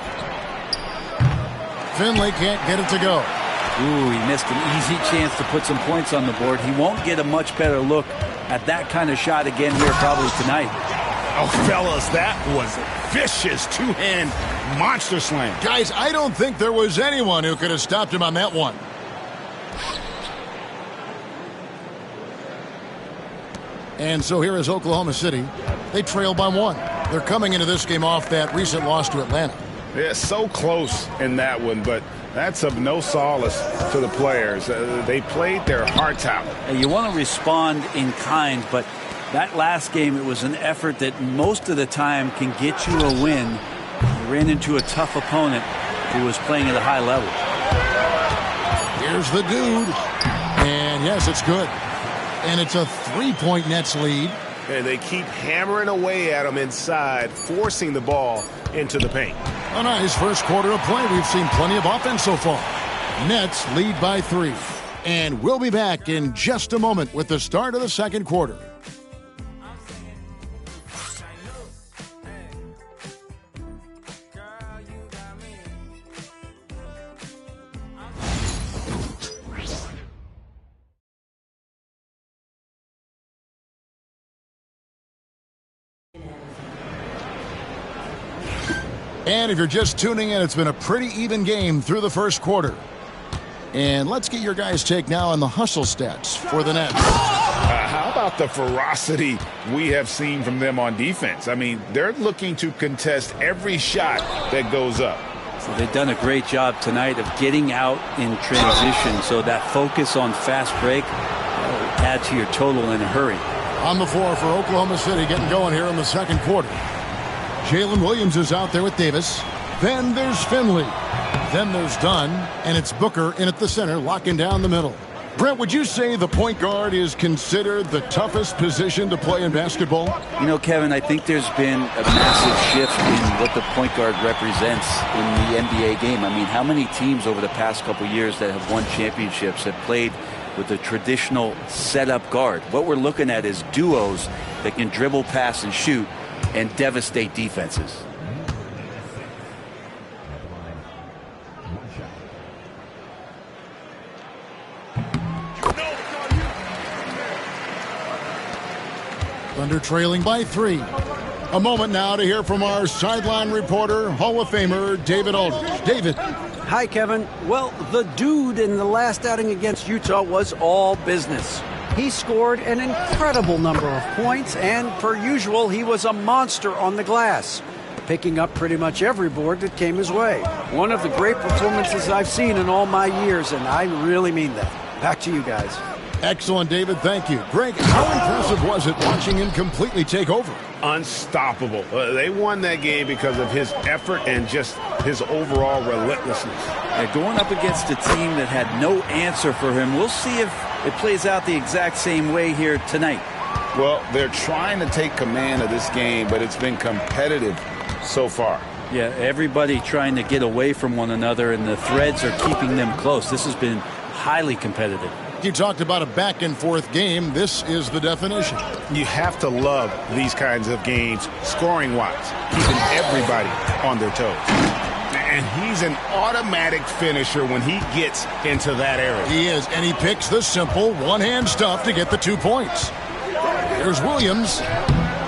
Finley can't get it to go. Ooh, he missed an easy chance to put some points on the board. He won't get a much better look at that kind of shot again here probably tonight. Oh, fellas, that was a vicious two-hand monster slam. Guys, I don't think there was anyone who could have stopped him on that one. And so here is Oklahoma City. They trail by 1. They're coming into this game off that recent loss to Atlanta. Yeah, so close in that one, but that's of no solace to the players. They played their hearts out. You want to respond in kind, but that last game, it was an effort that most of the time can get you a win. You ran into a tough opponent who was playing at a high level. Here's the dude. And yes, it's good. And it's a 3-point Nets lead. And they keep hammering away at them inside, forcing the ball into the paint. A nice first quarter of play. We've seen plenty of offense so far. Nets lead by 3. And we'll be back in just a moment with the start of the second quarter. And if you're just tuning in, it's been a pretty even game through the first quarter. And let's get your guys' take now on the hustle stats for the Nets. How about the ferocity we have seen from them on defense? I mean, they're looking to contest every shot that goes up. So they've done a great job tonight of getting out in transition. So that focus on fast break will add to your total in a hurry. On the floor for Oklahoma City, getting going here in the second quarter. Jalen Williams is out there with Davis. Then there's Finley. Then there's Dunn. And it's Booker in at the center, locking down the middle. Brent, would you say the point guard is considered the toughest position to play in basketball? You know, Kevin, I think there's been a massive shift in what the point guard represents in the NBA game. I mean, how many teams over the past couple years that have won championships have played with a traditional setup guard? What we're looking at is duos that can dribble, pass, and shoot and devastate defenses. Thunder trailing by 3. A moment now to hear from our sideline reporter, Hall of Famer David Aldridge. David. Hi, Kevin. Well, the dude in the last outing against Utah was all business. He scored an incredible number of points, and per usual, he was a monster on the glass, picking up pretty much every board that came his way. One of the great performances I've seen in all my years, and I really mean that. Back to you guys. Excellent, David. Thank you. Greg, how impressive was it watching him completely take over? Unstoppable. They won that game because of his effort and just his overall relentlessness. Yeah, going up against a team that had no answer for him. We'll see if it plays out the exact same way here tonight. Well, they're trying to take command of this game, but it's been competitive so far. Yeah, everybody trying to get away from one another, and the threads are keeping them close. This has been highly competitive. You talked about a back-and-forth game. This is the definition. You have to love these kinds of games, scoring-wise, keeping everybody on their toes. And he's an automatic finisher when he gets into that area. He is, and he picks the simple one-hand stuff to get the 2 points. There's Williams,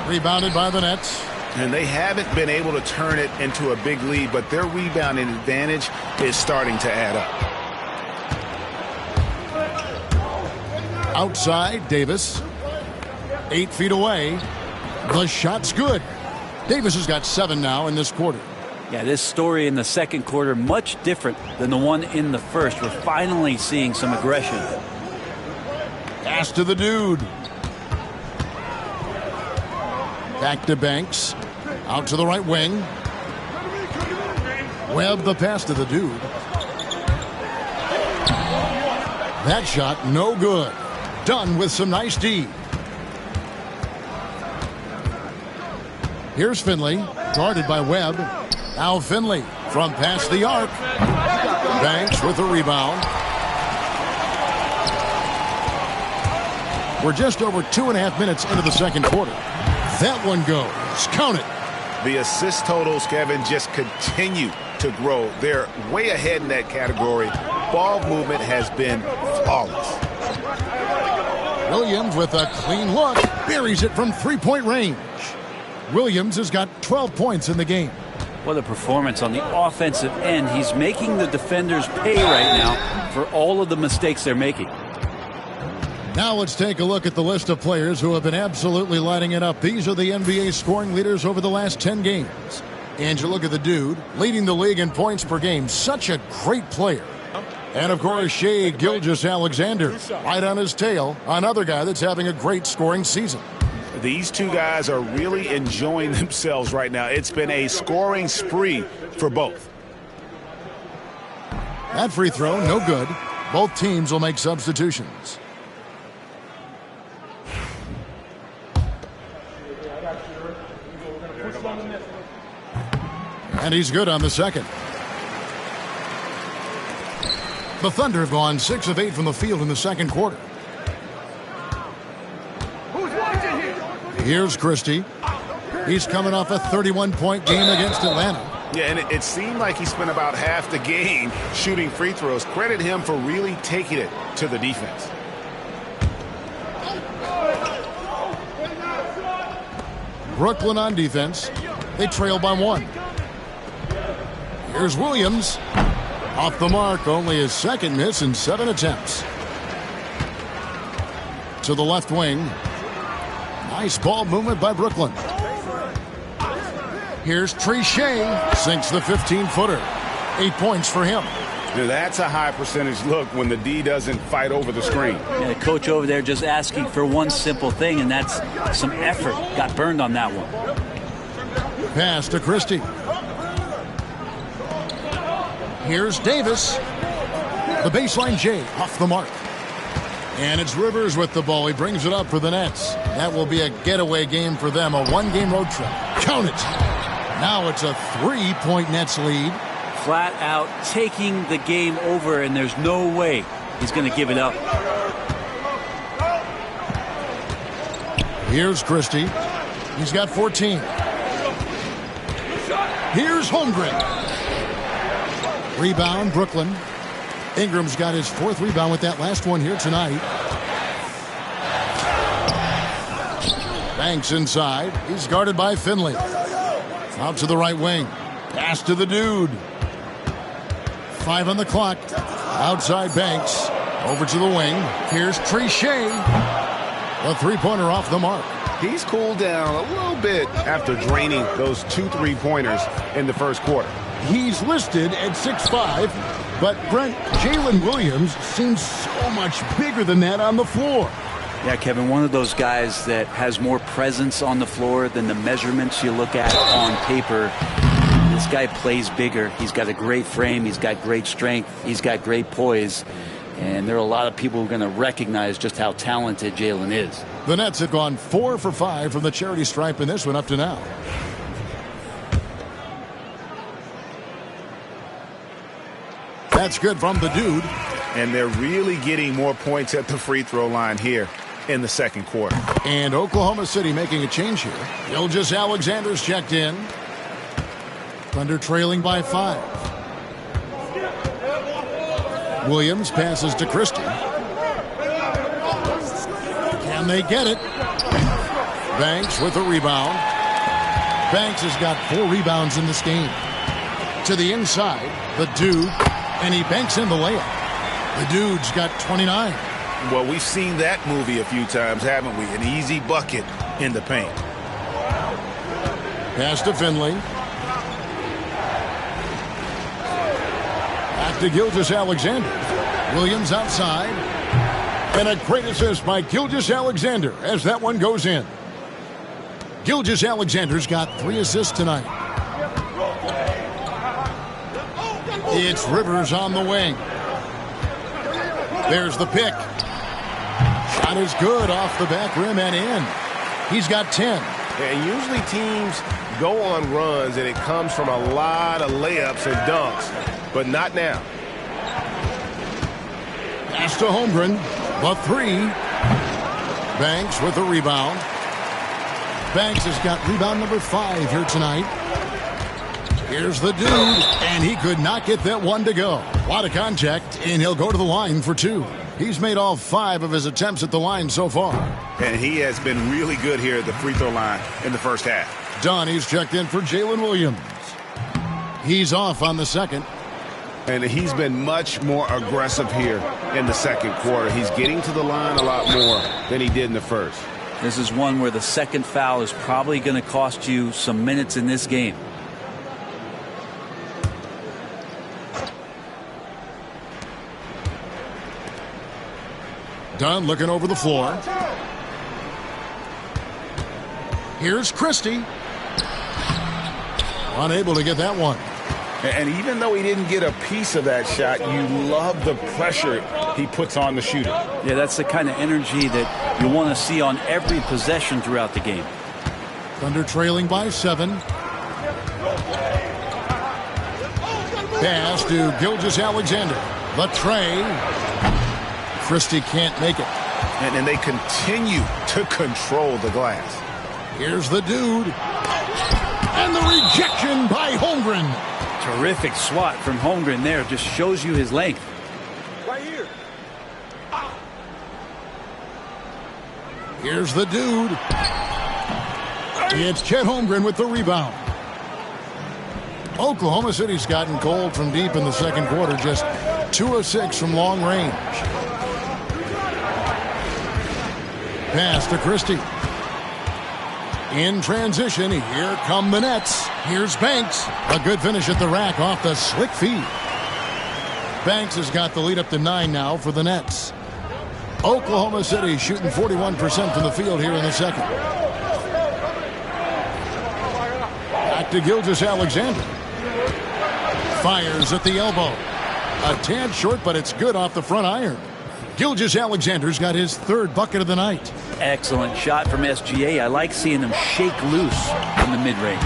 rebounded by the Nets. And they haven't been able to turn it into a big lead, but their rebounding advantage is starting to add up. Outside, Davis. 8 feet away. The shot's good. Davis has got 7 now in this quarter. Yeah, this story in the second quarter, much different than the one in the first. We're finally seeing some aggression. Pass to the dude. Back to Banks. Out to the right wing. Webb the pass to the dude. That shot, no good. Done with some nice D. Here's Finley, guarded by Webb. Now Finley from past the arc. Banks with a rebound. We're just over 2.5 minutes into the second quarter. That one goes. Count it. The assist totals, Kevin, just continue to grow. They're way ahead in that category. Ball movement has been flawless. Williams with a clean look. Buries it from three-point range. Williams has got 12 points in the game. What a performance on the offensive end. He's making the defenders pay right now for all of the mistakes they're making. Now let's take a look at the list of players who have been absolutely lighting it up. These are the NBA scoring leaders over the last 10 games. And you look at the dude leading the league in points per game. Such a great player. And, of course, Shai Gilgeous-Alexander right on his tail. Another guy that's having a great scoring season. These two guys are really enjoying themselves right now. It's been a scoring spree for both. That free throw, no good. Both teams will make substitutions. And he's good on the second. The Thunder have gone 6 of 8 from the field in the second quarter. Here's Christie. He's coming off a 31-point game against Atlanta. Yeah, and it seemed like he spent about half the game shooting free throws. Credit him for really taking it to the defense. Brooklyn on defense. They trail by 1. Here's Williams. Off the mark, only his second miss in 7 attempts. To the left wing. Nice ball movement by Brooklyn. Here's Trichet. Sinks the 15-footer. 8 points for him. Now that's a high percentage look when the D doesn't fight over the screen. Yeah, the coach over there just asking for one simple thing, and that's some effort. Got burned on that one. Pass to Christie. Here's Davis. The baseline J off the mark. And it's Rivers with the ball. He brings it up for the Nets. That will be a getaway game for them, a 1-game road trip. Count it. Now it's a 3-point Nets lead. Flat out taking the game over, and there's no way he's going to give it up. Here's Christie. He's got 14. Here's Holmgren. Rebound, Brooklyn. Ingram's got his 4th rebound with that last one here tonight. Banks inside. He's guarded by Finley. Out to the right wing. Pass to the dude. 5 on the clock. Outside Banks. Over to the wing. Here's Trichet. A 3-pointer off the mark. He's cooled down a little bit after draining those 2 3-pointers in the first quarter. He's listed at 6'5", but Brent, Jalen Williams seems so much bigger than that on the floor. Yeah, Kevin, one of those guys that has more presence on the floor than the measurements you look at on paper. This guy plays bigger. He's got a great frame. He's got great strength. He's got great poise. And there are a lot of people who are going to recognize just how talented Jalen is. The Nets have gone 4 for 5 from the charity stripe in this one up to now. That's good from the dude. And they're really getting more points at the free throw line here in the second quarter. And Oklahoma City making a change here. Gilgeous-Alexander's checked in. Thunder trailing by 5. Williams passes to Christie. Can they get it? Banks with a rebound. Banks has got 4 rebounds in this game. To the inside, the dude. And he banks in the layup. The dude's got 29. Well, we've seen that movie a few times, haven't we? An easy bucket in the paint. Pass to Finley. Back to Gilgeous-Alexander. Williams outside. And a great assist by Gilgeous-Alexander as that one goes in. Gilgeous-Alexander's got 3 assists tonight. It's Rivers on the wing. There's the pick. Shot is good off the back rim and in. He's got 10. And usually teams go on runs and it comes from a lot of layups and dunks, but not now. Pass to Holmgren. The 3. Banks with a rebound. Banks has got rebound number 5 here tonight. Here's the dude, and he could not get that one to go. A lot of contact, and he'll go to the line for 2. He's made all 5 of his attempts at the line so far. And he has been really good here at the free throw line in the first half. Donnie's checked in for Jalen Williams. He's off on the second. And he's been much more aggressive here in the second quarter. He's getting to the line a lot more than he did in the first. This is one where the second foul is probably going to cost you some minutes in this game. Dunn looking over the floor. Here's Christie. Unable to get that one. And even though he didn't get a piece of that shot, you love the pressure he puts on the shooter. Yeah, that's the kind of energy that you want to see on every possession throughout the game. Thunder trailing by 7. Pass to Gilgeous-Alexander. The tray. Christie can't make it. And they continue to control the glass. Here's the dude. And the rejection by Holmgren. Terrific swat from Holmgren there. Just shows you his length. Right here. Here's the dude. It's Chet Holmgren with the rebound. Oklahoma City's gotten cold from deep in the second quarter, just 2 of 6 from long range. Pass to Christie. In transition, here come the Nets. Here's Banks. A good finish at the rack off the slick feed. Banks has got the lead up to 9 now for the Nets. Oklahoma City shooting 41% from the field here in the second. Back to Gilgeous-Alexander. Fires at the elbow. A tad short, but it's good off the front iron. Gilgeous-Alexander's got his 3rd bucket of the night. Excellent shot from SGA. I like seeing them shake loose in the mid-range.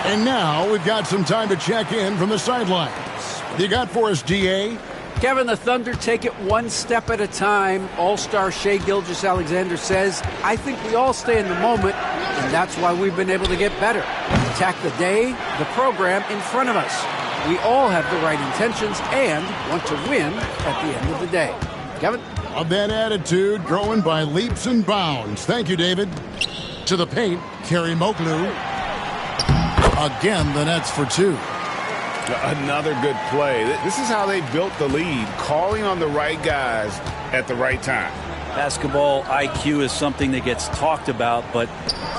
And now we've got some time to check in from the sidelines. What do you got for us, GA? Kevin, the Thunder take it one step at a time. All-star Shai Gilgeous-Alexander says, I think we all stay in the moment, and that's why we've been able to get better. Attack the day, the program in front of us. We all have the right intentions and want to win at the end of the day. Kevin? Of that attitude growing by leaps and bounds. Thank you, David. To the paint, Kerry Moglu. Again, the Nets for 2. Another good play. This is how they built the lead, calling on the right guys at the right time. Basketball IQ is something that gets talked about, but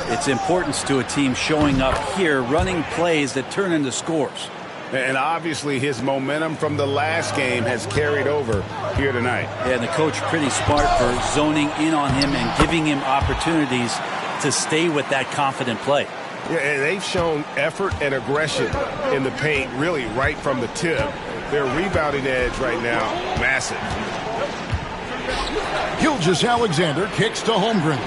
its importance to a team showing up here, running plays that turn into scores. And obviously his momentum from the last game has carried over here tonight. Yeah, and the coach pretty smart for zoning in on him and giving him opportunities to stay with that confident play. Yeah, and they've shown effort and aggression in the paint really right from the tip. Their rebounding edge right now, massive. Gilgeous-Alexander kicks to Holmgren.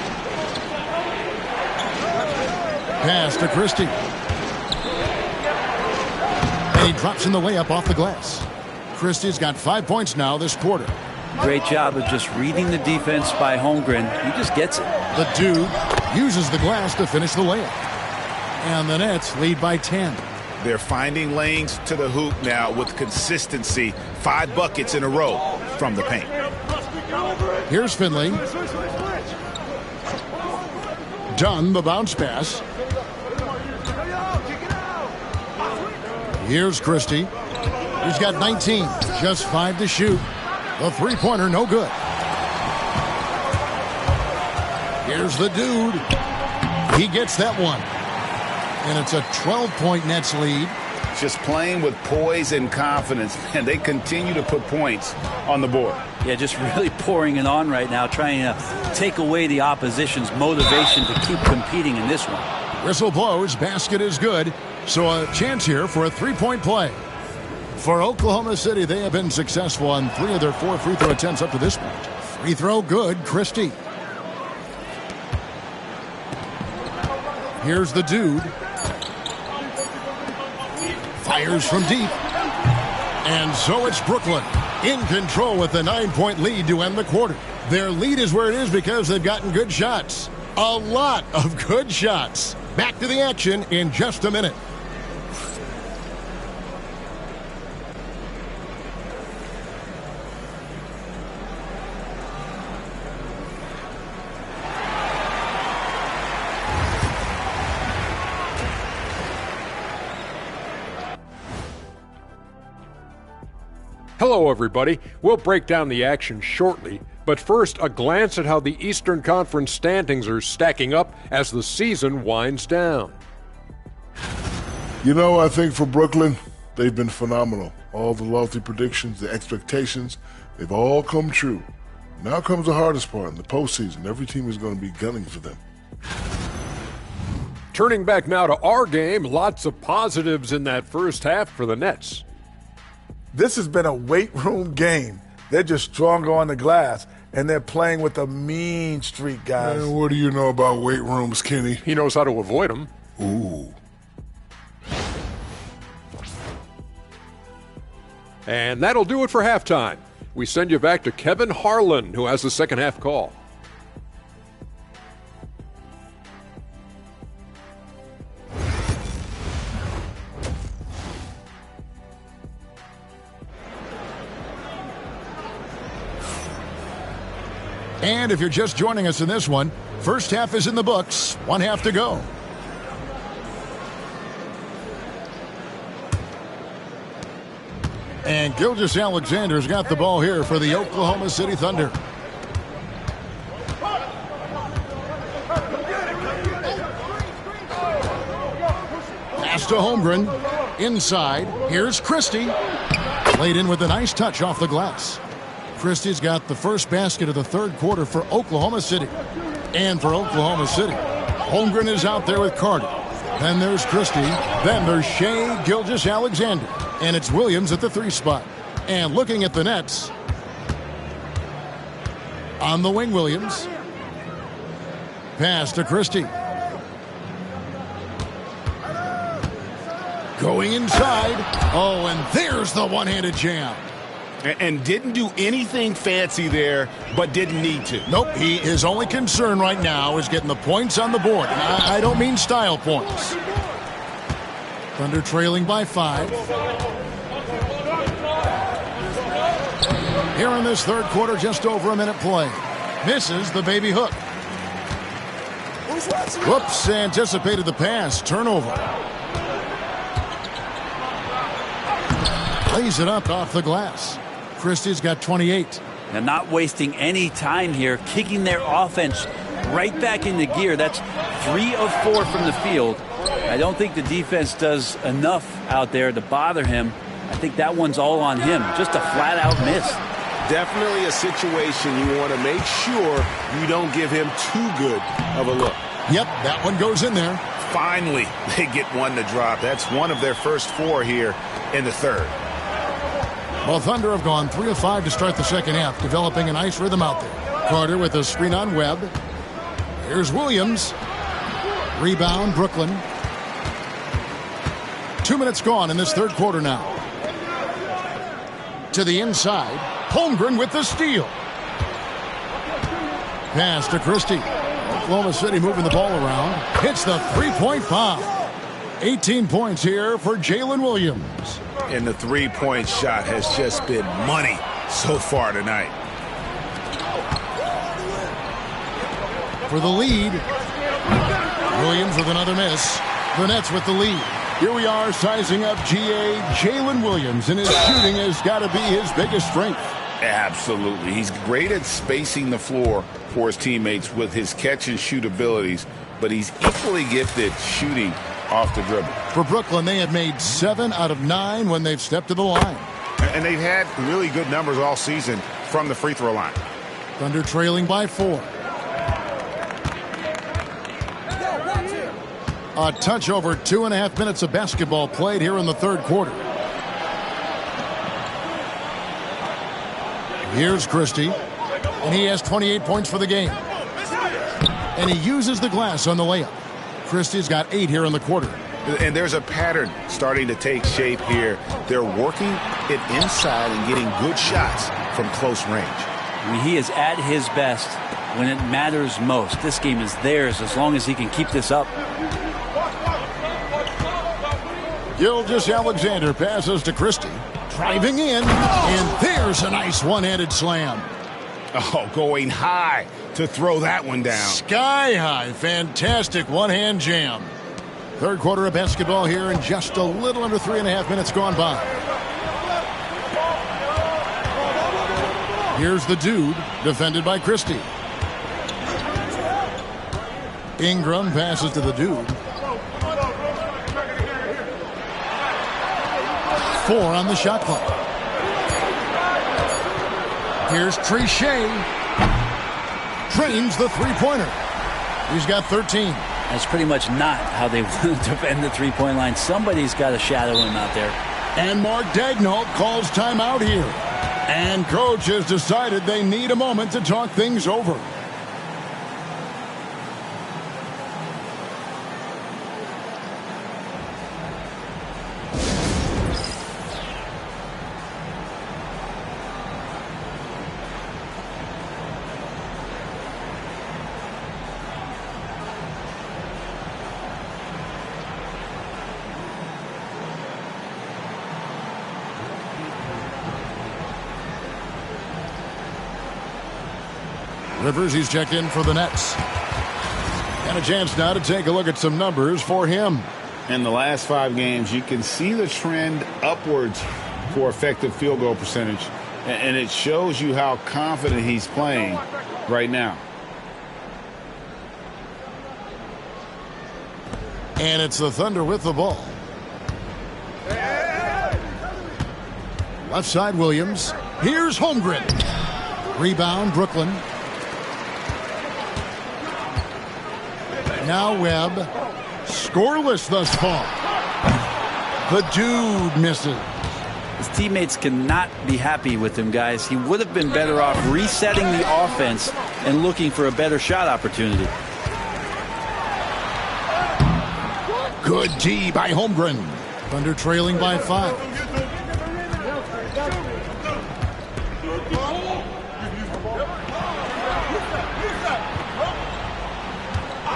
Pass to Christie. And he drops in the layup off the glass. Christie's got 5 points now this quarter. Great job of just reading the defense by Holmgren. He just gets it. The dude uses the glass to finish the layup. And the Nets lead by 10. They're finding lanes to the hoop now with consistency. 5 buckets in a row from the paint. Here's Finley. Dunn, the bounce pass. Here's Christie. He's got 19. Just 5 to shoot. The three-pointer, no good. Here's the dude. He gets that one. And it's a 12-point Nets lead. Just playing with poise and confidence, and they continue to put points on the board. Yeah, just really pouring it on right now, trying to take away the opposition's motivation to keep competing in this one. Whistle blows, basket is good, so a chance here for a 3-point play. For Oklahoma City, they have been successful on 3 of their 4 free throw attempts up to this point. Free throw good, Christie. Here's the dude. Fires from deep. And so it's Brooklyn in control with a 9-point lead to end the quarter. Their lead is where it is because they've gotten good shots. A lot of good shots. Back to the action in just a minute. Hello, everybody. We'll break down the action shortly, but first, a glance at how the Eastern Conference standings are stacking up as the season winds down. You know, I think for Brooklyn, they've been phenomenal. All the lofty predictions, the expectations, they've all come true. Now comes the hardest part in the postseason. Every team is going to be gunning for them. Turning back now to our game, lots of positives in that first half for the Nets. This has been a weight room game. They're just stronger on the glass, and they're playing with a mean streak, guys. Man, what do you know about weight rooms, Kenny? He knows how to avoid them. Ooh. And that'll do it for halftime. We send you back to Kevin Harlan, who has the second half call. And if you're just joining us in this one, first half is in the books. 1 half to go. And Gilgeous-Alexander's got the ball here for the Oklahoma City Thunder. Pass to Holmgren. Inside. Here's Christie. Laid in with a nice touch off the glass. Christie's got the first basket of the third quarter for Oklahoma City. And for Oklahoma City, Holmgren is out there with Carter. Then there's Christie. Then there's Shai Gilgeous-Alexander. And it's Williams at the 3 spot. And looking at the Nets, on the wing, Williams. Pass to Christie. Going inside. Oh, and there's the one-handed jam. And didn't do anything fancy there, but didn't need to. Nope, his only concern right now is getting the points on the board. And I don't mean style points. Thunder trailing by 5. Here in this third quarter, just over a minute play. Misses the baby hook. Whoops, anticipated the pass. Turnover. Lays it up off the glass. Christie's got 28. They're not wasting any time here, kicking their offense right back into gear. That's 3 of 4 from the field. I don't think the defense does enough out there to bother him. I think that one's all on him. Just a flat-out miss. Definitely a situation you want to make sure you don't give him too good of a look. Yep, that one goes in there. Finally, they get one to drop. That's one of their first 4 here in the third. Well, Thunder have gone 3 of 5 to start the second half, developing a nice rhythm out there. Carter with a screen on Webb. Here's Williams. Rebound, Brooklyn. 2 minutes gone in this third quarter now. To the inside. Holmgren with the steal. Pass to Christie. Oklahoma City moving the ball around. Hits the three-point bomb. 18 points here for Jalen Williams. And the three-point shot has just been money so far tonight. For the lead. Williams with another miss. The Nets with the lead. Here we are sizing up GA Jalen Williams, and his shooting has got to be his biggest strength. Absolutely. He's great at spacing the floor for his teammates with his catch-and-shoot abilities, but he's equally gifted shooting off the dribble. For Brooklyn, they have made 7 out of 9 when they've stepped to the line. And they've had really good numbers all season from the free throw line. Thunder trailing by 4. A touch over 2.5 minutes of basketball played here in the third quarter. Here's Christie, and he has 28 points for the game. And he uses the glass on the layup. Christie's got 8 here in the quarter. And there's a pattern starting to take shape here. They're working it inside and getting good shots from close range. I mean, he is at his best when it matters most. This game is theirs as long as he can keep this up. Gilgeous-Alexander passes to Christie. Driving in, and there's a nice one-handed slam. Oh, going high to throw that one down. Sky high. Fantastic one-hand jam. Third quarter of basketball here in just a little under 3.5 minutes gone by. Here's the dude, defended by Christie. Ingram passes to the dude. 4 on the shot clock. Here's Trichet. Trains the three-pointer. He's got 13. That's pretty much not how they want to defend the three-point line. Somebody's got to shadow him out there. And Mark Daigneault calls timeout here. And coach has decided they need a moment to talk things over. Rivers, he's checked in for the Nets. And a chance now to take a look at some numbers for him. In the last 5 games, you can see the trend upwards for effective field goal percentage. And it shows you how confident he's playing right now. And it's the Thunder with the ball. Left side, Williams. Here's Holmgren. Rebound, Brooklyn. Now Webb. Scoreless thus far. The dude misses. His teammates cannot be happy with him, guys. He would have been better off resetting the offense and looking for a better shot opportunity. Good D by Holmgren. Thunder trailing by 5.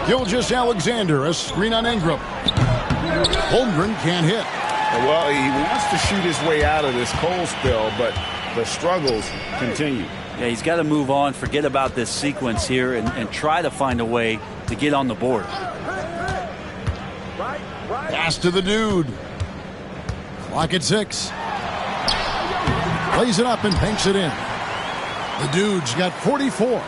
Gilgeous-Alexander, a screen on Ingram. Holmgren can't hit. Well, he wants to shoot his way out of this cold spell, but the struggles continue. Yeah, he's got to move on, forget about this sequence here, and try to find a way to get on the board. Pass to the dude. Clock at 6. Plays it up and banks it in. The dude's got 44.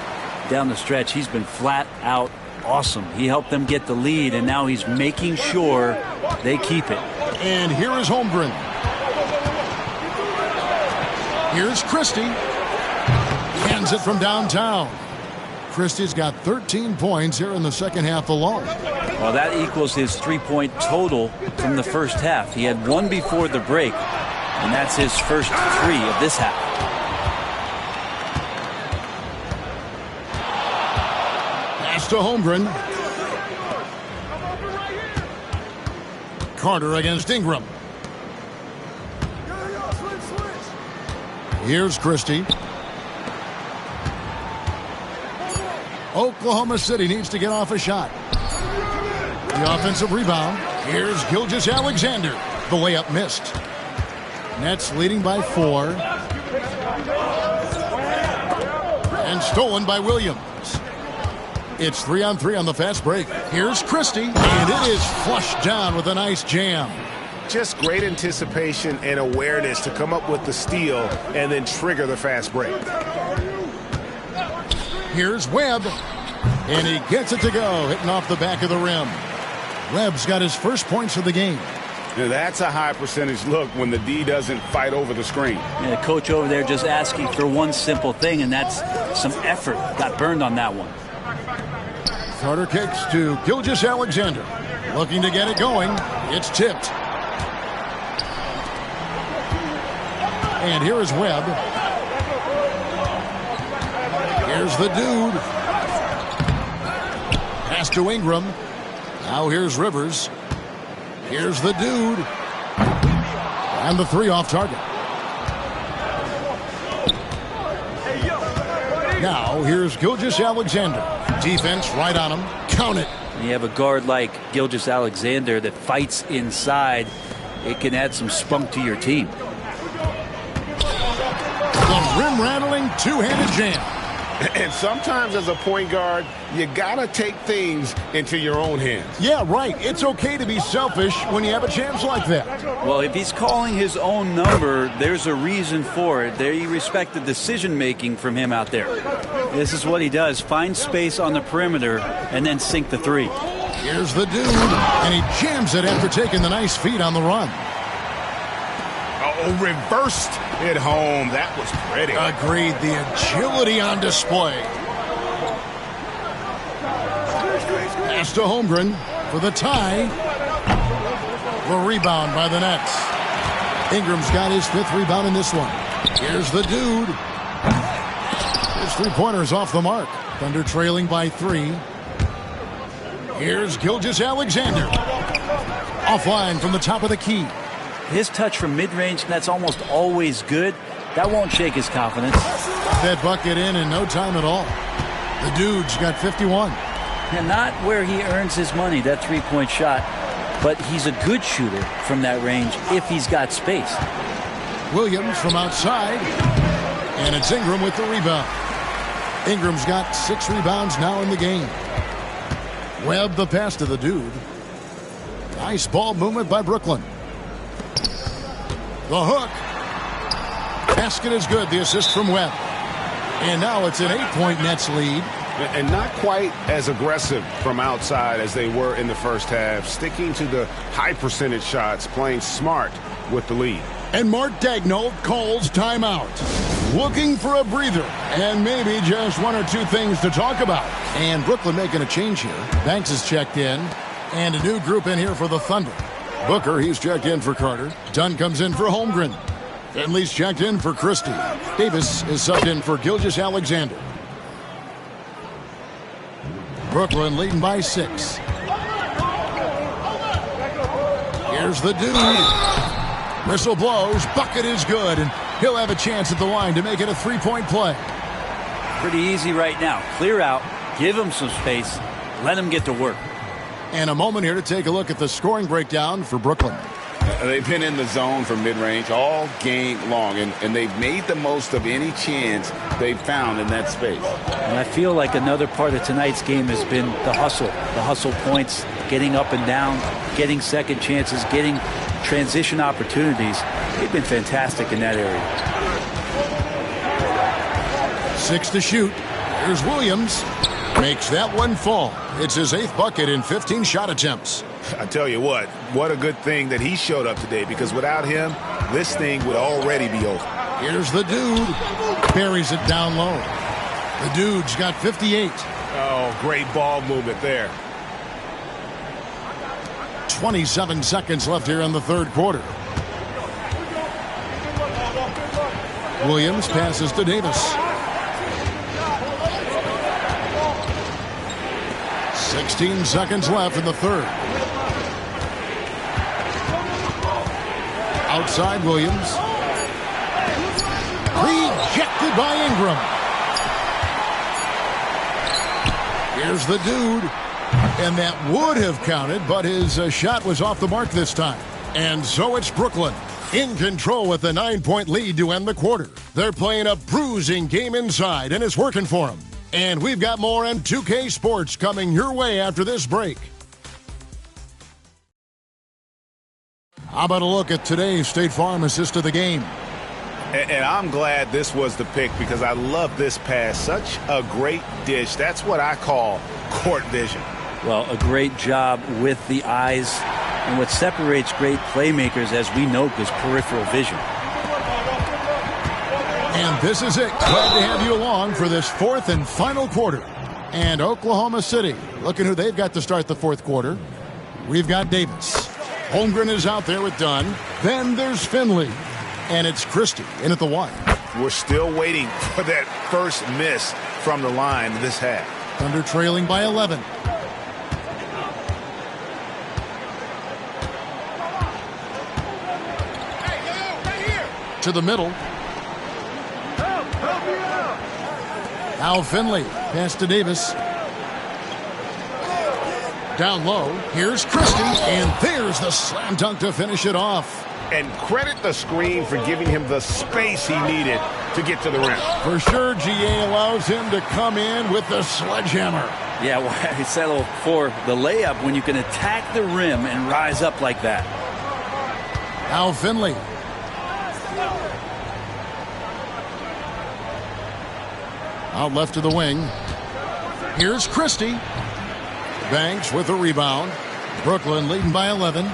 Down the stretch, he's been flat out awesome. He helped them get the lead, and now he's making sure they keep it. And here is Holmgren. Here's Christie. Hands it from downtown. Christie's got 13 points here in the second half alone. Well, that equals his three-point total from the first half. He had one before the break, and that's his first 3 of this half. Pass to Holmgren. Carter against Ingram. Here's Christie. Oklahoma City needs to get off a shot. The offensive rebound. Here's Gilgeous-Alexander. The layup missed. Nets leading by 4. And stolen by Williams. It's 3-on-3 on the fast break. Here's Christie. And it is flushed down with a nice jam. Just great anticipation and awareness to come up with the steal and then trigger the fast break. Here's Webb. And he gets it to go, hitting off the back of the rim. Webb's got his first points of the game. Now that's a high percentage look when the D doesn't fight over the screen. Yeah, the coach over there just asking for one simple thing, and that's some effort. Got burned on that one. Carter kicks to Gilgeous-Alexander. Looking to get it going. It's tipped. And here is Webb. Here's the dude. Pass to Ingram. Now here's Rivers. Here's the dude. And the 3 off target. Now here's Gilgeous-Alexander. Defense right on him. Count it. You have a guard like Gilgeous-Alexander that fights inside. It can add some spunk to your team. The rim-rattling two-handed jam. And sometimes as a point guard, you got to take things into your own hands. Yeah, right. It's okay to be selfish when you have a chance like that. Well, if he's calling his own number, there's a reason for it. They respect the decision-making from him out there. This is what he does. Find space on the perimeter and then sink the 3. Here's the dude, and he jams it after taking the nice feed on the run. Oh, reversed it home. That was pretty. Agreed. The agility on display. Pass to Holmgren for the tie. The rebound by the Nets. Ingram's got his 5th rebound in this one. Here's the dude. His 3-pointers off the mark. Thunder trailing by 3. Here's Gilgeous-Alexander. Offline from the top of the key. His touch from mid-range, that's almost always good. That won't shake his confidence. That bucket in no time at all. The dude's got 51. And not where he earns his money, that 3-point shot. But he's a good shooter from that range if he's got space. Williams from outside. And it's Ingram with the rebound. Ingram's got 6 rebounds now in the game. Webb the pass to the dude. Nice ball movement by Brooklyn. The hook. Basket is good. The assist from Webb. And now it's an 8-point Nets lead. And not quite as aggressive from outside as they were in the first half. Sticking to the high percentage shots, playing smart with the lead. And Mark Daigneault calls timeout. Looking for a breather and maybe just one or two things to talk about. And Brooklyn making a change here. Banks is checked in. And a new group in here for the Thunder. Booker, he's checked in for Carter. Dunn comes in for Holmgren. Finley's checked in for Christie. Davis is subbed in for Gilgeous-Alexander. Brooklyn leading by 6. Here's the dude. Whistle blows. Bucket is good. And he'll have a chance at the line to make it a 3-point play. Pretty easy right now. Clear out. Give him some space. Let him get to work. And a moment here to take a look at the scoring breakdown for Brooklyn. They've been in the zone for mid-range all game long, and they've made the most of any chance they've found in that space. And I feel like another part of tonight's game has been the hustle points, getting up and down, getting second chances, getting transition opportunities. They've been fantastic in that area. 6 to shoot. Here's Williams. Makes that one fall. It's his 8th bucket in 15 shot attempts. I tell you what a good thing that he showed up today, because without him, this thing would already be over. Here's the dude. Buries it down low. The dude's got 58. Oh, great ball movement there. 27 seconds left here in the third quarter. Williams passes to Davis. 16 seconds left in the third. Outside Williams. Rejected by Ingram. Here's the dude. And that would have counted, but his shot was off the mark this time. And so it's Brooklyn in control with a 9-point lead to end the quarter. They're playing a bruising game inside, and it's working for them. And we've got more on 2K Sports coming your way after this break. How about a look at today's State Farm assist of the game? And I'm glad this was the pick, because I love this pass. Such a great dish. That's what I call court vision. Well, a great job with the eyes. And what separates great playmakers, as we note, is peripheral vision. And this is it. Glad to have you along for this fourth and final quarter. And Oklahoma City, looking who they've got to start the fourth quarter. We've got Davis. Holmgren is out there with Dunn. Then there's Finley. And it's Christie in at the one. We're still waiting for that first miss from the line this half. Thunder trailing by 11. To the middle. Now Finley. Pass to Davis. Down low. Here's Christie. And there's the slam dunk to finish it off. And credit the screen for giving him the space he needed to get to the rim. For sure, GA allows him to come in with the sledgehammer. Yeah, well, I settle for the layup when you can attack the rim and rise up like that. Now Finley. Out left to the wing. Here's Christie. Banks with a rebound. Brooklyn leading by 11.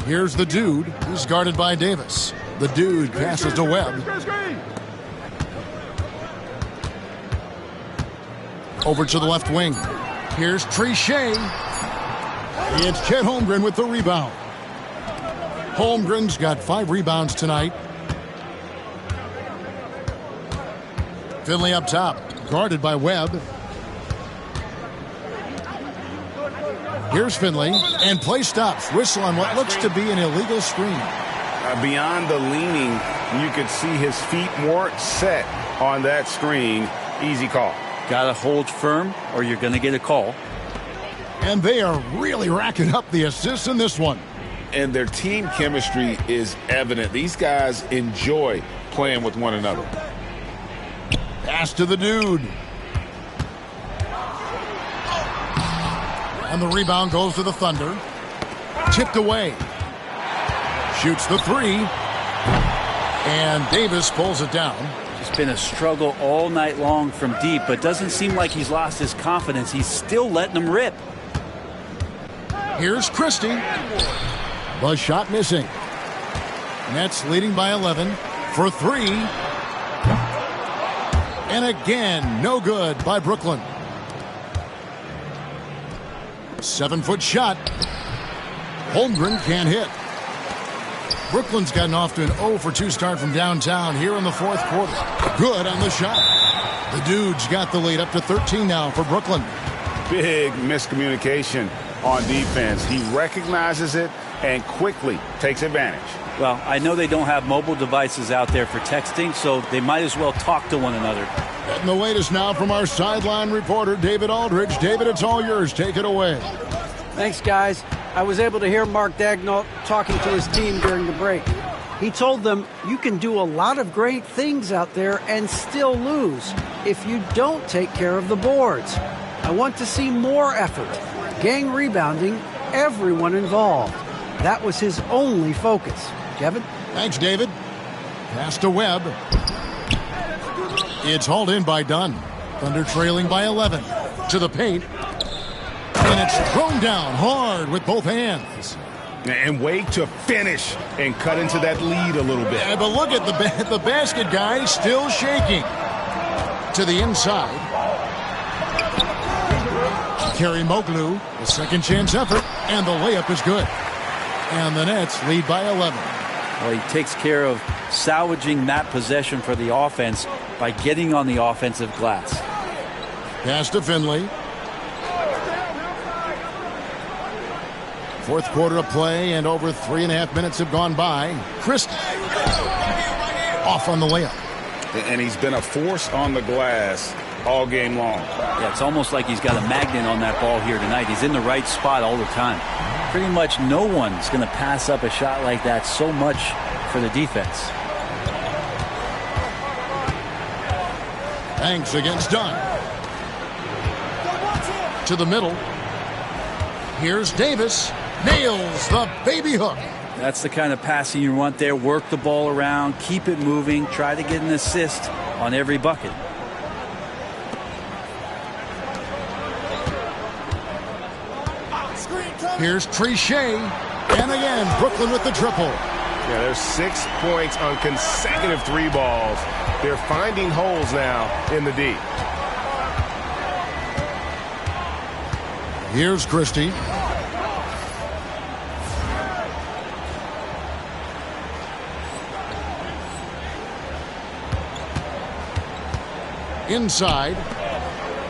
Here's the dude, who's guarded by Davis. The dude passes to Webb. Over to the left wing. Here's Trichet. It's Chet Holmgren with the rebound. Holmgren's got 5 rebounds tonight. Finley up top, guarded by Webb. Here's Finley, and play stops. Whistle on what looks to be an illegal screen. Beyond the leaning, you could see his feet more set on that screen. Easy call. Got to hold firm, or you're going to get a call. And they are really racking up the assists in this one. And their team chemistry is evident. These guys enjoy playing with one another. Pass to the dude. And the rebound goes to the Thunder. Tipped away. Shoots the three. And Davis pulls it down. It's been a struggle all night long from deep, but doesn't seem like he's lost his confidence. He's still letting them rip. Here's Christie. The shot missing. Nets leading by 11 for three. And again, no good by Brooklyn. 7-foot shot. Holmgren can't hit. Brooklyn's gotten off to an 0-for-2 start from downtown here in the fourth quarter. Good on the shot. The Dudes got the lead up to 13 now for Brooklyn. Big miscommunication on defense. He recognizes it and quickly takes advantage. Well, I know they don't have mobile devices out there for texting, so they might as well talk to one another. And the latest now from our sideline reporter, David Aldridge. David, it's all yours. Take it away. Thanks, guys. I was able to hear Mark Daigneault talking to his team during the break. He told them, you can do a lot of great things out there and still lose if you don't take care of the boards. I want to see more effort, gang rebounding, everyone involved. That was his only focus. Kevin? Thanks, David. Pass to Webb. It's hauled in by Dunn. Thunder trailing by 11. To the paint. And it's thrown down hard with both hands. And wait to finish and cut into that lead a little bit. Yeah, but look at the basket guy still shaking. To the inside. Kerry Moglu, a second chance effort, and the layup is good. And the Nets lead by 11. Well, he takes care of salvaging that possession for the offense by getting on the offensive glass. Pass to Finley. Fourth quarter of play, and over 3.5 minutes have gone by. Chris off on the layup. And he's been a force on the glass all game long. Yeah, it's almost like he's got a magnet on that ball here tonight. He's in the right spot all the time. Pretty much no one's going to pass up a shot like that so much for the defense. Banks against Dunn. To the middle. Here's Davis. Nails the baby hook. That's the kind of passing you want there. Work the ball around, keep it moving, try to get an assist on every bucket. Here's Trichet. And again, Brooklyn with the triple. Yeah, there's 6 points on consecutive three balls. They're finding holes now in the D. Here's Christie. Inside.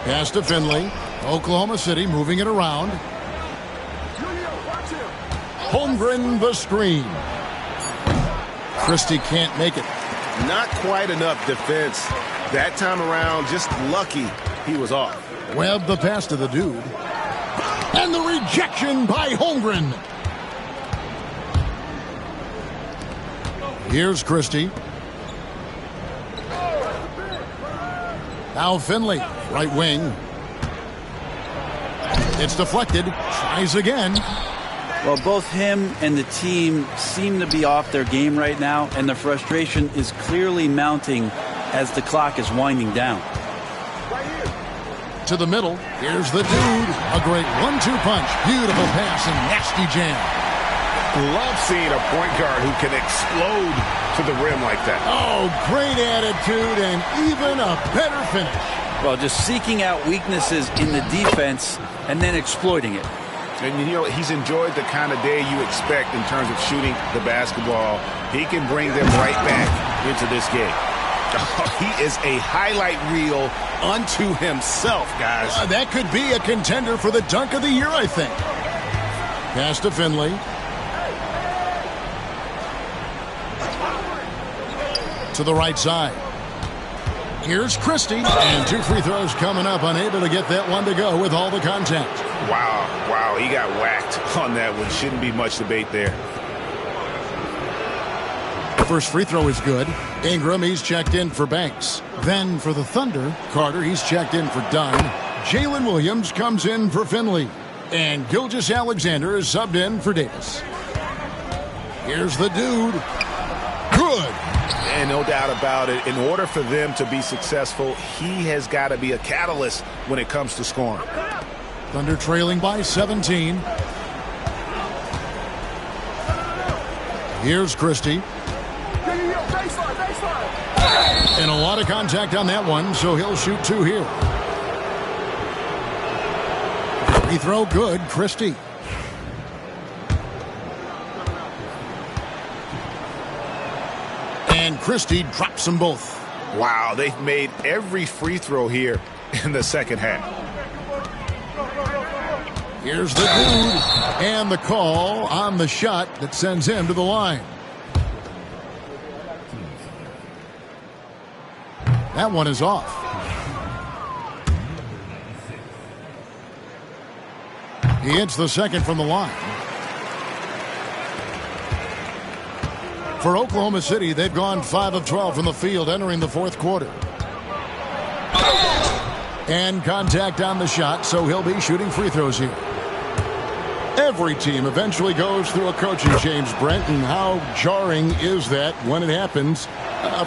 Pass to Finley. Oklahoma City moving it around. Holmgren the screen. Christie can't make it. Not quite enough defense. That time around, just lucky he was off. Webb the pass to the Dude. And the rejection by Holmgren. Here's Christie. Now Finley, right wing. It's deflected. Tries again. Well, both him and the team seem to be off their game right now, and the frustration is clearly mounting as the clock is winding down. To the middle. Here's the Dude. A great 1-2 punch. Beautiful pass and nasty jam. Love seeing a point guard who can explode to the rim like that. Oh, great attitude and even a better finish. Well, just seeking out weaknesses in the defense and then exploiting it. And, you know, he's enjoyed the kind of day you expect in terms of shooting the basketball. He can bring them right back into this game. He is a highlight reel unto himself, guys. That could be a contender for the dunk of the year, I think. Pass to Finley. To the right side. Here's Christie. And 2 free throws coming up. Unable to get that one to go with all the contact. Wow, he got whacked on that one. Shouldn't be much debate there. First free throw is good. Ingram, he's checked in for Banks. Then for the Thunder, Carter, he's checked in for Dunn. Jalen Williams comes in for Finley. And Gilgeous-Alexander is subbed in for Davis. Here's the dude. Good. And no doubt about it, in order for them to be successful, he has got to be a catalyst when it comes to scoring. Thunder trailing by 17. Here's Christie. And a lot of contact on that one, so he'll shoot 2 here. Free throw good, Christie. And Christie drops them both. Wow, they've made every free throw here in the second half. Here's the dude. And the call on the shot that sends him to the line. That one is off. He hits the second from the line. For Oklahoma City, they've gone 5 of 12 from the field entering the fourth quarter. And contact on the shot, so he'll be shooting free throws here. Every team eventually goes through a coaching change, Brent, and how jarring is that when it happens,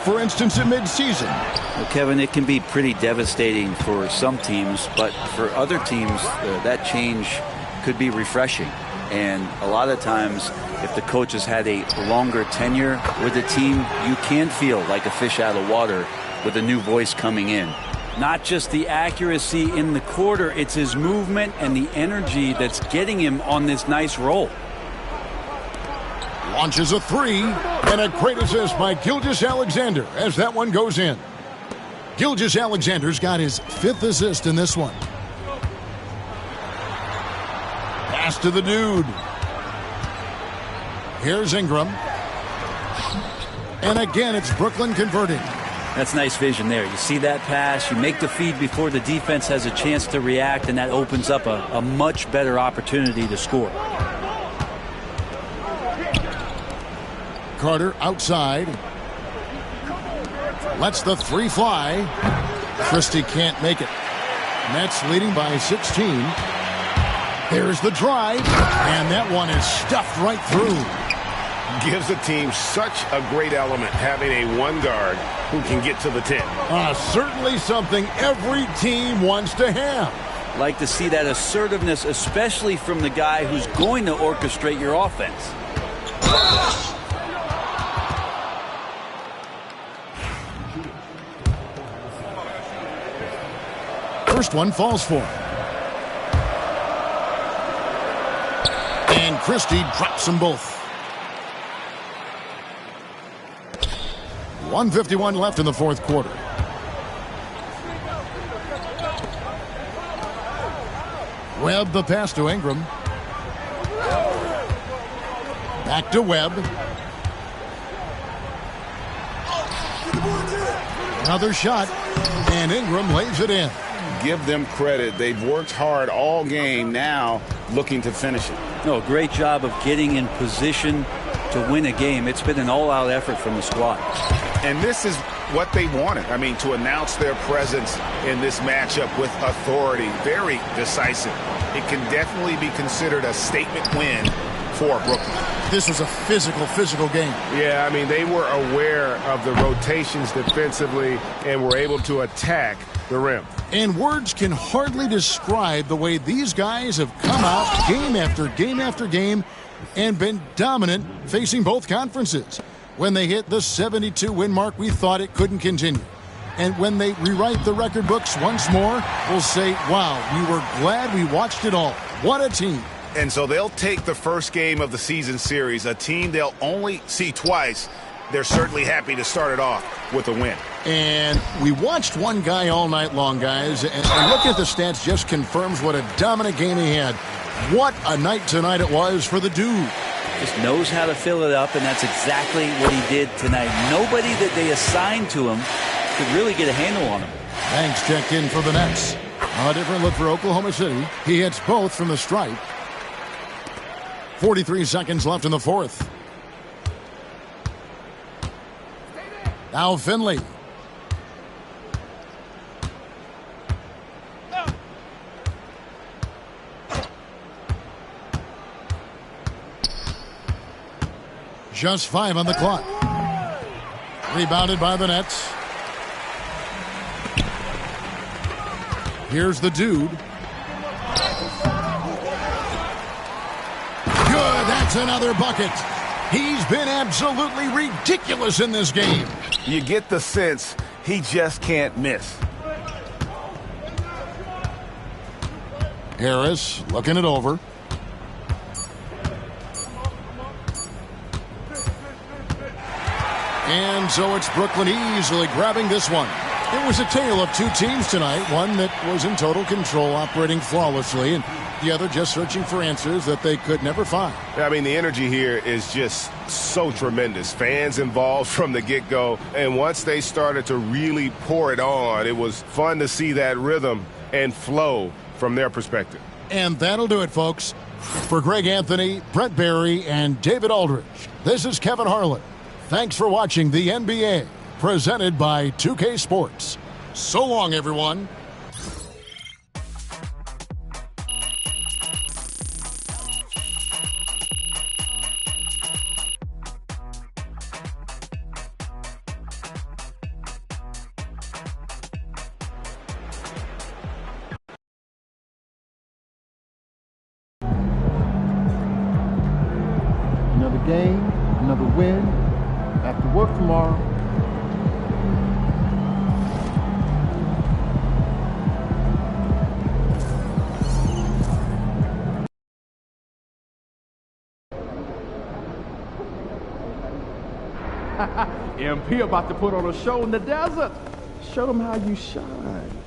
for instance, in midseason? Well, Kevin, it can be pretty devastating for some teams, but for other teams, that change could be refreshing. And a lot of times, if the coach has had a longer tenure with the team, you can feel like a fish out of water with a new voice coming in. Not just the accuracy in the quarter, it's his movement and the energy that's getting him on this nice roll. Launches a 3, and a great assist by Gilgeous-Alexander as that one goes in. Gilgeous-Alexander's got his 5th assist in this one. Pass to the dude. Here's Ingram. And again, it's Brooklyn converting. That's nice vision there. You see that pass, you make the feed before the defense has a chance to react, and that opens up a much better opportunity to score. Carter outside. Lets the 3 fly. Christie can't make it. Nets leading by 16. There's the drive, and that one is stuffed right through. Gives the team such a great element having a one guard who can get to the 10. Certainly something every team wants to have. Like to see that assertiveness, especially from the guy who's going to orchestrate your offense. First one falls for him. And Christie drops them both. 1:51 left in the fourth quarter. Webb the pass to Ingram. Back to Webb. Another shot, and Ingram lays it in. Give them credit. They've worked hard all game, now looking to finish it. No, great job of getting in position to win a game. It's been an all-out effort from the squad. And this is what they wanted. I mean, to announce their presence in this matchup with authority, very decisive. It can definitely be considered a statement win for Brooklyn. This was a physical game. Yeah, I mean, they were aware of the rotations defensively and were able to attack the rim. And words can hardly describe the way these guys have come out game after game after game and been dominant facing both conferences. When they hit the 72-win mark, we thought it couldn't continue. And when they rewrite the record books once more, we'll say, wow, we were glad we watched it all. What a team. And so they'll take the first game of the season series, a team they'll only see twice. They're certainly happy to start it off with a win. And we watched one guy all night long, guys, and looking at the stats just confirms what a dominant game he had. What a night tonight it was for the dude. Just knows how to fill it up, and that's exactly what he did tonight. Nobody that they assigned to him could really get a handle on him. Thanks, checked in for the Nets. A different look for Oklahoma City. He hits both from the stripe. 43 seconds left in the fourth. Now Finley. Just 5 on the clock. Rebounded by the Nets. Here's the dude. Good, that's another bucket. He's been absolutely ridiculous in this game. You get the sense he just can't miss. Harris looking it over. And so it's Brooklyn easily grabbing this one. It was a tale of two teams tonight, one that was in total control, operating flawlessly, and the other just searching for answers that they could never find. I mean, the energy here is just so tremendous. Fans involved from the get-go, and once they started to really pour it on, it was fun to see that rhythm and flow from their perspective. And that'll do it, folks. For Greg Anthony, Brett Barry, and David Aldridge, this is Kevin Harlan. Thanks for watching the NBA, presented by 2K Sports. So long, everyone. Another game, another win. Back to work tomorrow. MP about to put on a show in the desert. Show them how you shine.